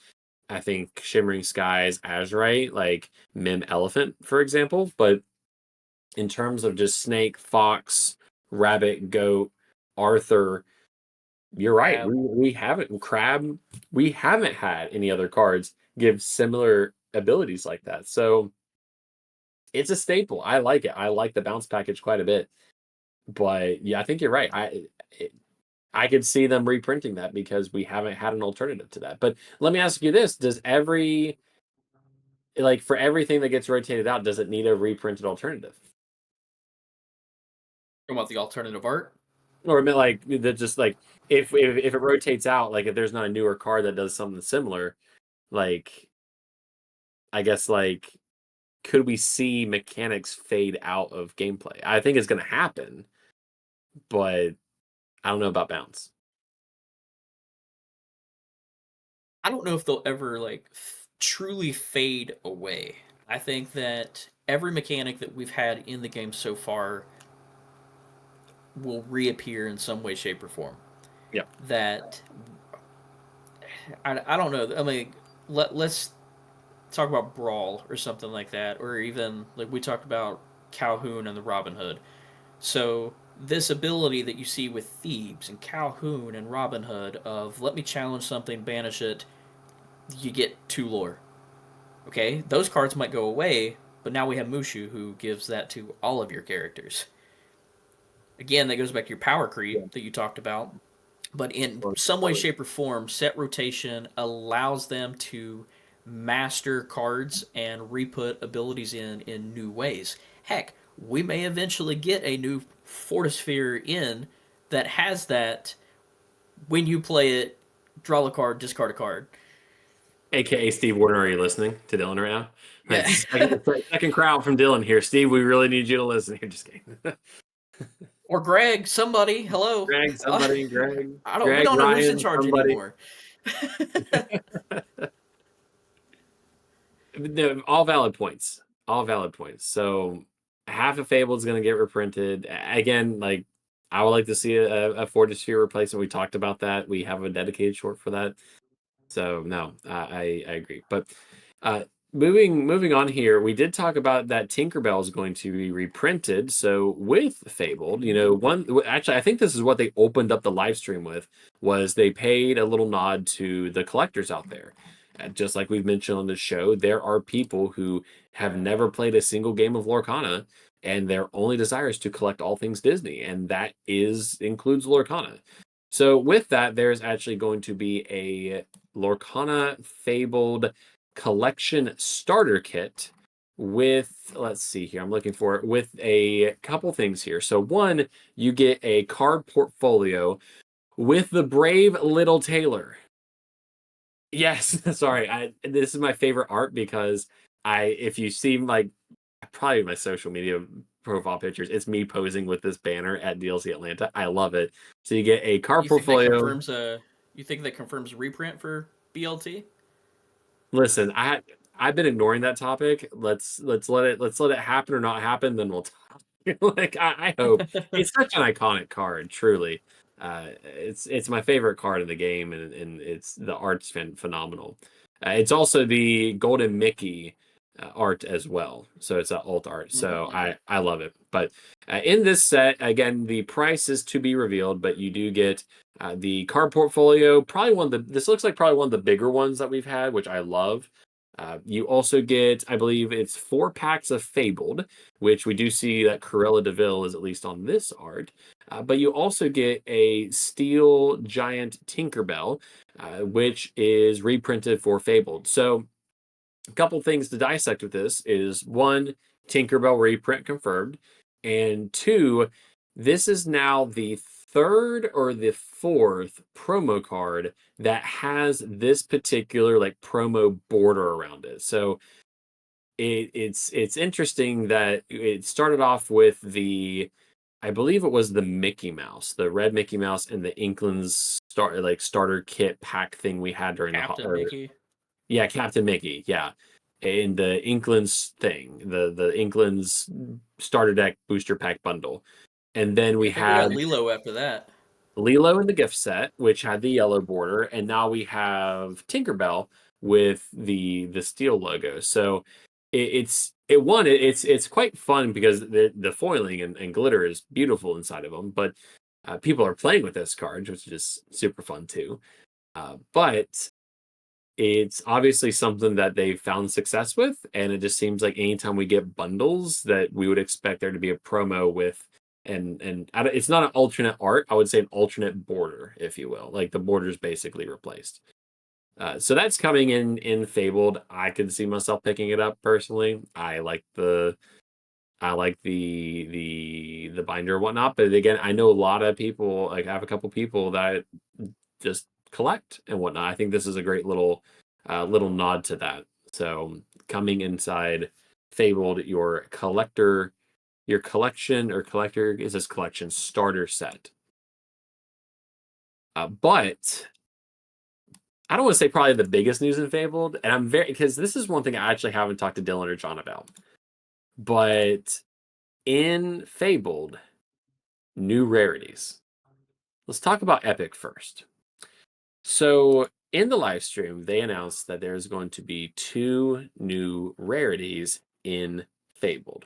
I think Shimmering Skies, Azurite, like, Mim Elephant, for example. But in terms of just Snake, Fox, Rabbit, Goat, Arthur, you're right. We haven't had any other cards give similar abilities like that. So it's a staple. I like it. I like the bounce package quite a bit. But yeah, I think you're right. I could see them reprinting that, because we haven't had an alternative to that. But let me ask you this: does for everything that gets rotated out, does it need a reprinted alternative? About the alternative art? Or like that, just like if it rotates out, like if there's not a newer card that does something similar, like, I guess, like, could we see mechanics fade out of gameplay? I think it's going to happen, but I don't know about bounce. I don't know if they'll ever truly fade away. I think that every mechanic that we've had in the game so far will reappear in some way, shape, or form. Yeah. That I don't know. I mean, let's talk about Brawl or something like that, or even like we talked about Calhoun and the Robin Hood. So this ability that you see with Thebes and Calhoun and Robin Hood of let me challenge something, banish it, you get 2 lore. Okay, those cards might go away, but now we have Mushu who gives that to all of your characters. Again, that goes back to your power creep that you talked about. But in some way, shape, or form, set rotation allows them to master cards and re-put abilities in new ways. Heck, we may eventually get a new Fortisphere in that has that when you play it, draw a card, discard a card. AKA Steve Warner, are you listening to Dylan right now? Yeah. Second crowd from Dylan here. Steve, we really need you to listen here. Just kidding. Or Greg, somebody, hello. Greg. We don't know who's in charge anymore. No, all valid points. So half of Fable is going to get reprinted. Again, like, I would like to see a Fortisphere replacement. We talked about that. We have a dedicated short for that. So no, I agree. But moving on here, we did talk about that Tinkerbell is going to be reprinted. So with Fabled, actually, I think this is what they opened up the live stream with, was they paid a little nod to the collectors out there. Just like we've mentioned on the show, there are people who have never played a single game of Lorcana, and their only desire is to collect all things Disney, and that includes Lorcana. So with that, there's actually going to be a Lorcana Fabled collection starter kit with, let's see here, I'm looking for it, with a couple things here. So one, you get a card portfolio with the brave little Taylor. Yes, sorry, this is my favorite art because if you see probably my social media profile pictures, it's me posing with this banner at DLC Atlanta. I love it. So you get a card portfolio. You think that confirms reprint for BLT? Listen, I've been ignoring that topic. Let's let it happen or not happen. Then we'll talk. I hope it's such an iconic card. Truly, it's my favorite card in the game, and it's the art's phenomenal. It's also the Golden Mickey art as well. So it's an alt art. So I love it. But in this set, again, the price is to be revealed, but you do get the card portfolio, this looks like probably one of the bigger ones that we've had, which I love. You also get, I believe it's 4 packs of Fabled, which we do see that Cruella de Vil is at least on this art. But you also get a Steel Giant Tinkerbell, which is reprinted for Fabled. So a couple things to dissect with this is, one, Tinkerbell reprint confirmed, and two, this is now the 3rd or the 4th promo card that has this particular promo border around it. So it's interesting that it started off with I believe it was the Mickey Mouse, the red Mickey Mouse, and the Inklings starter kit pack thing we had during Captain Mickey. Yeah, Captain Mickey. Yeah, and the Inklings thing, the Inklings starter deck booster pack bundle, and then we got Lilo after that. Lilo in the gift set, which had the yellow border, and now we have Tinkerbell with the steel logo. So it's quite fun because the foiling and glitter is beautiful inside of them, but people are playing with this card, which is super fun too. But it's obviously something that they've found success with, and it just seems like anytime we get bundles that we would expect there to be a promo with, and it's not an alternate art, I would say an alternate border, if you will. Like the border's basically replaced. So that's coming in Fabled. I could see myself picking it up personally. I like the binder and whatnot, but again, I know a lot of people, I have a couple people that just collect and whatnot. I think this is a great little nod to that. So coming inside Fabled, your collection starter set. But I don't want to say probably the biggest news in Fabled, and because this is one thing I actually haven't talked to Dylan or John about. But in Fabled, new rarities. Let's talk about Epic first. So in the live stream, they announced that there's going to be 2 new rarities in Fabled.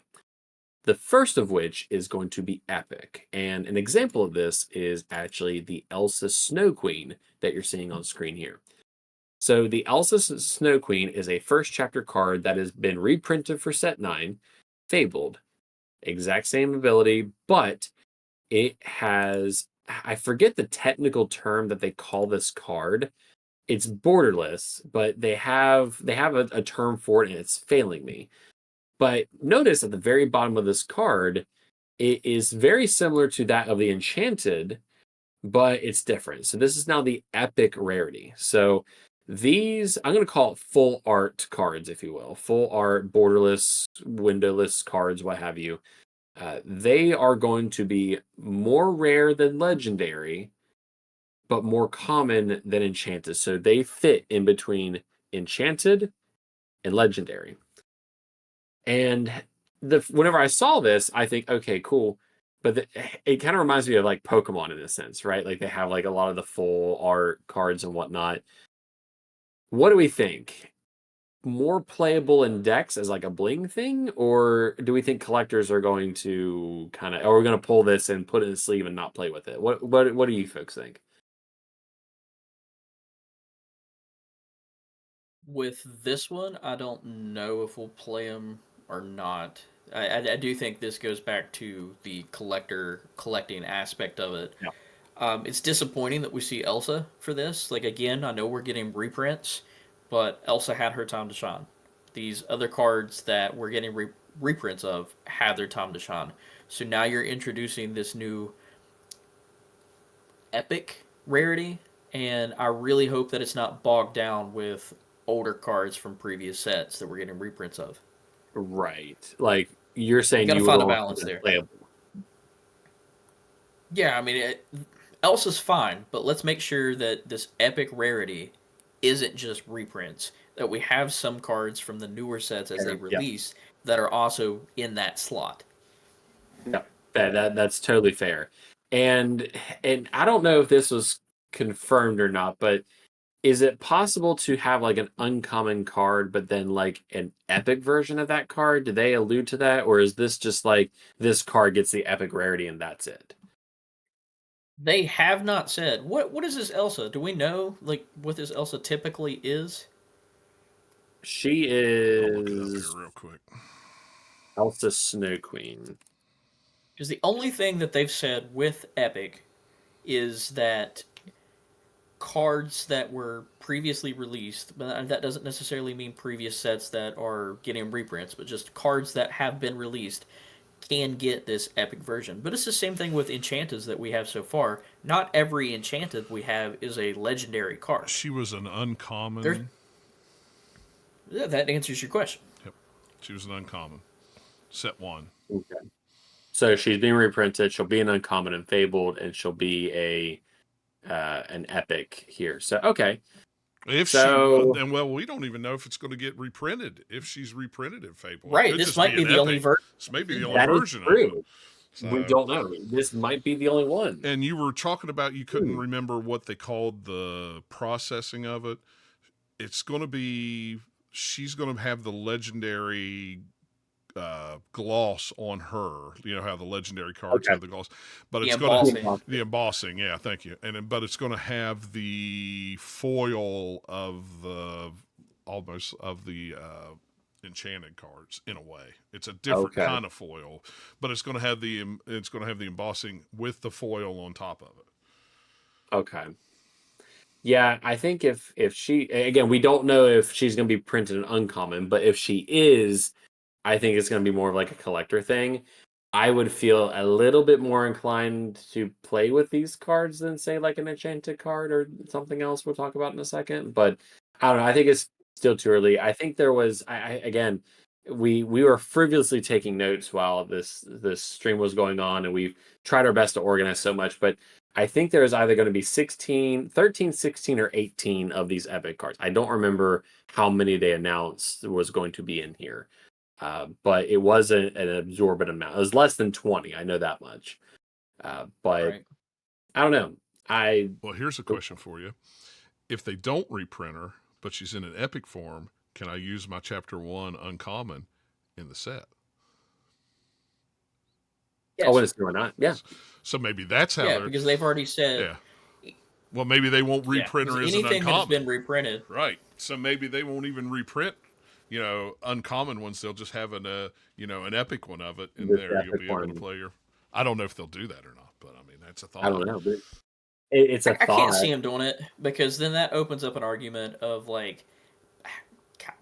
The first of which is going to be epic. And an example of this is actually the Elsa Snow Queen that you're seeing on screen here. So the Elsa Snow Queen is a first chapter card that has been reprinted for set 9, Fabled. Exact same ability, but it has, I forget the technical term that they call this card. It's borderless, but they have a term for it, and it's failing me. But notice at the very bottom of this card, it is very similar to that of the enchanted, but it's different. So this is now the epic rarity. So these, I'm going to call it full art cards, if you will. Full art, borderless, windowless cards, what have you. They are going to be more rare than legendary, but more common than enchanted. So they fit in between enchanted and legendary. And whenever I saw this, I think, okay, cool. But it kind of reminds me of like Pokemon in a sense, right? Like they have like a lot of the full art cards and whatnot. What do we think? more playable in decks as like a bling thing, or do we think collectors are going to kind of, are we going to pull this and put it in the sleeve and not play with it? What do you folks think? With this one, I don't know if we'll play them or not. I do think this goes back to the collecting aspect of it. Yeah. It's disappointing that we see Elsa for this. Like, again, I know we're getting reprints, but Elsa had her time to shine. These other cards that we're getting reprints of had their time to shine. So now you're introducing this new epic rarity, and I really hope that it's not bogged down with older cards from previous sets that we're getting reprints of. Right. Like you're saying, Got to you find a would want balance it there. playable. Yeah, I mean, Elsa's fine, but let's make sure that this epic rarity isn't just reprints. That we have some cards from the newer sets as they release that are also in that slot. Yeah, that's totally fair. And I don't know if this was confirmed or not, but is it possible to have like an uncommon card, but then like an epic version of that card? Did they allude to that, or is this just like this card gets the epic rarity and that's it? They have not said what is this Elsa? Do we know like what this Elsa typically is? She I'll look it up is here real quick. Elsa Snow Queen. Because the only thing that they've said with epic is that cards that were previously released, but that doesn't necessarily mean previous sets that are getting reprints, but just cards that have been released can get this epic version. But it's the same thing with enchanteds that we have so far. Not every enchanted we have is a legendary card. She was an uncommon. Yeah, that answers your question. Yep. She was an uncommon. Set 1. Okay. So she's being reprinted. She'll be an uncommon and fabled, and she'll be an epic here. So okay. If so, and well, we don't even know if it's going to get reprinted. If she's reprinted in Fable, right? This might be the only version. This may be the only version of it. So, we don't know. This might be the only one. And you were talking about you couldn't remember what they called the processing of it. It's going to be. She's going to have the legendary gloss on her. You know how the legendary cards have the gloss, but it's going to the embossing. Yeah, thank you. But it's going to have the foil of the almost of the enchanted cards in a way. It's a different kind of foil, but it's going to have the embossing with the foil on top of it. Okay. Yeah, I think if she, again, we don't know if she's going to be printed in uncommon, but if she is, I think it's going to be more of like a collector thing. I would feel a little bit more inclined to play with these cards than say like an enchanted card or something else we'll talk about in a second. But I don't know. I think it's still too early. I think there was, again, we were frivolously taking notes while this stream was going on, and we've tried our best to organize so much, but I think there's either going to be 13, 16, or 18 of these epic cards. I don't remember how many they announced was going to be in here. But it wasn't an absorbent amount. It was less than 20. I know that much. But right. I don't know. Well, here's a question for you. If they don't reprint her, but she's in an epic form, can I use my Chapter 1 uncommon in the set? Yes. Oh, it's going on. Yeah. So maybe that's how. Yeah, because they've already said. Yeah. Well, maybe they won't reprint her as an uncommon. Anything that's been reprinted. Right. So maybe they won't even reprint, uncommon ones. They'll just have an epic one of it in there. You'll be able to play her. I don't know if they'll do that or not, but I mean, that's a thought. I don't know. But it's a thought. I can't see them doing it because then that opens up an argument of like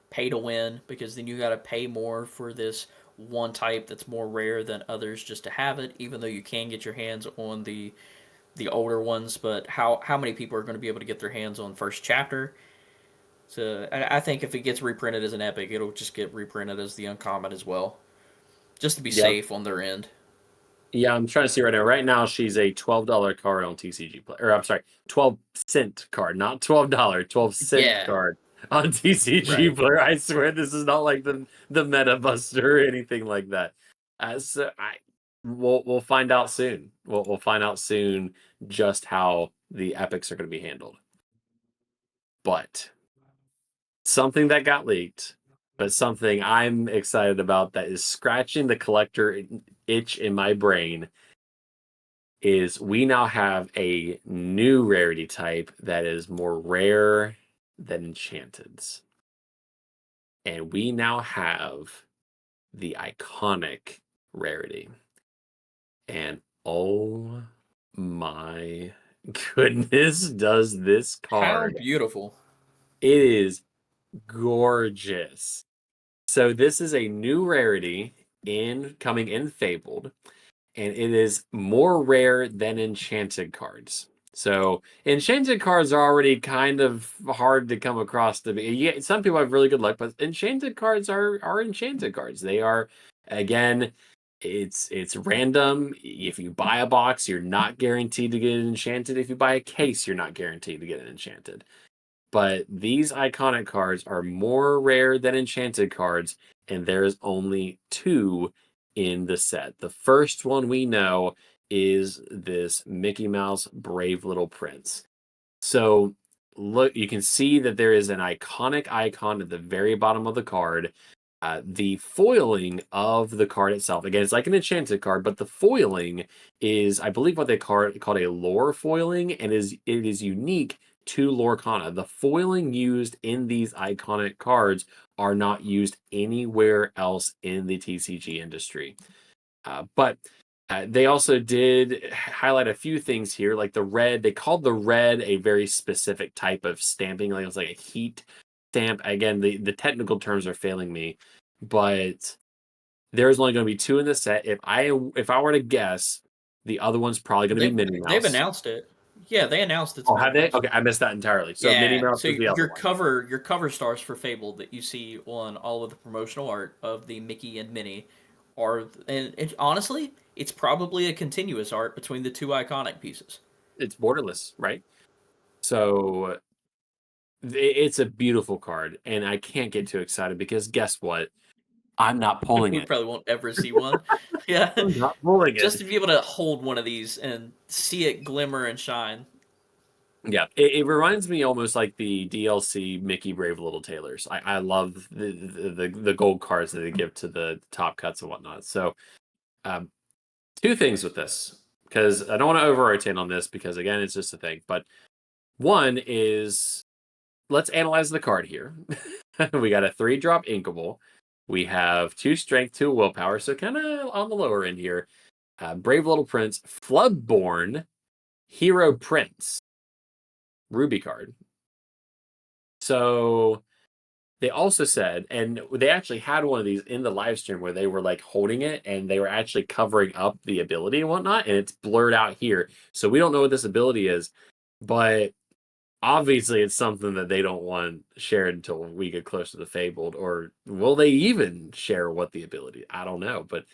pay to win, because then you got to pay more for this one type that's more rare than others just to have it, even though you can get your hands on the older ones. But how many people are going to be able to get their hands on first chapter? So I think if it gets reprinted as an epic, it'll just get reprinted as the uncommon as well, just to be safe on their end. Yeah, I'm trying to see right now. Right now, she's a $12 card on TCG Play, or I'm sorry, 12-cent card, not $12, 12-cent card on TCG Player. I swear this is not like the Meta Buster or anything like that. So we'll find out soon. We'll find out soon just how the epics are going to be handled. But something that got leaked, but something I'm excited about that is scratching the collector itch in my brain is we now have a new rarity type that is more rare than enchanteds. And we now have the iconic rarity. And oh my goodness, does this card. How beautiful. It is gorgeous. So this is a new rarity coming in Fabled, and it is more rare than enchanted cards. So enchanted cards are already kind of hard to come across. Yeah, some people have really good luck, but enchanted cards are enchanted cards. They are, again, it's random. If you buy a box, you're not guaranteed to get an enchanted. If you buy a case, you're not guaranteed to get an enchanted. But these iconic cards are more rare than enchanted cards, and there's only 2 in the set. The first one we know is this Mickey Mouse Brave Little Prince. So look, you can see that there is an iconic icon at the very bottom of the card. The foiling of the card itself, again, it's like an enchanted card, but the foiling is, I believe, what they called a lore foiling, and it is unique to Lorcana. The foiling used in these iconic cards are not used anywhere else in the TCG industry. But they also did highlight a few things here, like the red. They called the red a very specific type of stamping, like it was like a heat stamp. Again, the technical terms are failing me, but there's only going to be 2 in the set. If I were to guess, the other one's probably going to be Minnie Mouse. They've announced it. Yeah, they announced it's. Oh, have they? Okay, I missed that entirely. So yeah, Minnie Mouse so is the other one. Your cover stars for Fable that you see on all of the promotional art of the Mickey and Minnie are, and honestly, it's probably a continuous art between the 2 iconic pieces. It's borderless, right? So it's a beautiful card, and I can't get too excited because guess what? I'm not pulling We it. probably won't ever see one. Yeah, I'm not pulling it. Just to be able to hold one of these and see it glimmer and shine. Yeah, it reminds me almost like the DLC Mickey Brave Little Tailors. I love the gold cards that they give to the top cuts and whatnot. So, 2 things with this, because I don't want to over-rotate on this because, again, it's just a thing. But one is, let's analyze the card here. We got a 3-drop Inkable. We have 2 strength, 2 willpower, so kind of on the lower end here. Brave Little Prince, Floodborn, Hero Prince, Ruby card. So they also said, and they actually had one of these in the live stream where they were like holding it and they were actually covering up the ability and whatnot, and it's blurred out here. So we don't know what this ability is, but obviously it's something that they don't want shared until we get close to the Fabled, or will they even share what the ability? I don't know, but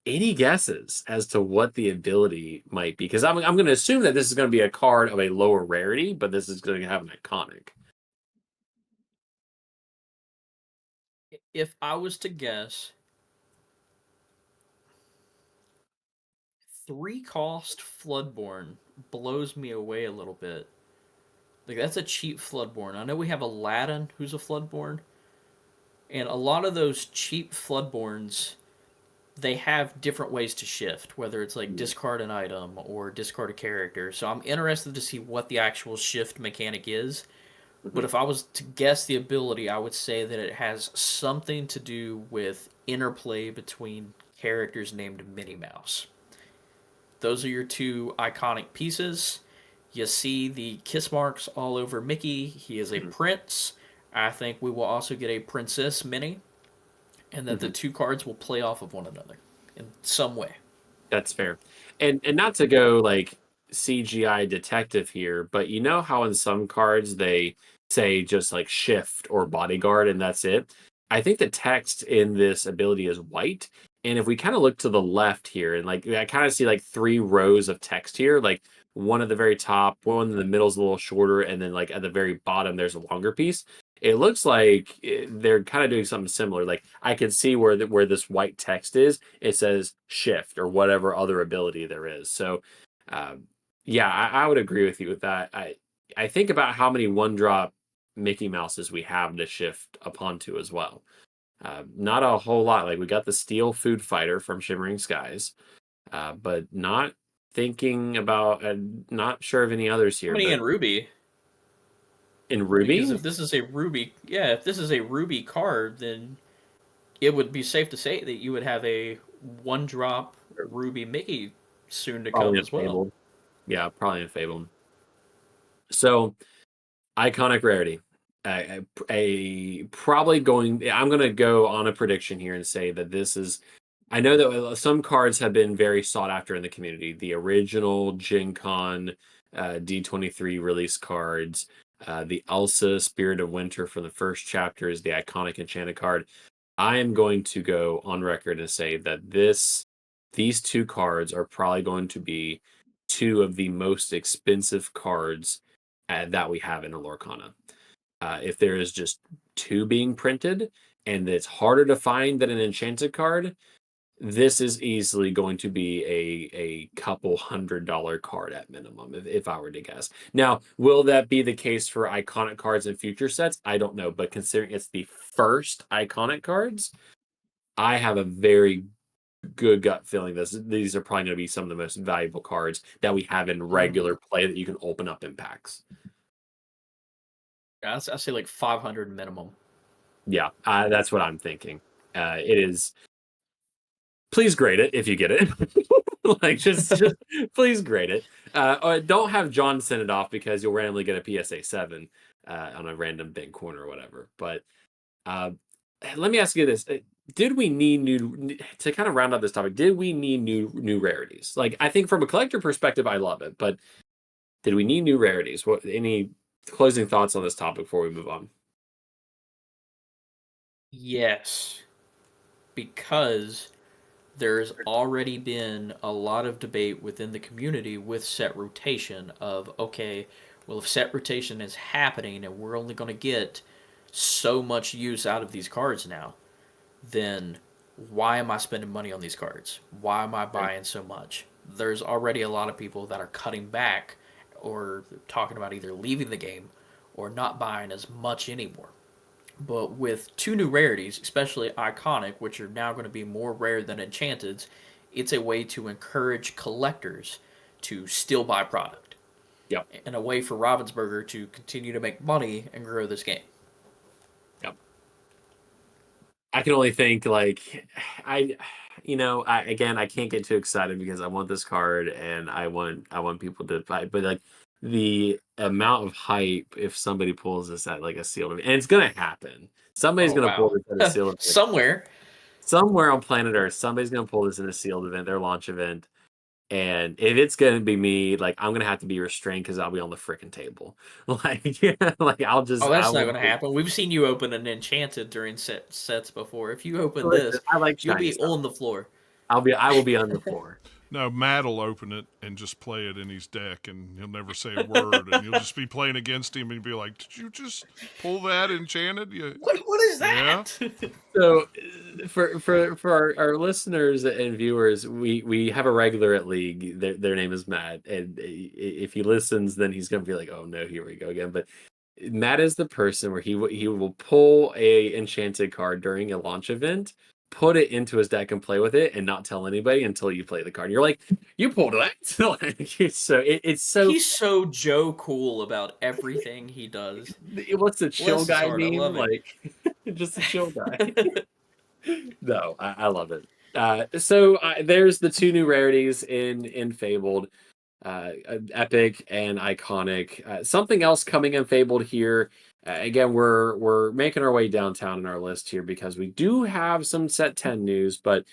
any guesses as to what the ability might be? Because I'm going to assume that this is going to be a card of a lower rarity, but this is going to have an iconic. If I was to guess, 3-cost Floodborn blows me away a little bit. Like, that's a cheap Floodborn. I know we have Aladdin, who's a Floodborn, and a lot of those cheap Floodborns, they have different ways to shift, whether it's like discard an item or discard a character. So I'm interested to see what the actual shift mechanic is. But if I was to guess the ability, I would say that it has something to do with interplay between characters named Minnie Mouse. Those are your 2 iconic pieces. You see the kiss marks all over Mickey. He is a prince. I think we will also get a Princess Minnie, and that the 2 cards will play off of one another in some way. That's fair. And not to go like CGI detective here, but you know how in some cards they say just like shift or bodyguard and that's it? I think the text in this ability is white. And if we kind of look to the left here, and like I kind of see like 3 rows of text here, like one at the very top, one in the middle is a little shorter, and then like at the very bottom there's a longer piece. It looks like they're kind of doing something similar. Like I can see where this white text is. It says shift or whatever other ability there is. So, yeah, I would agree with you with that. I think about how many 1-drop Mickey Mouses we have to shift upon to as well. Not a whole lot. Like we got the Steel Food Fighter from Shimmering Skies, but not thinking about, not sure of any others here. How many But in Ruby? in Ruby, Because if this is a Ruby, yeah, if this is a Ruby card, then it would be safe to say that you would have a 1-drop Ruby Mickey soon to come probably as well. Fabled. Yeah, probably in Fabled. So, iconic rarity. Probably going. I'm going to go on a prediction here and say that this is. I know that some cards have been very sought after in the community. The original Gen Con D23 release cards, the Elsa Spirit of Winter from the first chapter is the iconic enchanted card. I am going to go on record and say that these two cards are probably going to be two of the most expensive cards that we have in a Lorcana. If there is just two being printed and it's harder to find than an enchanted card, this is easily going to be a couple $100 card at minimum, if I were to guess. Now, will that be the case for iconic cards in future sets? I don't know, but considering it's the first iconic cards, I have a very good gut feeling these are probably going to be some of the most valuable cards that we have in regular play that you can open up in packs. I say like 500 minimum. Yeah, that's what I'm thinking. It is. Please grade it if you get it. Like just please grade it. Or don't have John send it off because you'll randomly get a PSA 7 on a random big corner or whatever. But let me ask you this: did we need new to kind of round out this topic? Did we need new rarities? Like I think from a collector perspective, I love it, but did we need new rarities? What any closing thoughts on this topic before we move on? Yes, because there's already been a lot of debate within the community with set rotation of, okay, well, if set rotation is happening and we're only going to get so much use out of these cards now, then why am I spending money on these cards? Why am I buying so much? There's already a lot of people that are cutting back or talking about either leaving the game or not buying as much anymore. But with two new rarities, especially iconic, which are now going to be more rare than enchanteds, it's a way to encourage collectors to still buy product. Yep. And a way for Ravensburger to continue to make money and grow this game. Yep. I can only think like I can't get too excited because I want this card and I want people to buy, but like the amount of hype if somebody pulls this at like a sealed event, and it's gonna happen. Somebody's gonna pull this at a sealed event. Somewhere on planet Earth, somebody's gonna pull this in a sealed event, their launch event. And if it's gonna be me, like I'm gonna have to be restrained because I'll be on the freaking table. Like, yeah, like I'll just. Oh, that's not gonna happen. We've seen you open an enchanted during sets before. If you open this, I like you'll be on the floor. I will be on the floor. No, Matt will open it and just play it in his deck, and he'll never say a word, and you'll just be playing against him and be like, "Did you just pull that enchanted?" Yeah. What is that? Yeah. So, for our listeners and viewers, we have a regular at League. Their name is Matt, and if he listens, then he's gonna be like, "Oh no, here we go again." But Matt is the person where he will pull a enchanted card during a launch event, put it into his deck and play with it and not tell anybody until you play the card. You're like, you pulled that. So it's so he's so Joe Cool about everything he does. What's the chill guy meme? Like just a chill guy. No, I love it. So there's the two new rarities in Fabled, epic and iconic. Something else coming in Fabled here. Again, we're making our way downtown in our list here because we do have some set 10 news, but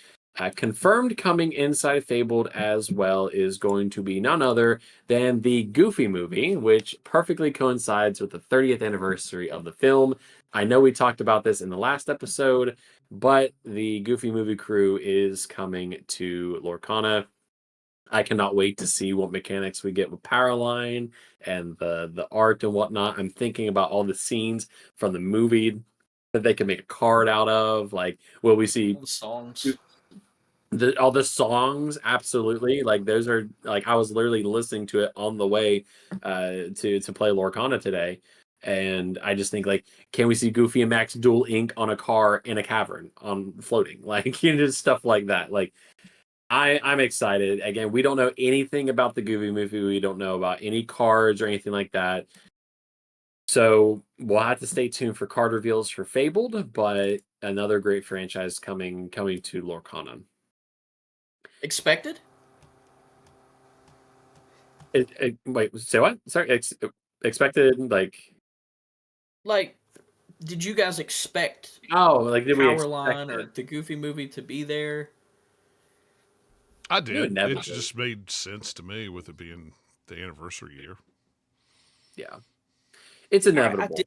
confirmed coming inside Fabled as well is going to be none other than the Goofy movie, which perfectly coincides with the 30th anniversary of the film. I know we talked about this in the last episode, but the Goofy movie crew is coming to Lorcana. I cannot wait to see what mechanics we get with Powerline and the art and whatnot. I'm thinking about all the scenes from the movie that they can make a card out of. Like, will we see all the songs? All the songs? Absolutely. Like, those are like I was literally listening to it on the way to play Lorcana today, And I just think, like, can we see Goofy and Max dual ink on a car in a cavern on floating? Like, just stuff like that. Like, I'm excited. Again, we don't know anything about the Goofy movie. We don't know about any cards or anything like that. So we'll have to stay tuned for card reveals for Fabled, but another great franchise coming to Lorcana. Expected? Wait, say what? Sorry, expected, like, did you guys expect did we expect Powerline or the Goofy movie to be there? I did. It just made sense to me with it being the anniversary year. Yeah, it's inevitable.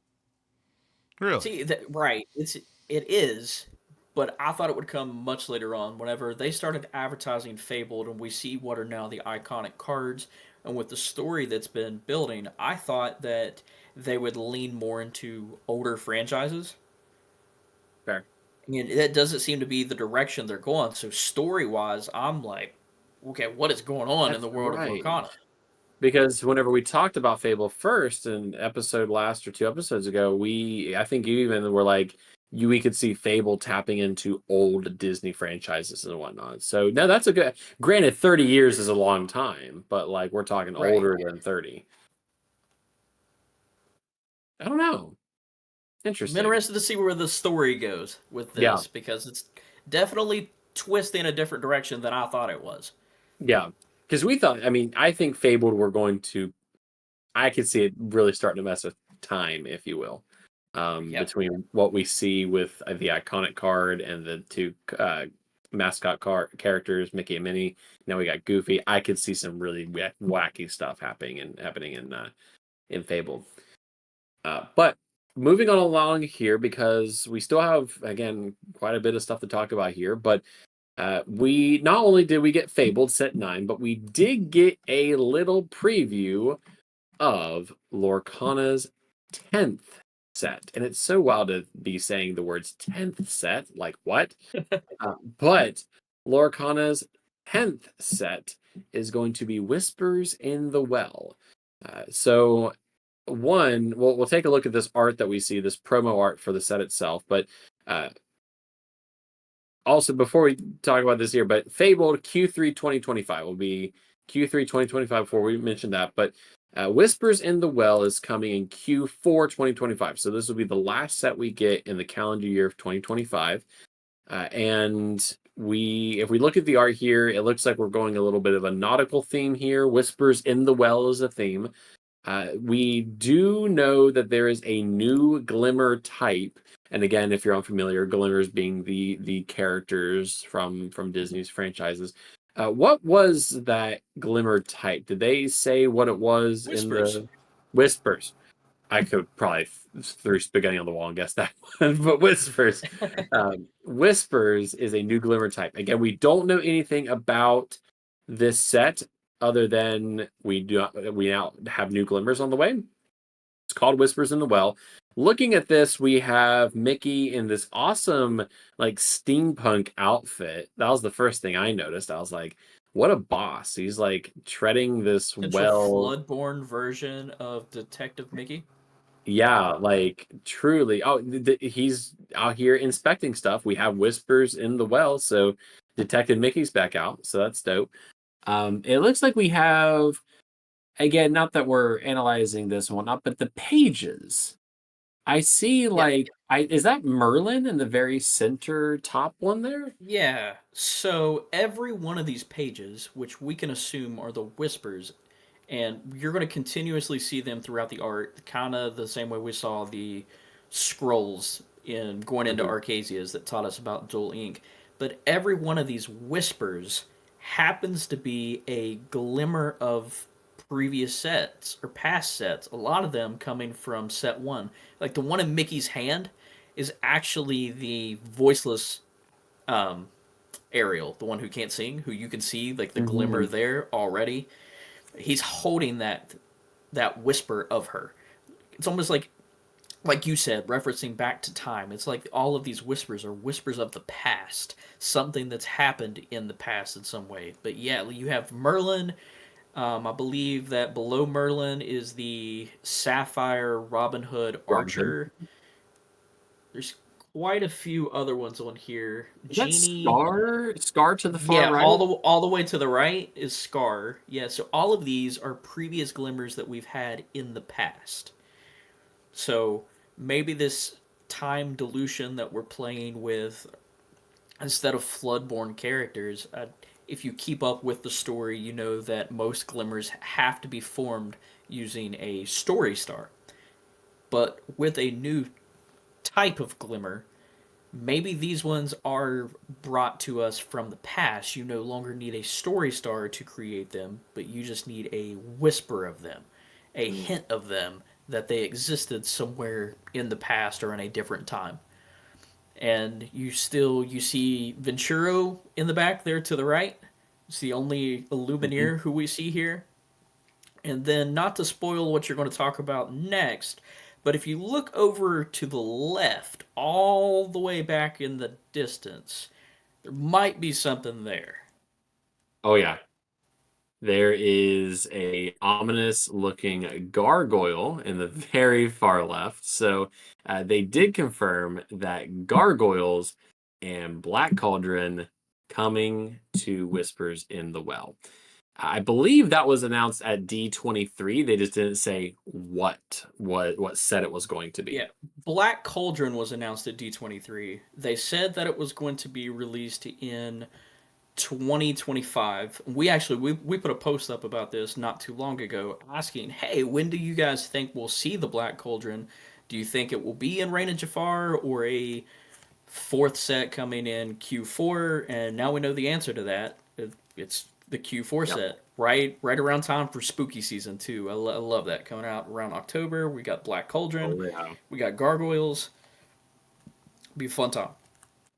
Really? See that right? It is, but I thought it would come much later on. Whenever they started advertising Fabled, and we see what are now the iconic cards, and with the story that's been building, I thought that they would lean more into older franchises. Fair. And that doesn't seem to be the direction they're going. So story-wise, I'm like, okay, what is going on in the world of Lorcana? Because whenever we talked about Fable first in last or 2 episodes ago, I think you even were like, we could see Fable tapping into old Disney franchises and whatnot. So no, that's a good. Granted, 30 years is a long time, but like we're talking older than 30. I don't know. Interesting. I'm interested to see where the story goes with this because it's definitely twisting a different direction than I thought it was. Yeah, because I think Fabled I could see it really starting to mess with time, if you will, between what we see with the iconic card and the 2 mascot characters, Mickey and Minnie. Now we got Goofy. I could see some really wacky stuff happening in Fabled. But moving on along here, because we still have, again, quite a bit of stuff to talk about here, but we not only did we get Fabled Set 9, but we did get a little preview of Lorcana's 10th set. And it's so wild to be saying the words 10th set, like what? But Lorcana's 10th set is going to be Whispers in the Well. So we'll take a look at this art that we see, this promo art for the set itself, but also before we talk about this here, but Fabled Q3 2025 will be Q3 2025 before we mentioned that, but Whispers in the Well is coming in Q4 2025, so this will be the last set we get in the calendar year of 2025, and if we look at the art here, it looks like we're going a little bit of a nautical theme here. Whispers in the Well is a theme. We do know that there is a new glimmer type, and again, if you're unfamiliar, glimmers being the characters from Disney's franchises. What was that glimmer type? Did they say what it was? Whispers. In the Whispers? I could probably throw spaghetti on the wall and guess that one, but Whispers. Whispers is a new glimmer type. Again, we don't know anything about this set other than we now have new glimmers on the way. It's called Whispers in the Well. Looking at this, we have Mickey in this awesome like steampunk outfit. That was the first thing I noticed. I was like, what a boss. He's like treading this Floodborne version of Detective Mickey. Yeah, like truly. Oh, he's out here inspecting stuff. We have Whispers in the Well, so Detective Mickey's back out, so that's dope. It looks like we have, again, not that we're analyzing this and whatnot, but the pages. I see, is that Merlin in the very center top one there? Yeah. So every one of these pages, which we can assume are the Whispers, and you're going to continuously see them throughout the art, kind of the same way we saw the scrolls in going into Archazias that taught us about dual ink. But every one of these Whispers happens to be a glimmer of previous sets or past sets, a lot of them coming from set 1. Like the one in Mickey's hand is actually the voiceless Ariel, the one who can't sing, who you can see like the glimmer there already. He's holding that whisper of her. It's almost like you said, referencing back to time. It's like all of these whispers are whispers of the past, something that's happened in the past in some way. But yeah, you have Merlin, I believe that below Merlin is the Sapphire Robin Hood Robin Hood. Archer. There's quite a few other ones on here. Is that Genie. Scar to the far Yeah, right? all the way to the right is Scar. Yeah, so all of these are previous glimmers that we've had in the past. So maybe this time dilution that we're playing with, instead of Floodborn characters, if you keep up with the story, you know that most glimmers have to be formed using a story star. But with a new type of glimmer, maybe these ones are brought to us from the past. You no longer need a story star to create them, but you just need a whisper of them, a hint of them that they existed somewhere in the past or in a different time. And you see Venturo in the back there to the right. It's the only Illumineer who we see here. And then, not to spoil what you're going to talk about next, but if you look over to the left, all the way back in the distance, there might be something there. Oh yeah. There is a ominous looking gargoyle in the very far left. So they did confirm that gargoyles and Black Cauldron coming to Whispers in the Well. I believe that was announced at D23. They just didn't say what set it was going to be. Yeah, Black Cauldron was announced at D23. They said that it was going to be released in 2025. We put a post up about this not too long ago, asking, hey, when do you guys think we'll see the Black Cauldron? Do you think it will be in Reign of Jafar or a fourth set coming in Q4? And now we know the answer to that. It's the Q4 set, right around time for spooky season too. I love that, coming out around October. We got Black Cauldron, we got Gargoyles. Be a fun time.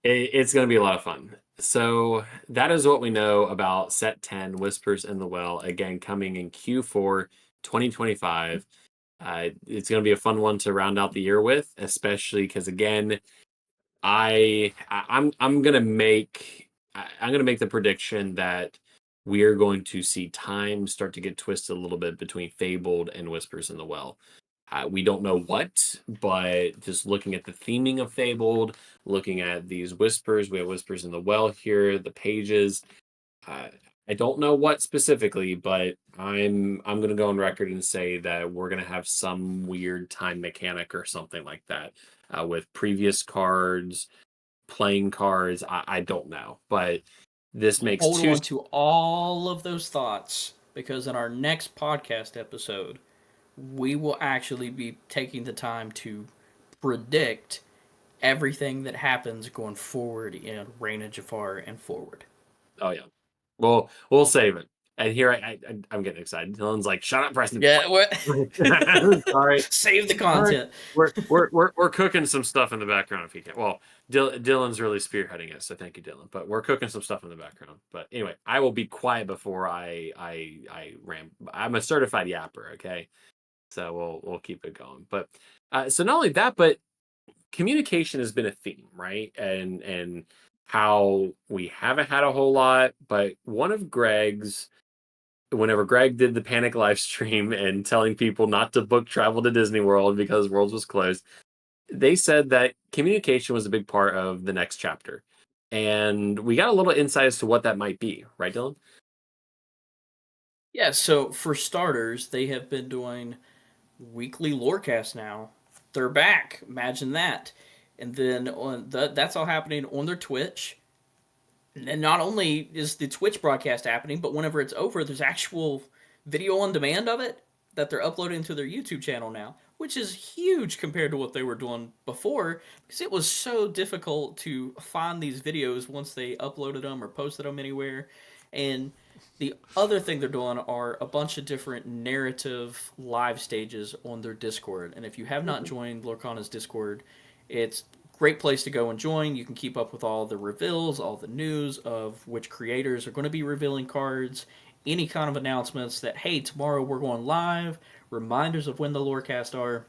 It's going to be a lot of fun. So that is what we know about set 10, Whispers in the Well, again coming in Q4 2025. It's going to be a fun one to round out the year with, especially because again, I'm going to make the prediction that we are going to see time start to get twisted a little bit between Fabled and Whispers in the Well. We don't know what, but just looking at the theming of Fabled, looking at these whispers, we have Whispers in the Well here, the pages. I don't know what specifically, but I'm going to go on record and say that we're going to have some weird time mechanic or something like that with previous cards, playing cards. I don't know, but this makes hold on to all of those thoughts, because in our next podcast episode, we will actually be taking the time to predict everything that happens going forward in Reign of Jafar and forward. Oh yeah, well, we'll save it. And here I'm getting excited. Dylan's like, "Shut up, Preston." Yeah, what? Sorry. Save the content. We're cooking some stuff in the background if you can. Well, Dylan's really spearheading it, so thank you, Dylan. But we're cooking some stuff in the background. But anyway, I will be quiet before I ram. I'm a certified yapper, okay? So we'll keep it going. But so not only that, but communication has been a theme, right? And how we haven't had a whole lot, but whenever Greg did the panic live stream and telling people not to book travel to Disney World because Worlds was closed, they said that communication was a big part of the next chapter. And we got a little insight as to what that might be, right, Dylan? Yeah, so for starters, they have been doing weekly lorecasts now. They're back. Imagine that. And then that's all happening on their Twitch. And not only is the Twitch broadcast happening, but whenever it's over, there's actual video on demand of it that they're uploading to their YouTube channel now, which is huge compared to what they were doing before, because it was so difficult to find these videos once they uploaded them or posted them anywhere. And the other thing they're doing are a bunch of different narrative live stages on their Discord. And if you have not joined Lorcana's Discord, it's a great place to go and join. You can keep up with all the reveals, all the news of which creators are going to be revealing cards, any kind of announcements that, hey, tomorrow we're going live, reminders of when the Lorecasts are.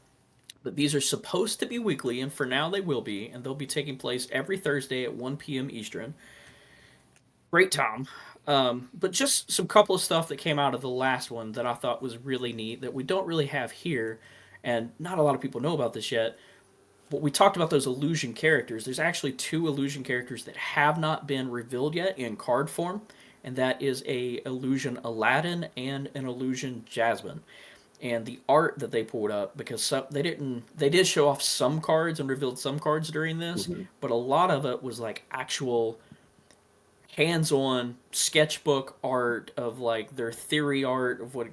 But these are supposed to be weekly, and for now they will be, and they'll be taking place every Thursday at 1 p.m. Eastern. Great time. But just some couple of stuff that came out of the last one that I thought was really neat that we don't really have here, and not a lot of people know about this yet. But we talked about those illusion characters. There's actually 2 illusion characters that have not been revealed yet in card form, and that is a illusion Aladdin and an illusion Jasmine. And the art that they pulled up, because they did show off some cards and revealed some cards during this, but a lot of it was like actual hands-on sketchbook art of like their theory art of what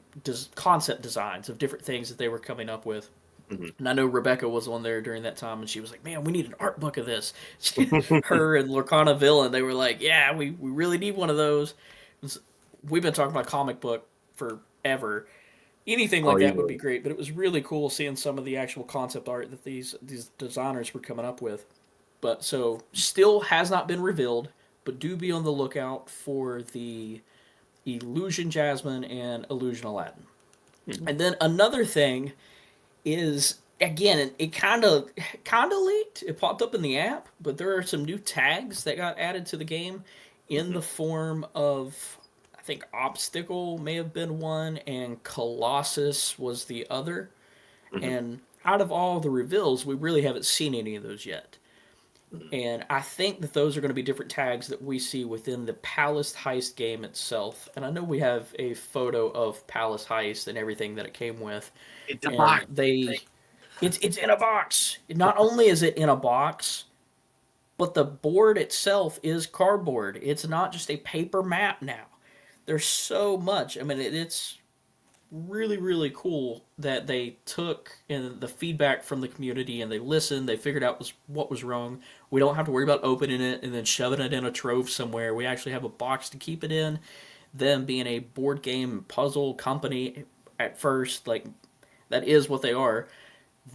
concept designs of different things that they were coming up with. And I know Rebecca was on there during that time, and she was like, "Man, we need an art book of this." Her and Lorcana Villain, they were like, "Yeah, we really need one of those." We've been talking about comic book forever. Anything like that would be great, but it was really cool seeing some of the actual concept art that these designers were coming up with. But so still has not been revealed, but do be on the lookout for the Illusion Jasmine and Illusion Aladdin. And then another thing is, again, it kind of leaked. It popped up in the app, but there are some new tags that got added to the game in the form of, I think Obstacle may have been one, and Colossus was the other. And out of all the reveals, we really haven't seen any of those yet. And I think that those are going to be different tags that we see within the Palace Heist game itself. And I know we have a photo of Palace Heist and everything that it came with. It's a box. It's in a box. Not only is it in a box, but the board itself is cardboard. It's not just a paper map now. There's so much. I mean, it's really, really cool that they took in the feedback from the community and they listened. They figured out what was wrong. We don't have to worry about opening it and then shoving it in a trove somewhere. We actually have a box to keep it in. Them being a board game puzzle company at first, like, that is what they are.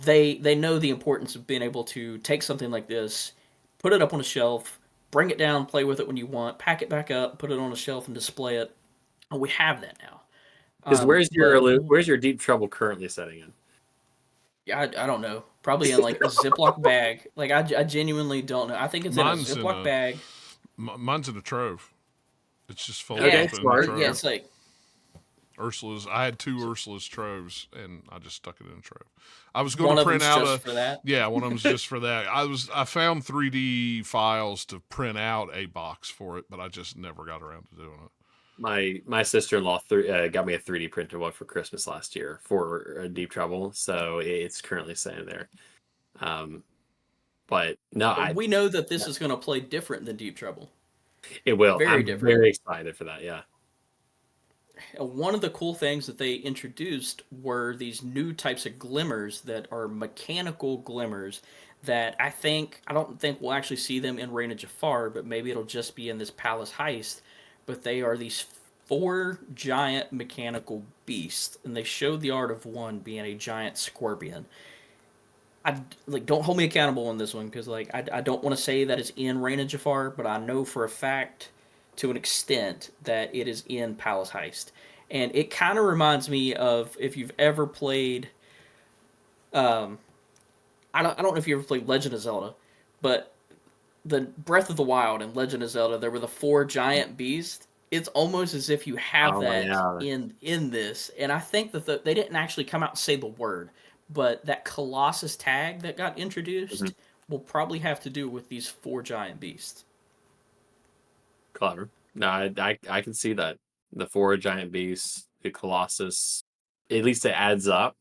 They know the importance of being able to take something like this, put it up on a shelf, bring it down, play with it when you want, pack it back up, put it on a shelf and display it. And we have that now. Because where's your Deep Trouble currently setting in? Yeah, I don't know. Probably in like a Ziploc bag. Like I genuinely don't know. I think it's Mine's in a Ziploc bag. Mine's in a Trove. It's just folded Yeah, up in the Trove. yeah, it's like Ursula's. I had 2 Ursula's Troves, and I just stuck it in a Trove. I was going one to of print them's out just for that. Yeah, one of them's just for that. I found 3D files to print out a box for it, but I just never got around to doing it. My sister-in-law got me a 3D printed one for Christmas last year for Deep Trouble, so it's currently sitting there. But no, we know that this is going to play different than Deep Trouble. It will. Very different. Very excited for that. Yeah. One of the cool things that they introduced were these new types of glimmers that are mechanical glimmers that I don't think we'll actually see them in Reign of Jafar, but maybe it'll just be in this Palace Heist. But they are these 4 giant mechanical beasts, and they showed the art of one being a giant scorpion. Don't hold me accountable on this one, because I don't want to say that it's in Reign of Jafar, but I know for a fact, to an extent, that it is in Palace Heist. And it kind of reminds me of, if you've ever played, I don't know if you ever played Legend of Zelda, but the Breath of the Wild and Legend of Zelda, there were the 4 giant beasts. It's almost as if you have in this. And I think that they didn't actually come out and say the word, but that Colossus tag that got introduced will probably have to do with these 4 giant beasts. Clever. No, I can see that. The 4 giant beasts, the Colossus, at least it adds up,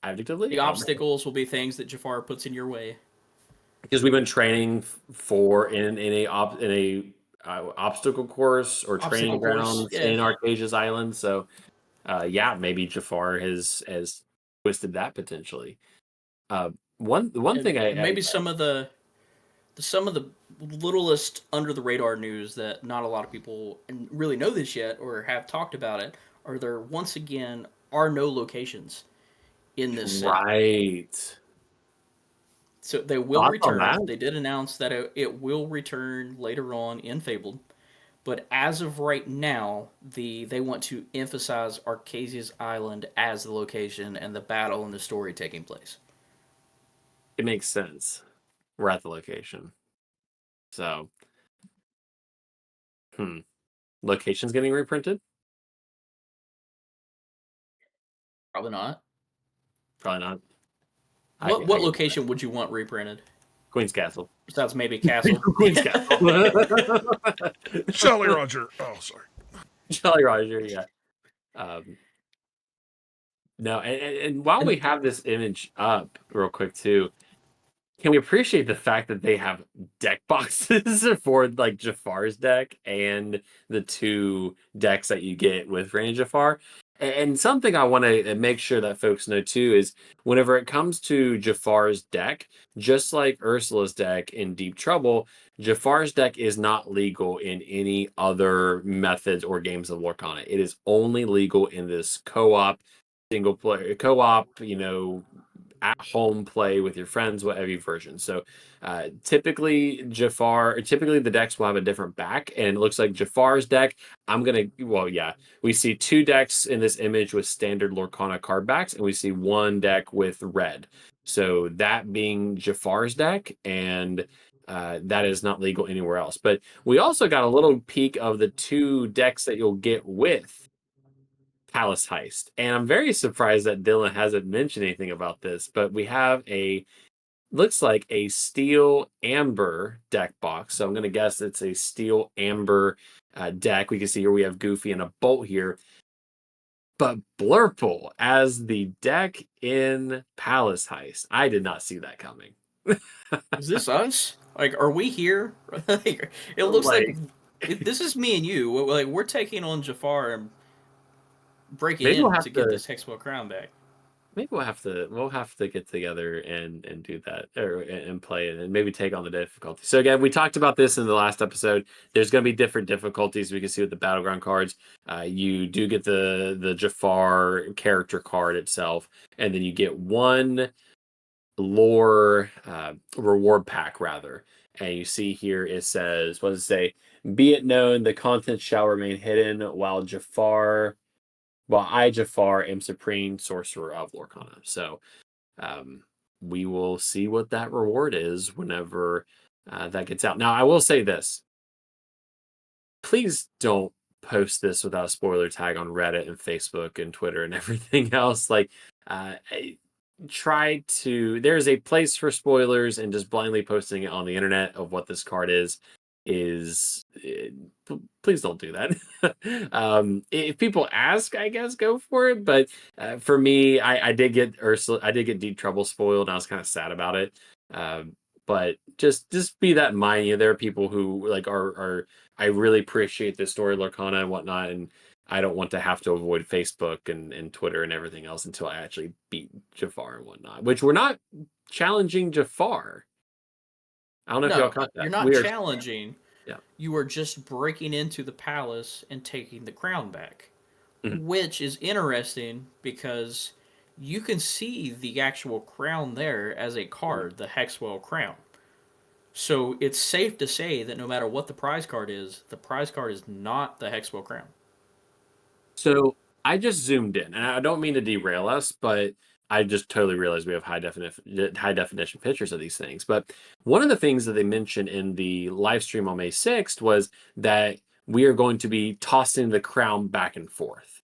adjectively. The obstacles will be things that Jafar puts in your way. Because we've been training for in a obstacle course or training grounds in Archazia's island. So, maybe Jafar has twisted that potentially. One thing maybe some of the littlest under the radar news that not a lot of people really know this yet or have talked about it are there once again are no locations in this set. Right. So they will return. They did announce that it will return later on in Fabled. But as of right now, they want to emphasize Archazia's island as the location and the battle and the story taking place. It makes sense. We're at the location. So Locations getting reprinted? Probably not. Probably not. What location would you want reprinted? Queen's Castle. Besides maybe Castle. Queen's Castle. Jolly Roger. Oh, sorry. Jolly Roger, yeah. No, and while we have this image up real quick too, can we appreciate the fact that they have deck boxes for like Jafar's deck and the 2 decks that you get with Reign of Jafar? And something I want to make sure that folks know too is whenever it comes to Jafar's deck, just like Ursula's deck in Deep Trouble, Jafar's deck is not legal in any other methods or games of Lorcana. It is only legal in this co-op, single player, co-op, at home play with your friends, whatever version. So typically the decks will have a different back, and it looks like Jafar's deck. We see 2 decks in this image with standard Lorcana card backs, and we see 1 deck with red. So that being Jafar's deck, and that is not legal anywhere else. But we also got a little peek of the 2 decks that you'll get with Palace Heist. And I'm very surprised that Dylan hasn't mentioned anything about this, but we have looks like a steel amber deck box. So I'm going to guess it's a steel amber deck. We can see here we have Goofy and a Bolt here. But Blurple as the deck in Palace Heist. I did not see that coming. Is this us? Like, are we here? It looks like this is me and you. Like, we're taking on Jafar and breaking in to get this Hexwell crown back. Maybe we'll have to get together and do that and play it and maybe take on the difficulty. So again, we talked about this in the last episode. There's going to be different difficulties. We can see with the battleground cards. You do get the Jafar character card itself, and then you get 1 lore reward pack rather. And you see here it says, what does it say? Be it known, the contents shall remain hidden while I, Jafar, am Supreme Sorcerer of Lorcana. So we will see what that reward is whenever that gets out. Now, I will say this. Please don't post this without a spoiler tag on Reddit and Facebook and Twitter and everything else. Like, there's a place for spoilers, and just blindly posting it on the internet of what this card is please don't do that. If people ask, I guess go for it, but for me, I did get Deep Trouble spoiled, and I was kind of sad about it. But just be that in mind. There are people who like are I really appreciate this story, Lorcana and whatnot, and I don't want to have to avoid Facebook and Twitter and everything else until I actually beat Jafar and whatnot, which we're not challenging Jafar. I don't know if y'all caught that. You're not challenging. Yeah. You are just breaking into the palace and taking the crown back, which is interesting because you can see the actual crown there as a card, the Hexwell crown. So it's safe to say that no matter what the prize card is not the Hexwell crown. So I just zoomed in, and I don't mean to derail us, but I just totally realized we have high definition pictures of these things. But one of the things that they mentioned in the live stream on May 6th was that we are going to be tossing the crown back and forth.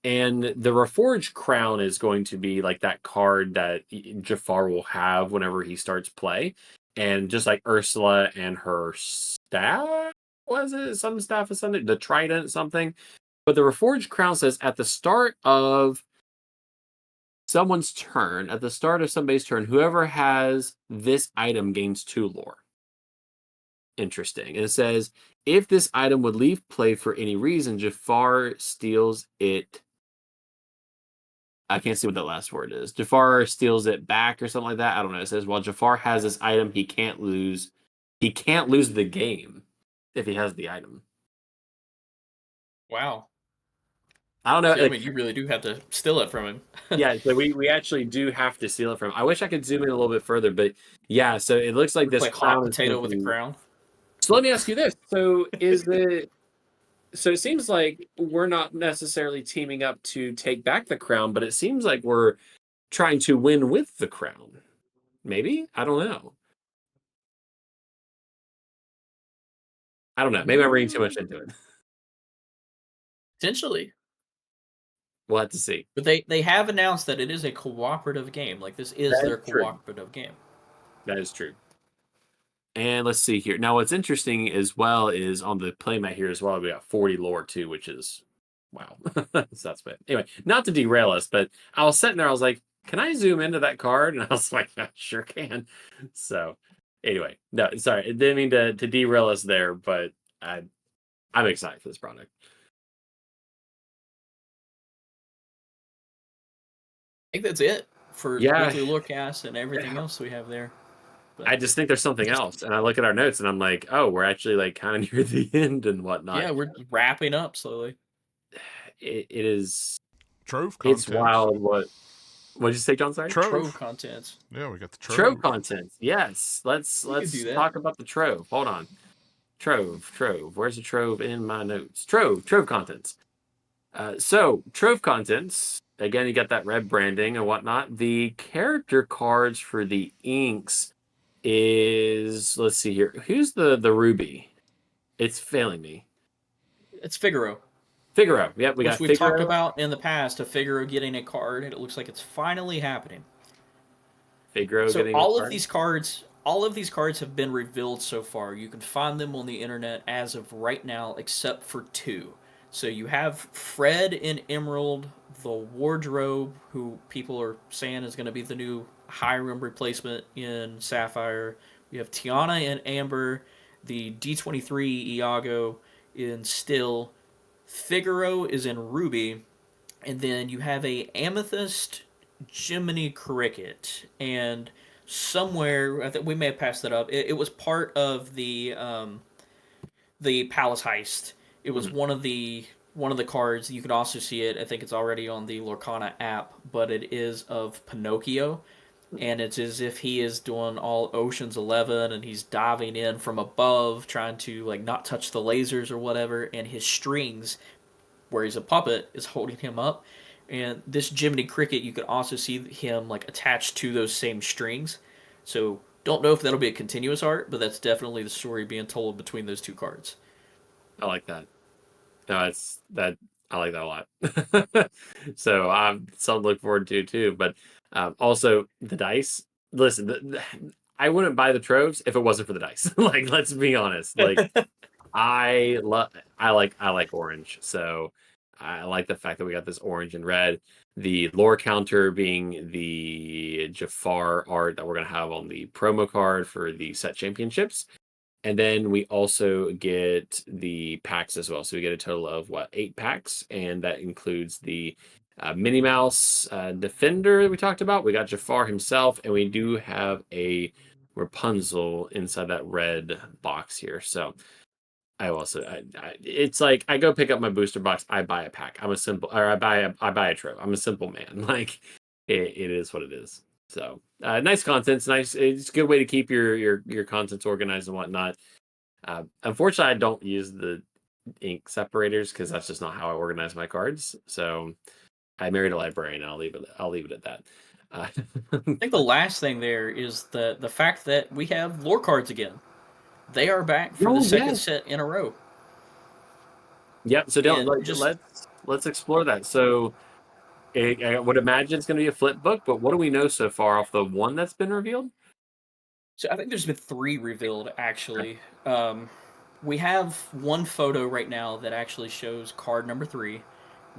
And the Reforged crown is going to be like that card that Jafar will have whenever he starts play. And just like Ursula and her staff, was it? Some staff or something? The trident something. But the Reforged crown says at the start of somebody's turn, whoever has this item gains 2 lore. Interesting. And it says, if this item would leave play for any reason, Jafar steals it. I can't see what that last word is. Jafar steals it back or something like that. I don't know. It says, while Jafar has this item, he can't lose the game if he has the item. Wow. I don't know. See, I mean, you really do have to steal it from him. Yeah, so we actually do have to steal it from him. I wish I could zoom in a little bit further, but yeah, so it looks like this like hot potato with a crown. So let me ask you this. So so it seems like we're not necessarily teaming up to take back the crown, but it seems like we're trying to win with the crown. Maybe? I don't know. I don't know. Maybe I'm reading too much into it. Potentially. We'll have to see. But they have announced that it is a cooperative game. Like, this is their cooperative game. That is true. And let's see here. Now, what's interesting as well is on the playmat here as well, we got 40 lore too, which is wow. So that's bad. Anyway, not to derail us, but I was sitting there, I was like, can I zoom into that card? And I was like, I sure can. So anyway, no, sorry. I didn't mean to derail us there, but I'm excited for this product. I think that's it for weekly Lorecast and everything else we have there. But I just think there's something else, and I look at our notes and I'm like, oh, we're actually like kind of near the end and whatnot. Yeah, we're wrapping up slowly. It is Trove contents. It's wild. What'd you say, John? Sorry, Trove contents. Yeah, we got the Trove contents. Yes, let's talk about the Trove. Hold on, Trove. Where's the Trove in my notes? Trove contents. So Trove contents. Again, you got that red branding and whatnot. The character cards for the inks is, let's see here. Who's the Ruby? It's failing me. It's Figaro. Figaro. Yep, we got Figaro. We've talked about in the past of Figaro getting a card, and it looks like it's finally happening. Figaro getting all of these cards have been revealed so far. You can find them on the internet as of right now, except for 2. So you have Fred in Emerald, the Wardrobe, who people are saying is going to be the new Hiram replacement in Sapphire. We have Tiana in Amber, the D23 Iago in Still, Figaro is in Ruby, and then you have a Amethyst Jiminy Cricket, and somewhere, I think we may have passed that up, it was part of the Palace Heist. It was one of the cards. You can also see it. I think it's already on the Lorcana app, but it is of Pinocchio, and it's as if he is doing all Ocean's 11, and he's diving in from above, trying to like not touch the lasers or whatever, and his strings, where he's a puppet, is holding him up. And this Jiminy Cricket, you can also see him like attached to those same strings. So don't know if that'll be a continuous art, but that's definitely the story being told between those 2 cards. I like that. No, I like that a lot. So I'm something to look forward to too. But also the dice. Listen, I wouldn't buy the Troves if it wasn't for the dice. Like, let's be honest. Like, I like orange. So I like the fact that we got this orange and red. The lore counter being the Jafar art that we're gonna have on the promo card for the set championships. And then we also get the packs as well. So we get a total of 8 packs, and that includes the Minnie Mouse Defender that we talked about. We got Jafar himself, and we do have a Rapunzel inside that red box here. So it's like I go pick up my booster box, I buy a pack. I buy a Trove. I'm a simple man. Like it is what it is. So nice contents, nice. It's a good way to keep your contents organized and whatnot. Unfortunately, I don't use the ink separators because that's just not how I organize my cards. So I married a librarian, and I'll leave it at that. I think the last thing there is the fact that we have lore cards again. They are back for the second set in a row. Yep. So Dylan, let's explore that. So I would imagine it's going to be a flip book, but what do we know so far off the one that's been revealed? So I think there's been 3 revealed, actually. We have one photo right now that actually shows card number 3.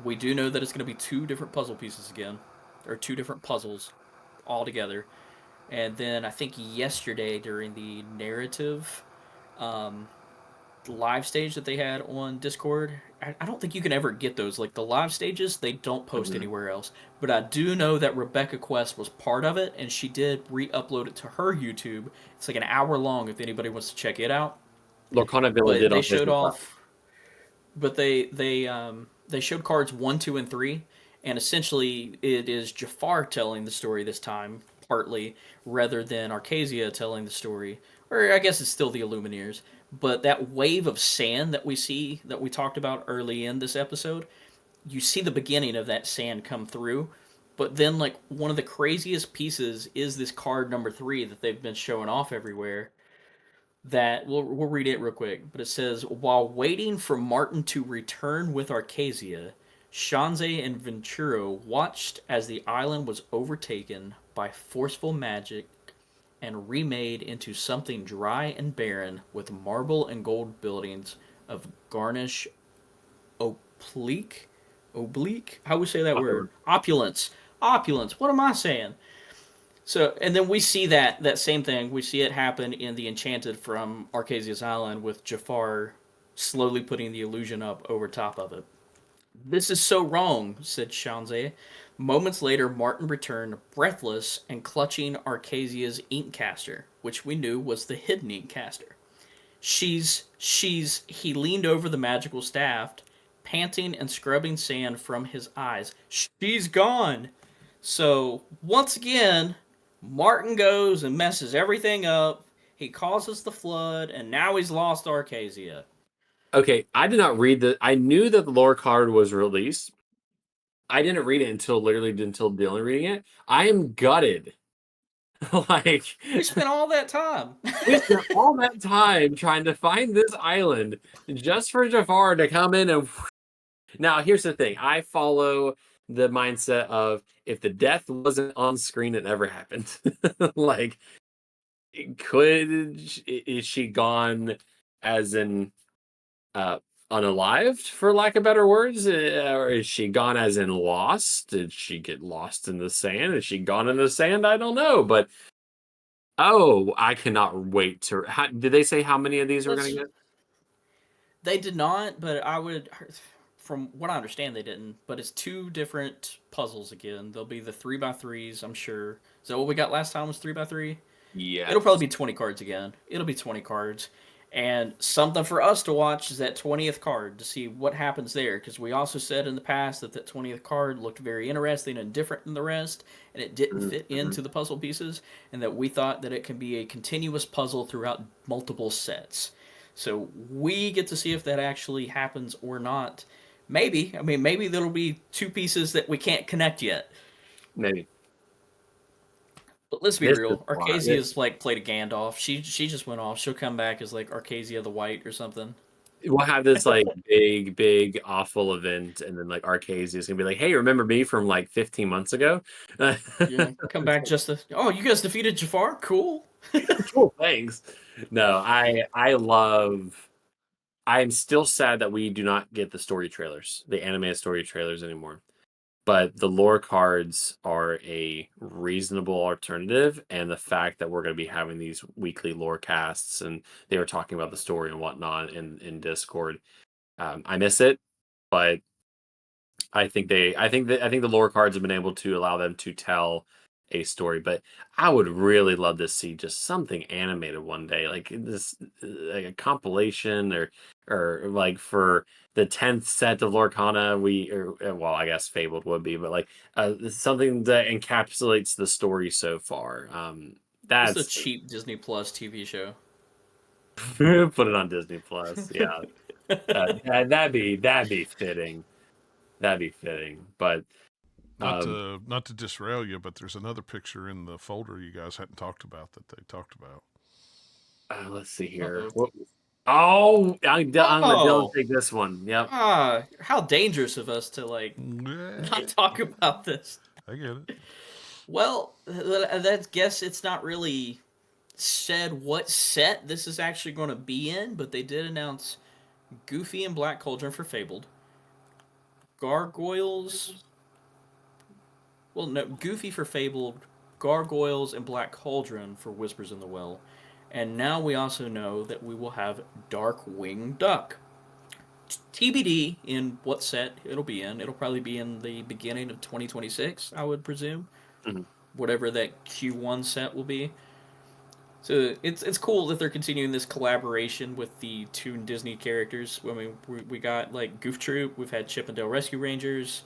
We do know that it's going to be 2 different puzzle pieces again, or 2 different puzzles all together. And then I think yesterday during the narrative live stage that they had on Discord, I don't think you can ever get those. Like the live stages, they don't post anywhere else. But I do know that Rebecca Quest was part of it, and she did re-upload it to her YouTube. It's like an hour long if anybody wants to check it out. Lorcana Villa did. They showed off, but they showed cards 1, 2, and 3, and essentially it is Jafar telling the story this time, partly, rather than Archazia telling the story. Or I guess it's still the Illumineers. But that wave of sand that we see, that we talked about early in this episode, you see the beginning of that sand come through. But then, like, one of the craziest pieces is this card number 3 that they've been showing off everywhere. that we'll read it real quick, but it says while waiting for Martin to return with Archazia, Shanze and Venturo watched as the island was overtaken by forceful magic and remade into something dry and barren with marble and gold buildings of garnish oblique. How would we say that word? Opulence. What am I saying? So, and then we see that same thing. We see it happen in the Enchanted from Archazia's Island with Jafar slowly putting the illusion up over top of it. This is so wrong, said Shanze. Moments later, Martin returned, breathless and clutching Archazia's Inkcaster, which we knew was the hidden Inkcaster. He leaned over the magical staff, panting and scrubbing sand from his eyes. She's gone! So, once again, Martin goes and messes everything up. He causes the flood, and now he's lost Archazia. Okay, I did not read the. I knew that the lore card was released. I didn't read it until Dylan reading it. I am gutted. Like we spent all that time. We spent all that time trying to find this island just for Jafar to come in and. Now, here's the thing. I follow the mindset of if the death wasn't on screen, it never happened. Like, is she gone as in unalived, for lack of better words? Or is she gone as in lost? Did she get lost in the sand? Is she gone in the sand? I don't know. But, I cannot wait to... did they say how many of these we're going to get? They did not, but I would... From what I understand, they didn't. But it's 2 different puzzles again. There'll be the 3x3s, I'm sure. Is that what we got last time was 3x3? Yeah. It'll probably be 20 cards again. It'll be 20 cards. And something for us to watch is that 20th card to see what happens there. Because we also said in the past that 20th card looked very interesting and different than the rest. And it didn't fit into the puzzle pieces. And that we thought that it can be a continuous puzzle throughout multiple sets. So we get to see if that actually happens or not. Maybe. I mean, maybe there'll be 2 pieces that we can't connect yet. Maybe. But let's be real. Archazia's like played a Gandalf. She just went off. She'll come back as like Archazia the White or something. We'll have this like big awful event, and then like Archazia's gonna be like, "Hey, remember me from like 15 months ago?" Yeah, come back just to. Oh, you guys defeated Jafar. Cool. Cool. Thanks. No, I love. I'm still sad that we do not get the story trailers, the animated story trailers anymore. But the lore cards are a reasonable alternative, and the fact that we're going to be having these weekly lore casts, and they were talking about the story and whatnot in Discord. I miss it, but I think the lore cards have been able to allow them to tell a story. But I would really love to see just something animated one day, like this, like a compilation, or like for the 10th set of Lorcana, well, I guess Fabled would be, but like something that encapsulates the story so far. That's a cheap Disney Plus TV show. Put it on Disney Plus. Yeah, that'd be fitting. That'd be fitting, but. Not to disrail you, but there's another picture in the folder you guys hadn't talked about that they talked about. Let's see here. I'm gonna Dylan take this one. Yep. How dangerous of us to like not talk about this. I get it. Well, I guess it's not really said what set this is actually going to be in, but they did announce Goofy and Black Cauldron for Fabled, Gargoyles. Well, no, Goofy for Fabled, Gargoyles and Black Cauldron for Whispers in the Well. And now we also know that we will have Darkwing Duck. TBD in what set it'll be in. It'll probably be in the beginning of 2026, I would presume. Mm-hmm. Whatever that Q1 set will be. So it's cool that they're continuing this collaboration with the 2 Disney characters. I mean, we got like Goof Troop, we've had Chip and Dale Rescue Rangers,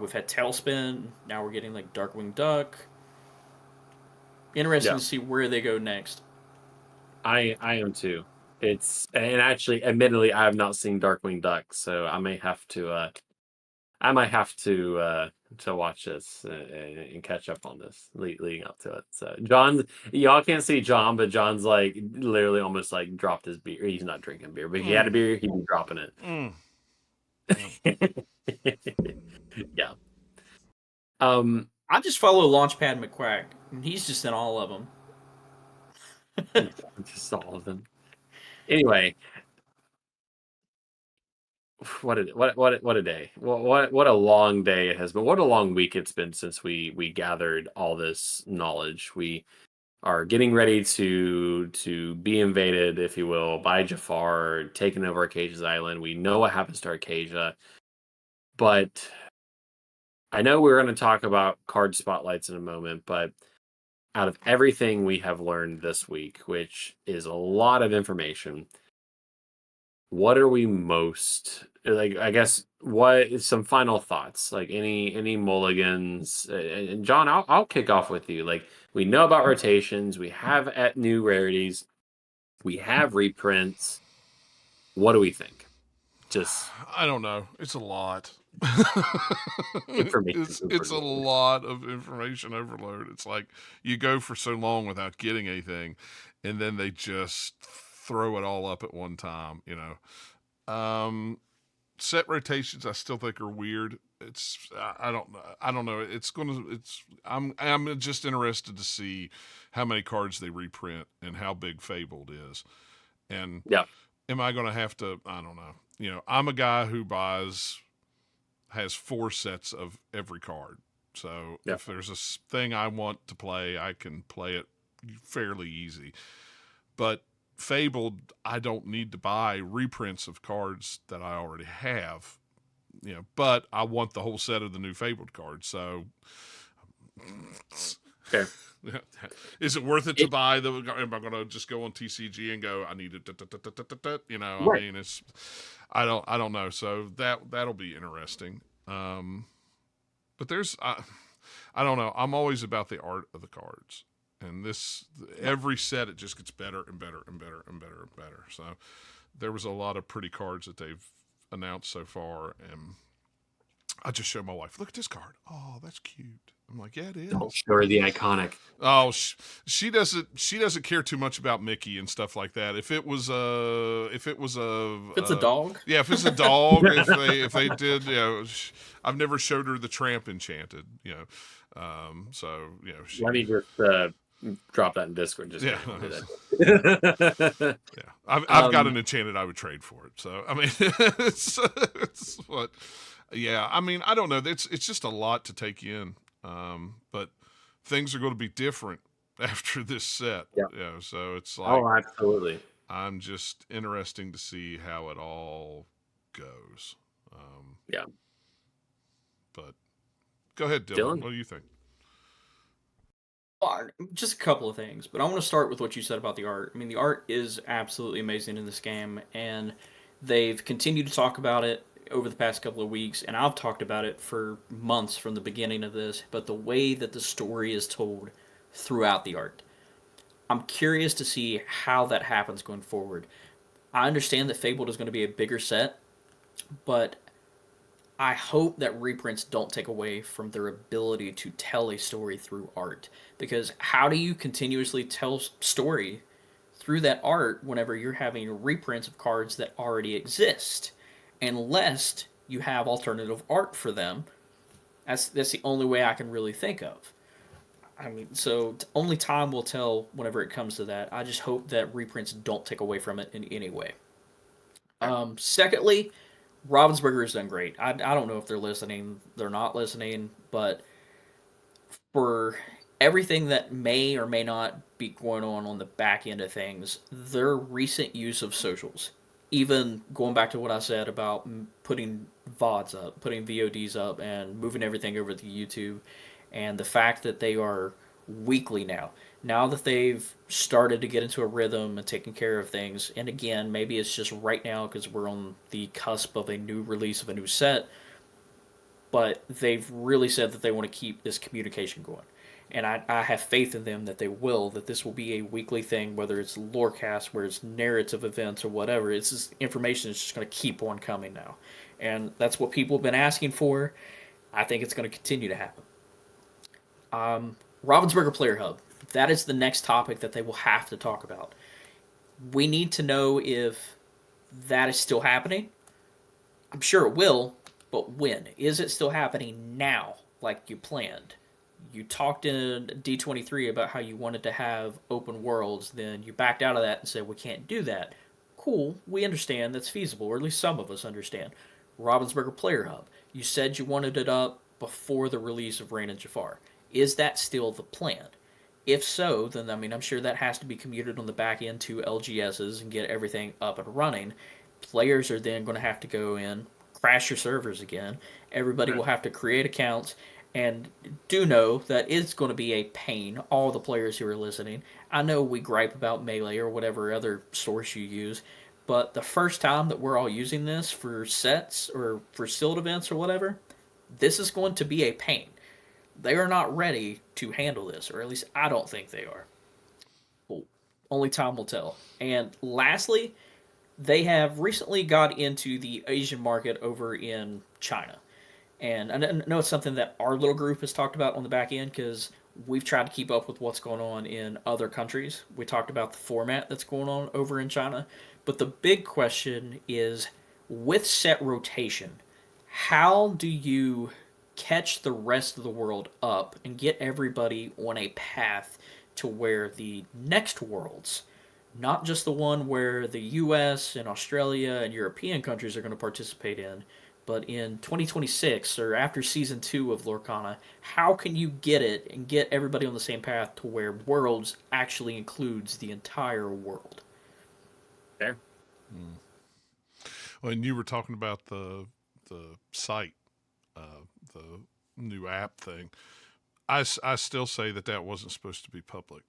we've had Tailspin. Now we're getting like Darkwing Duck. Interesting to see where they go next. I am too. And actually, admittedly, I have not seen Darkwing Duck, so I might have to watch this and catch up on this leading up to it. So John, y'all can't see John, but John's like literally almost like dropped his beer. He's not drinking beer, but if he had a beer, he'd be dropping it. Yeah. I just follow Launchpad McQuack, and he's just in all of them. Just all of them. Anyway, what a day! What a long day it has been. What a long week it's been since we gathered all this knowledge. We are getting ready to be invaded, if you will, by Jafar, taking over Archazia's island. We know what happens to Archazia, but I know we're going to talk about card spotlights in a moment, but out of everything we have learned this week, which is a lot of information, what are we most like? I guess what some final thoughts, like any mulligans? And John, I'll kick off with you. Like, we know about rotations, we have at new rarities, we have reprints. What do we think? Just I don't know. It's a lot. Information it's a lot of information overload. It's like you go for so long without getting anything, and then they just throw it all up at one time. Set rotations I still think are weird. I don't know. I'm just interested to see how many cards they reprint and how big Fabled is, and am I going to have to? I don't know. I'm a guy who has 4 sets of every card. So if there's a thing I want to play, I can play it fairly easy. But Fabled, I don't need to buy reprints of cards that I already have. But I want the whole set of the new Fabled cards. So fair. Is it worth it to buy the? Am I going to just go on TCG and go, I need it? Right. I mean, I don't know. So that'll be interesting. But there's, I don't know. I'm always about the art of the cards, and every set it just gets better and better and better and better and better. So there was a lot of pretty cards that they've announced so far, and I just showed my wife, look at this card. Oh, that's cute. I'm like, yeah, it is. Don't show her the iconic. Oh, she doesn't care too much about Mickey and stuff like that. If it's a dog. Yeah, if it's a dog, if they did, I've never showed her the Tramp Enchanted, so Let me just drop that in Discord. Just yeah. Yeah, I've got an Enchanted I would trade for it. So I mean, it's what. Yeah, I mean, I don't know. It's just a lot to take in. But things are going to be different after this set. Yeah. So it's like, oh, absolutely. I'm just interesting to see how it all goes. Yeah. But go ahead, Dylan. What do you think? Just a couple of things, but I want to start with what you said about the art. I mean, the art is absolutely amazing in this game, and they've continued to talk about it over the past couple of weeks, and I've talked about it for months from the beginning of this, but the way that the story is told throughout the art, I'm curious to see how that happens going forward. I understand that Fabled is going to be a bigger set, but I hope that reprints don't take away from their ability to tell a story through art, because how do you continuously tell story through that art whenever you're having reprints of cards that already exist? Unless you have alternative art for them. That's the only way I can really think of. I mean, so only time will tell whenever it comes to that. I just hope that reprints don't take away from it in any way. Secondly, Ravensburger has done great. I don't know if they're listening, they're not listening, but for everything that may or may not be going on the back end of things, their recent use of socials, even going back to what I said about putting VODs up, putting VODs up, and moving everything over to YouTube, and the fact that they are weekly now that they've started to get into a rhythm and taking care of things, and again, maybe it's just right now because we're on the cusp of a new release of a new set, but they've really said that they want to keep this communication going. And I have faith in them that that this will be a weekly thing, whether it's Lorecast, where it's narrative events or whatever. It's just information is just going to keep on coming now. And that's what people have been asking for. I think it's going to continue to happen. Ravensburger Player Hub. That is the next topic that they will have to talk about. We need to know if that is still happening. I'm sure it will, but when? Is it still happening now, like you planned? You talked in D23 about how you wanted to have open worlds, then you backed out of that and said, we can't do that. Cool, we understand that's feasible, or at least some of us understand. Ravensburger Player Hub. You said you wanted it up before the release of Reign of Jafar. Is that still the plan? If so, then I'm sure that has to be commuted on the back end to LGSs and get everything up and running. Players are then going to have to go in, crash your servers again. Everybody will have to create accounts, and do know that it's going to be a pain, all the players who are listening. I know we gripe about Melee or whatever other source you use, but the first time that we're all using this for sets or for sealed events or whatever, this is going to be a pain. They are not ready to handle this, or at least I don't think they are. Well, only time will tell. And lastly, they have recently got into the Asian market over in China. And I know it's something that our little group has talked about on the back end because we've tried to keep up with what's going on in other countries. We talked about the format that's going on over in China. But the big question is, with set rotation, how do you catch the rest of the world up and get everybody on a path to where the next worlds, not just the one where the US and Australia and European countries are going to participate in, but in 2026 or after season 2 of Lorcana, how can you get it and get everybody on the same path to where Worlds actually includes the entire world? There. Well, and you were talking about the site, the new app thing. I still say that wasn't supposed to be public,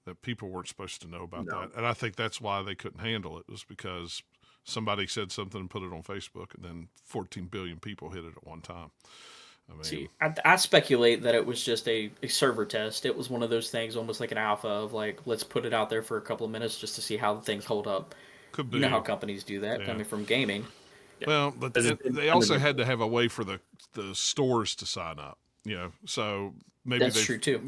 that people weren't supposed to know about that. And I think that's why they couldn't handle it, was because somebody said something and put it on Facebook, and then 14 billion people hit it at one time. I mean, see, I speculate that it was just a server test. It was one of those things, almost like an alpha of like, let's put it out there for a couple of minutes just to see how things hold up. could be. You know how companies do that, Yeah. coming from gaming. Well, but they also had to have a way for the stores to sign up. So maybe That's true too.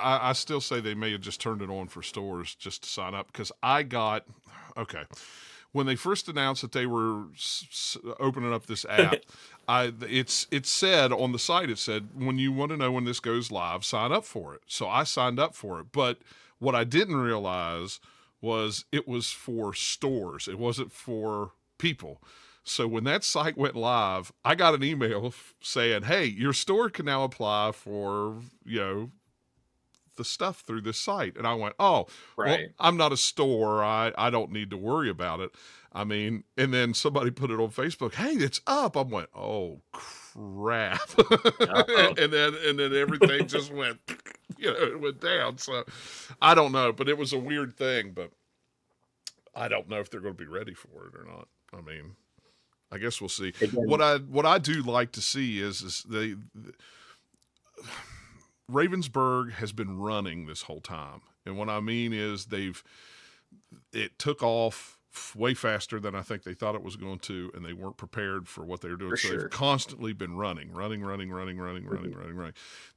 I still say they may have just turned it on for stores just to sign up, because I got when they first announced that they were opening up this app. It said on the site, it said, when you want to know when this goes live, sign up for it. So I signed up for it, but what I didn't realize was it was for stores. It wasn't for people. So when that site went live, I got an email saying, hey, your store can now apply for, the stuff through this site. And I went, oh, Right. well, I'm not a store. I don't need to worry about it. I mean, and then somebody put it on Facebook, hey, it's up. I went, oh, crap. and then everything just went, it went down. So I don't know, but it was a weird thing, but I don't know if they're going to be ready for it or not. I mean, I guess we'll see. Again, What I do like to see is Ravensburg has been running this whole time, and what I mean is it took off way faster than I think they thought it was going to, and they weren't prepared for what they were doing. For so sure. They've constantly been running.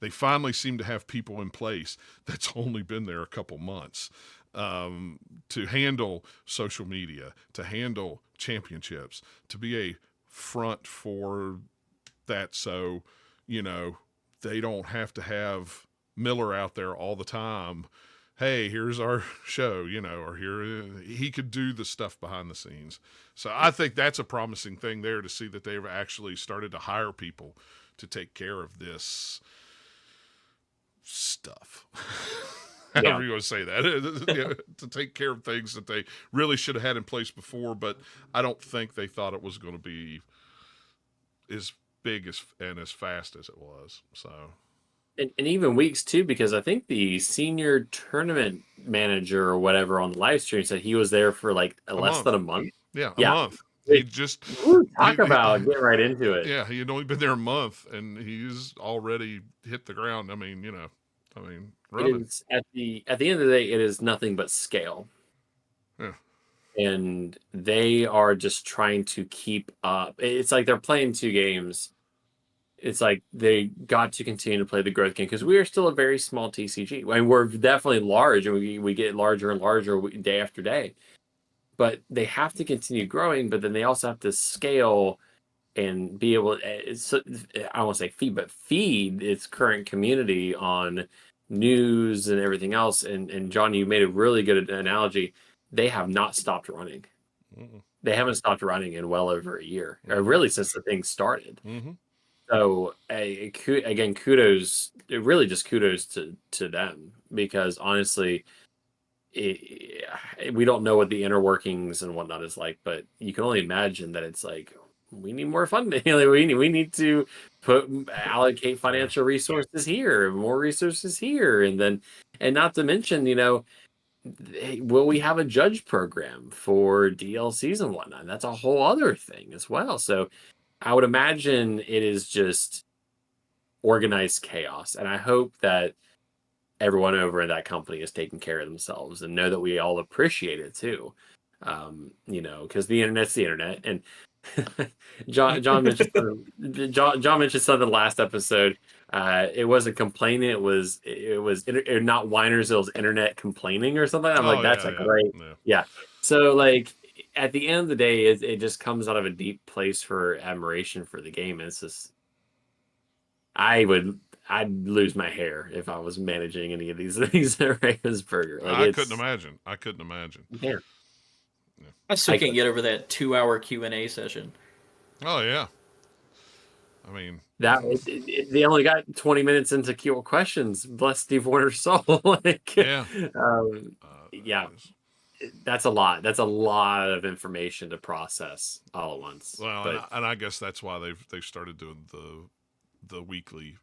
They finally seem to have people in place that's only been there a couple months. To handle social media, to handle championships, to be a front for that. So, they don't have to have Miller out there all the time. Hey, here's our show, or here, he could do the stuff behind the scenes. So I think that's a promising thing there, to see that they've actually started to hire people to take care of this stuff. However you want to say that, to take care of things that they really should have had in place before, but I don't think they thought it was going to be as big and as fast as it was. So, and even weeks too, because I think the senior tournament manager or whatever on the live stream said he was there for like less than a month. Yeah, a month. He just talk about get right into it. Yeah, he had only been there a month, and he's already hit the ground. Running. It is, at the end of the day, it is nothing but scale. Yeah. And they are just trying to keep up. It's like they're playing two games. it's like they got to continue to play the growth game because we are still a very small TCG. I mean, we're definitely large, and we get larger and larger day after day. But they have to continue growing, but then they also have to scale and be able. I won't say feed, but feed its current community on news and everything else. And John, you made a really good analogy. They have not stopped running. Mm-mm. They haven't stopped running in well over a year, or really since the thing started. Mm-hmm. So again, kudos. Really, just kudos to them because honestly, we don't know what the inner workings and whatnot is like, but you can only imagine that it's like we need more funding. Like, we need to allocate financial resources here, more resources here, and not to mention, will we have a judge program for DLCs and whatnot? That's a whole other thing as well. So I would imagine it is just organized chaos, and I hope that everyone over in that company is taking care of themselves and know that we all appreciate it too. Because the internet's the internet. And John mentioned something, John mentioned something last episode. It wasn't complaining. It was not whiners. It was internet complaining or something. I'm like, that's great. Yeah. So like at the end of the day, it just comes out of a deep place for admiration for the game. And it's just, I'd lose my hair if I was managing any of these things at Ravensburger. Like, I couldn't imagine. Yeah. I still can't get over that 2-hour Q&A session. Oh yeah. I mean, they only got 20 minutes into Q questions. Bless Steve Warner's soul. yeah. That's a lot. That's a lot of information to process all at once. Well, and I guess that's why they've started doing the weekly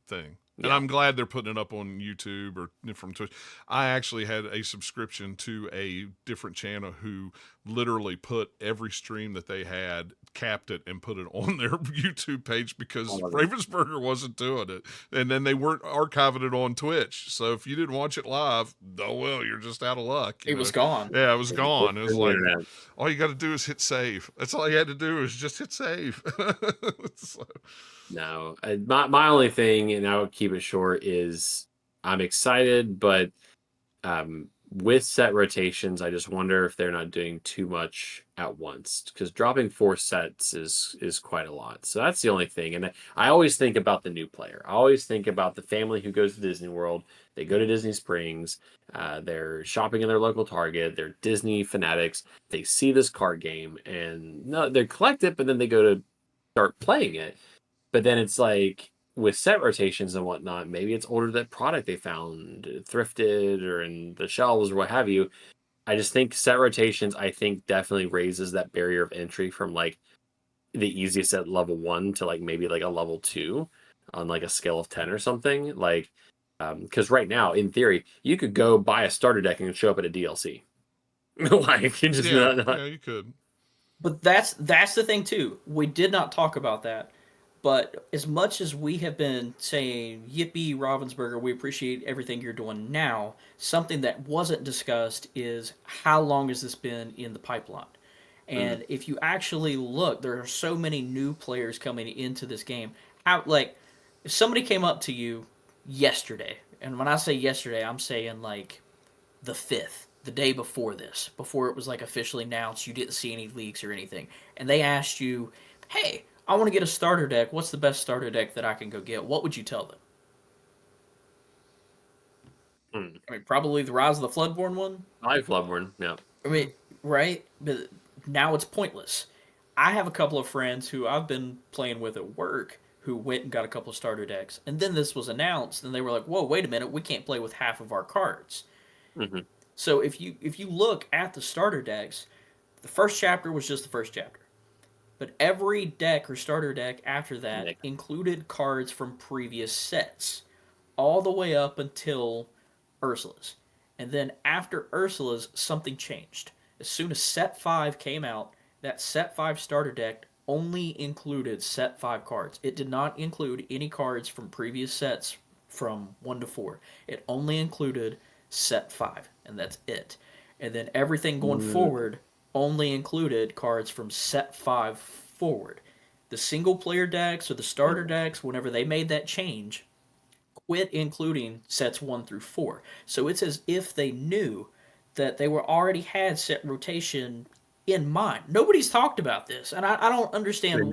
thing. And I'm glad they're putting it up on YouTube or from Twitch. I actually had a subscription to a different channel who literally put every stream that they had, capped it, and put it on their YouTube page because Ravensburger wasn't doing it. And then they weren't archiving it on Twitch. So if you didn't watch it live, oh well, you're just out of luck. It was gone. Yeah, it was gone. It was like, all you got to do is hit save. That's all you had to do is just hit save. So. No, my only thing, and I would keep it short, is I'm excited, but with set rotations, I just wonder if they're not doing too much at once because dropping 4 sets is quite a lot. So that's the only thing. And I always think about the new player. I always think about the family who goes to Disney World. They go to Disney Springs. They're shopping in their local Target. They're Disney fanatics. They see this card game and no, they collect it, but then they go to start playing it. But then it's like with set rotations and whatnot, maybe it's ordered that product they found thrifted or in the shelves or what have you. I just think set rotations, definitely raises that barrier of entry from like the easiest at level 1 to like maybe like a level 2 on like a scale of 10 or something. Like, because right now, in theory, you could go buy a starter deck and show up at a DLC. Like, you just yeah, you could. But that's the thing too. We did not talk about that. But as much as we have been saying, yippee, Ravensburger, we appreciate everything you're doing now, something that wasn't discussed is how long has this been in the pipeline? And if you actually look, there are so many new players coming into this game. If somebody came up to you yesterday, and when I say yesterday, I'm saying like the 5th, the day before this, before it was like officially announced, you didn't see any leaks or anything, and they asked you, hey, I want to get a starter deck. What's the best starter deck that I can go get? What would you tell them? I mean, probably the Rise of the Floodborn one. I like Floodborn, yeah. I mean, right? But now it's pointless. I have a couple of friends who I've been playing with at work who went and got a couple of starter decks. And then this was announced, and they were like, whoa, wait a minute, we can't play with half of our cards. Mm-hmm. So if you look at the starter decks, the first chapter was just the first chapter. But every deck or starter deck after that included cards from previous sets, all the way up until Ursula's. And then after Ursula's, something changed. As soon as Set 5 came out, that Set 5 starter deck only included Set 5 cards. It did not include any cards from previous sets from 1 to 4. It only included Set 5, and that's it. And then everything going forward only included cards from Set 5 forward. The single player decks or the starter decks, whenever they made that change, quit including sets 1 through 4. So it's as if they knew that they were already had set rotation in mind. Nobody's talked about this, and I don't understand why.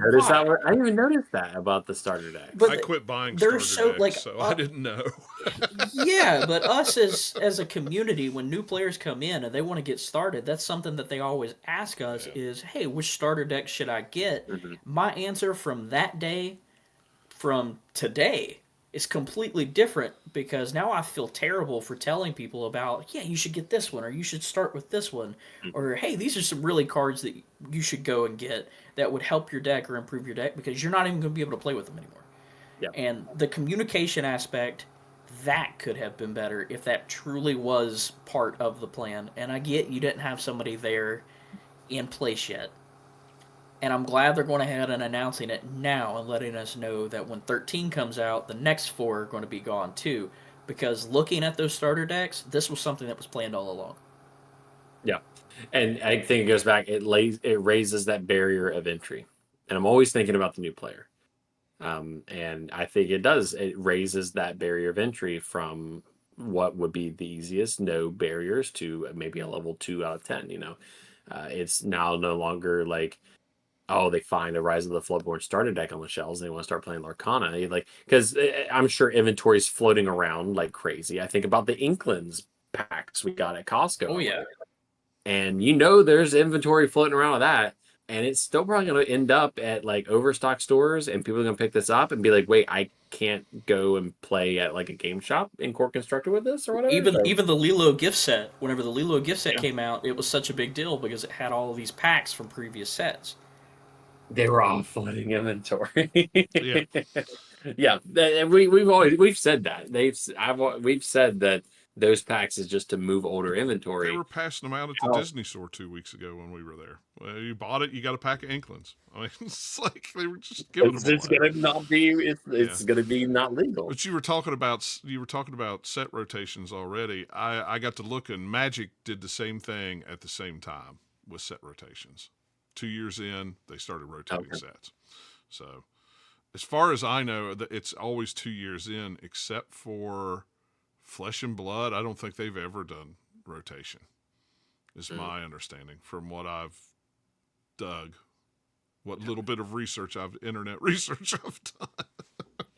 I didn't even notice that about the starter decks. But I quit buying they're starter so, decks, so I didn't know. yeah, but us as a community, when new players come in and they want to get started, that's something that they always ask us is, hey, which starter deck should I get? My answer from that day, from today, is completely different because now I feel terrible for telling people about, yeah, you should get this one or you should start with this one or, hey, these are some really cards that you should go and get that would help your deck or improve your deck because you're not even going to be able to play with them anymore. Yeah. And the communication aspect, that could have been better if that truly was part of the plan. And I get you didn't have somebody there in place yet. And I'm glad they're going ahead and announcing it now and letting us know that when 13 comes out, the next 4 are going to be gone too. Because looking at those starter decks, this was something that was planned all along. Yeah. And I think it goes back, it raises that barrier of entry. And I'm always thinking about the new player. And I think it does. It raises that barrier of entry from what would be the easiest, no barriers, to maybe a level 2 out of 10. It's now no longer like, oh, they find a Rise of the Floodborn starter deck on the shelves and they want to start playing Lorcana. Because I'm sure inventory is floating around like crazy. I think about the Inklings packs we got at Costco. Oh, yeah. And there's inventory floating around with that. And it's still probably going to end up at like overstock stores, and people are going to pick this up and be like, "Wait, I can't go and play at like a game shop in Core Constructor with this or whatever." Even the Lilo gift set, whenever the Lilo gift set came out, it was such a big deal because it had all of these packs from previous sets. They were all flooding inventory. Yeah. Yeah, we've said that we've said that those packs is just to move older inventory. They were passing them out at the Disney store 2 weeks ago when we were there. Well, you bought it, you got a pack of Inklings. I mean, it's like they were just giving them. It's gonna not be. It's gonna be not legal. But you were talking about set rotations already. I got to look, and Magic did the same thing at the same time with set rotations. 2 years in, they started rotating sets. So, as far as I know, it's always 2 years in, except for Flesh and Blood. I don't think they've ever done rotation, is my understanding from what I've dug. What little bit of internet research I've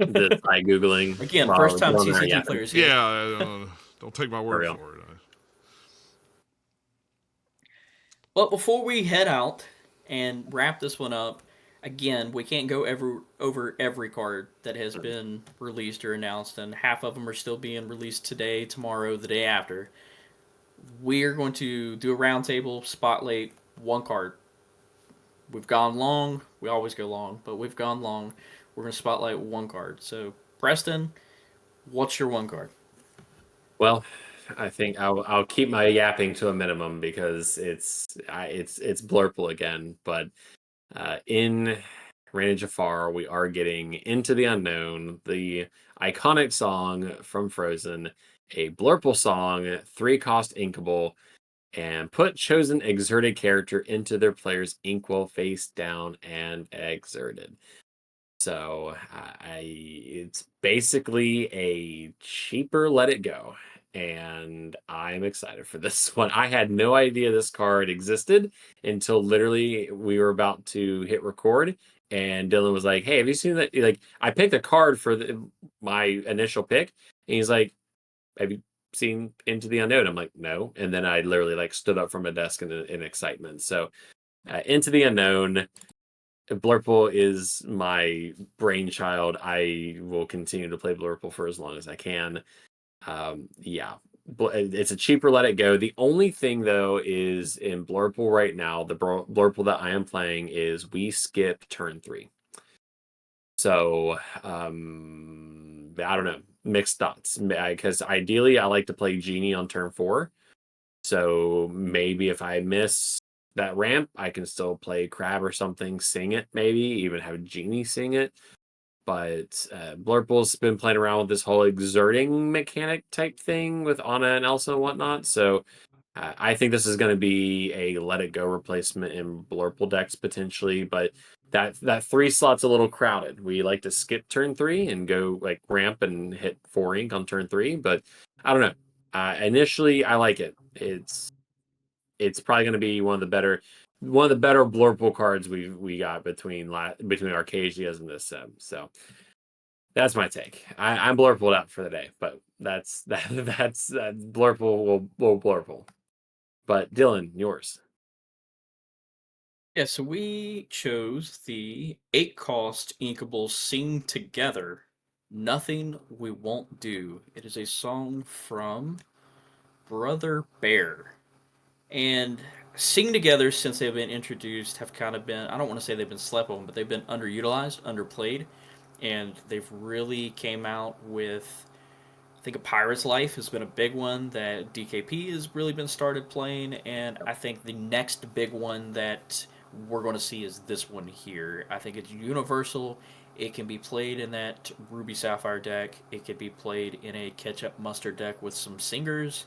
done. Just by Googling. Again, first time TCG players here. Yeah, don't take my word for it. But before we head out and wrap this one up, again, we can't go over every card that has been released or announced, and half of them are still being released today, tomorrow, the day after. We're going to do a roundtable, spotlight one card. We've gone long. We always go long, but we've gone long. We're going to spotlight one card. So, Preston, what's your one card? Well, I think I'll keep my yapping to a minimum because it's Blurple again. But in Reign of Jafar, we are getting Into the Unknown, the iconic song from Frozen, a Blurple song, 3-cost inkable, and put chosen exerted character into their player's inkwell face down and exerted. So it's basically a cheaper Let It Go. And I'm excited for this one. I had no idea this card existed until literally we were about to hit record. And Dylan was like, "Hey, have you seen that?" Like, I picked a card for my initial pick. And he's like, "Have you seen Into the Unknown?" I'm like, "No." And then I literally like stood up from a desk in excitement. So Into the Unknown, Blurple is my brainchild. I will continue to play Blurple for as long as I can. Yeah, it's a cheaper Let It Go. The only thing though is in Blurple right now, the Blurple that I am playing is we skip turn 3. So I don't know, mixed thoughts, because ideally I like to play Genie on turn 4. So maybe if I miss that ramp, I can still play Crab or something, sing it, maybe even have Genie sing it. But Blurple's been playing around with this whole exerting mechanic type thing with Anna and Elsa and whatnot. So I think this is going to be a let it go replacement in Blurple decks potentially, but that 3 slot's a little crowded. We like to skip turn 3 and go like ramp and hit 4 ink on turn 3, but I don't know. Initially, I like it. It's probably going to be one of the better Blurple cards we got between Archazias and this set. So that's my take. I'm Blurpled out for the day, but that's Blurple will Blurple. But Dylan, yours. Yeah, so we chose the 8-cost inkable Sing Together, Nothing We Won't Do. It is a song from Brother Bear. And Sing Together, since they've been introduced, have kind of been, I don't want to say they've been slept on, but they've been underutilized, underplayed. And they've really came out with, I think A Pirate's Life has been a big one that DKP has really been started playing. And I think the next big one that we're going to see is this one here. I think it's universal. It can be played in that Ruby Sapphire deck. It could be played in a Ketchup Mustard deck with some singers.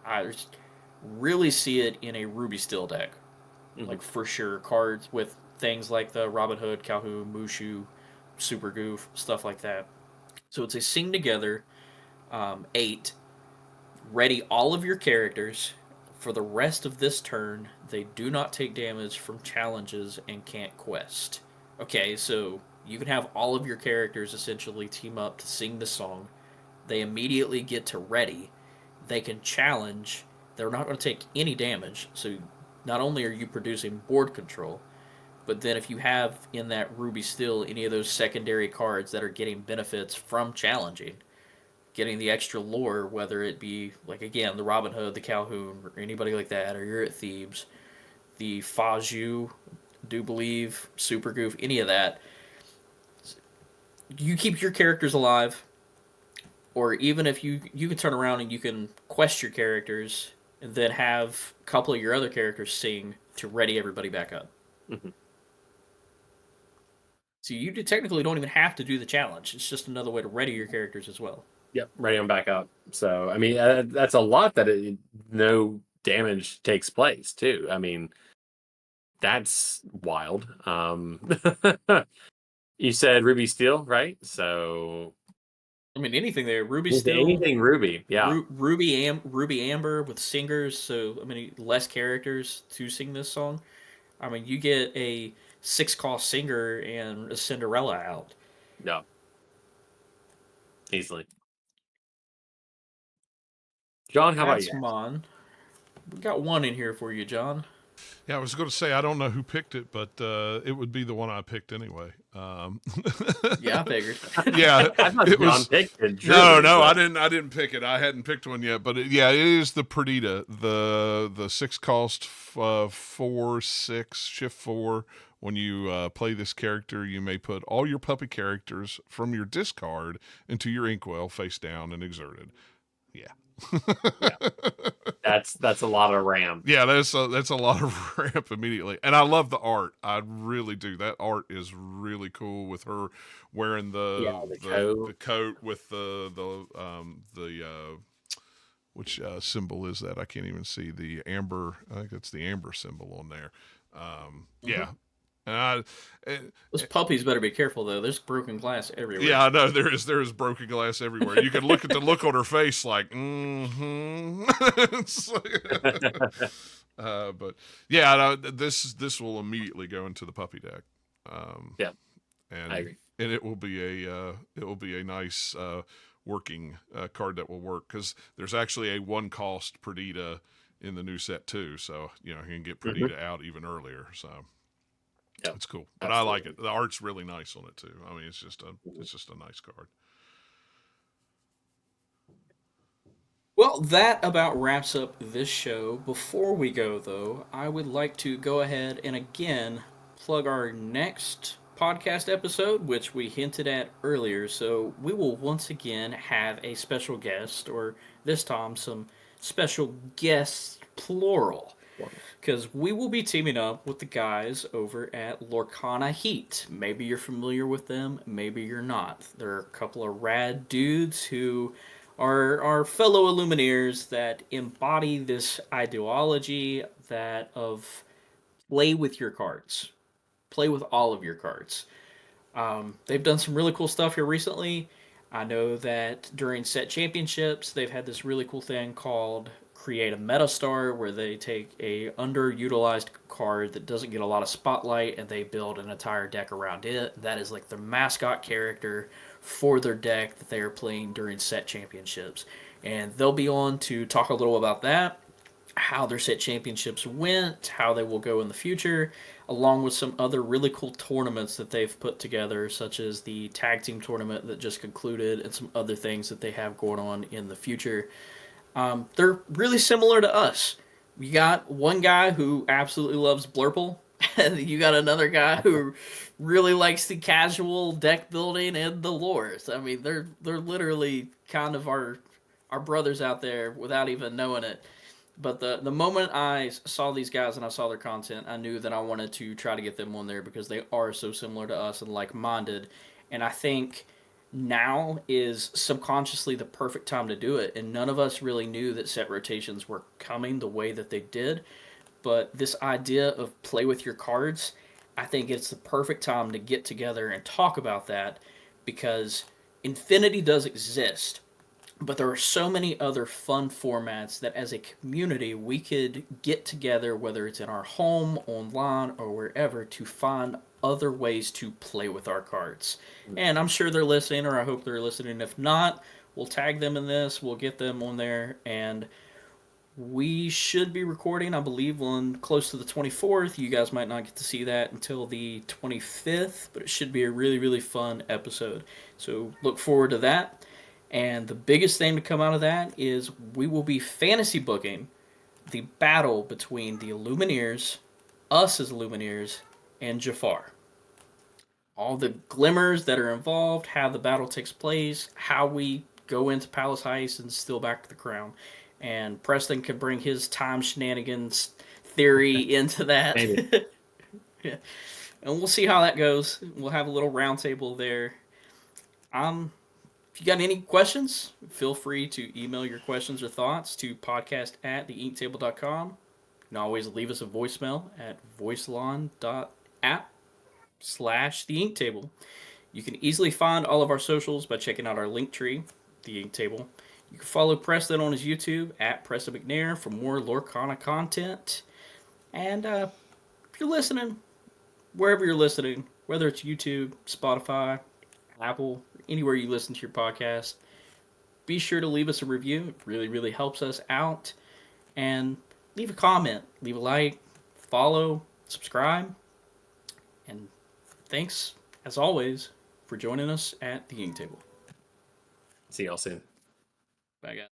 I really see it in a Ruby Steel deck. Like, for sure. Cards with things like the Robin Hood, Calhoun, Mushu, Super Goof, stuff like that. So it's a Sing Together 8. Ready all of your characters. For the rest of this turn, they do not take damage from challenges and can't quest. Okay, so you can have all of your characters essentially team up to sing the song. They immediately get to ready. They can challenge. They're not going to take any damage. So not only are you producing board control, but then if you have in that Ruby Steel any of those secondary cards that are getting benefits from challenging, getting the extra lore, whether it be, like, again, the Robin Hood, the Calhoun, or anybody like that, or you're at Thebes, the Faju, do believe, Super Goof, any of that, you keep your characters alive, or even if you can turn around and you can quest your characters, and then have a couple of your other characters sing to ready everybody back up. So you technically don't even have to do the challenge. It's just another way to ready your characters as well. Yep, ready them back up. So, I mean, that's a lot that no damage takes place, too. I mean, that's wild. You said Ruby Steel, right? So, I mean, anything there. Ruby Steel. Anything Ruby, yeah. Ruby Amber with singers, so, I mean, less characters to sing this song. I mean, you get a 6-cost singer and a Cinderella out. Yeah. Easily. John, how about you? Mine. We got one in here for you, John. Yeah, I was going to say I don't know who picked it, but it would be the one I picked anyway. Yeah, I figured. Yeah, I thought it John was. picked it. No, but... I didn't pick it. I hadn't picked one yet, but it is the Perdita, the 6-cost 4/6 shift 4. When you play this character, you may put all your puppy characters from your discard into your inkwell face down and exerted. Yeah. Yeah. That's a lot of ramp. Yeah, that's a lot of ramp immediately, and I love the art. I really do. That art is really cool with her wearing the coat with the which symbol is that? I can't even see the amber. I think that's the amber symbol on there. Yeah. And those puppies better be careful, though. There's broken glass everywhere. Yeah, I know there is broken glass everywhere. You can look at the look on her face, like, but yeah, this will immediately go into the puppy deck. Yeah, and I agree. And it will be a nice working card that will work, because there's actually a 1-cost Perdita in the new set too. So you can get Perdita out even earlier. So. Yeah, it's cool, but absolutely. I like it. The art's really nice on it too. I mean, it's just a nice card. Well, that about wraps up this show. Before we go, though, I would like to go ahead and again plug our next podcast episode, which we hinted at earlier. So we will once again have a special guest, or this time some special guests, plural. Because we will be teaming up with the guys over at Lorcana Heat. Maybe you're familiar with them, maybe you're not. They're a couple of rad dudes who our fellow Illumineers that embody this ideology that of play with your cards, play with all of your cards. They've done some really cool stuff here recently. I know that during set championships, they've had this really cool thing called Create a Meta Star, where they take a underutilized card that doesn't get a lot of spotlight and they build an entire deck around it. That is like their mascot character for their deck that they are playing during set championships. And they'll be on to talk a little about that, how their set championships went, how they will go in the future, along with some other really cool tournaments that they've put together, such as the tag team tournament that just concluded and some other things that they have going on in the future. They're really similar to us. You got one guy who absolutely loves Blurple, and you got another guy who really likes the casual deck building and the lores. I mean, they're literally kind of our brothers out there without even knowing it. But the moment I saw these guys and I saw their content, I knew that I wanted to try to get them on there because they are so similar to us and like-minded. And I think now is subconsciously the perfect time to do it. And none of us really knew that set rotations were coming the way that they did. But this idea of play with your cards, I think it's the perfect time to get together and talk about that, because Infinity does exist. But there are so many other fun formats that as a community we could get together, whether it's in our home, online, or wherever, to find other ways to play with our cards. And I'm sure they're listening, or I hope they're listening. If not, we'll tag them in this, we'll get them on there, and we should be recording, I believe, on close to the 24th. You guys might not get to see that until the 25th, but it should be a really, really fun episode. So look forward to that. And the biggest thing to come out of that is we will be fantasy booking the battle between the Illumineers, us as Illumineers, and Jafar. All the glimmers that are involved, how the battle takes place, how we go into Palace Heist and steal back the crown. And Preston can bring his time shenanigans theory into that. Yeah. And we'll see how that goes. We'll have a little round table there. If you got any questions, feel free to email your questions or thoughts to podcast@theinkTable.com. You can always leave us a voicemail at voicelon.app/theinkTable. You can easily find all of our socials by checking out our link tree, The Ink Table. You can follow Preston on his YouTube @Preston McNair for more Lorcana content. And if you're listening, wherever you're listening, whether it's YouTube, Spotify, Apple, anywhere you listen to your podcast, be sure to leave us a review. It really, really helps us out. And leave a comment, leave a like, follow, subscribe. And thanks, as always, for joining us at the Ink Table. See y'all soon. Bye, guys.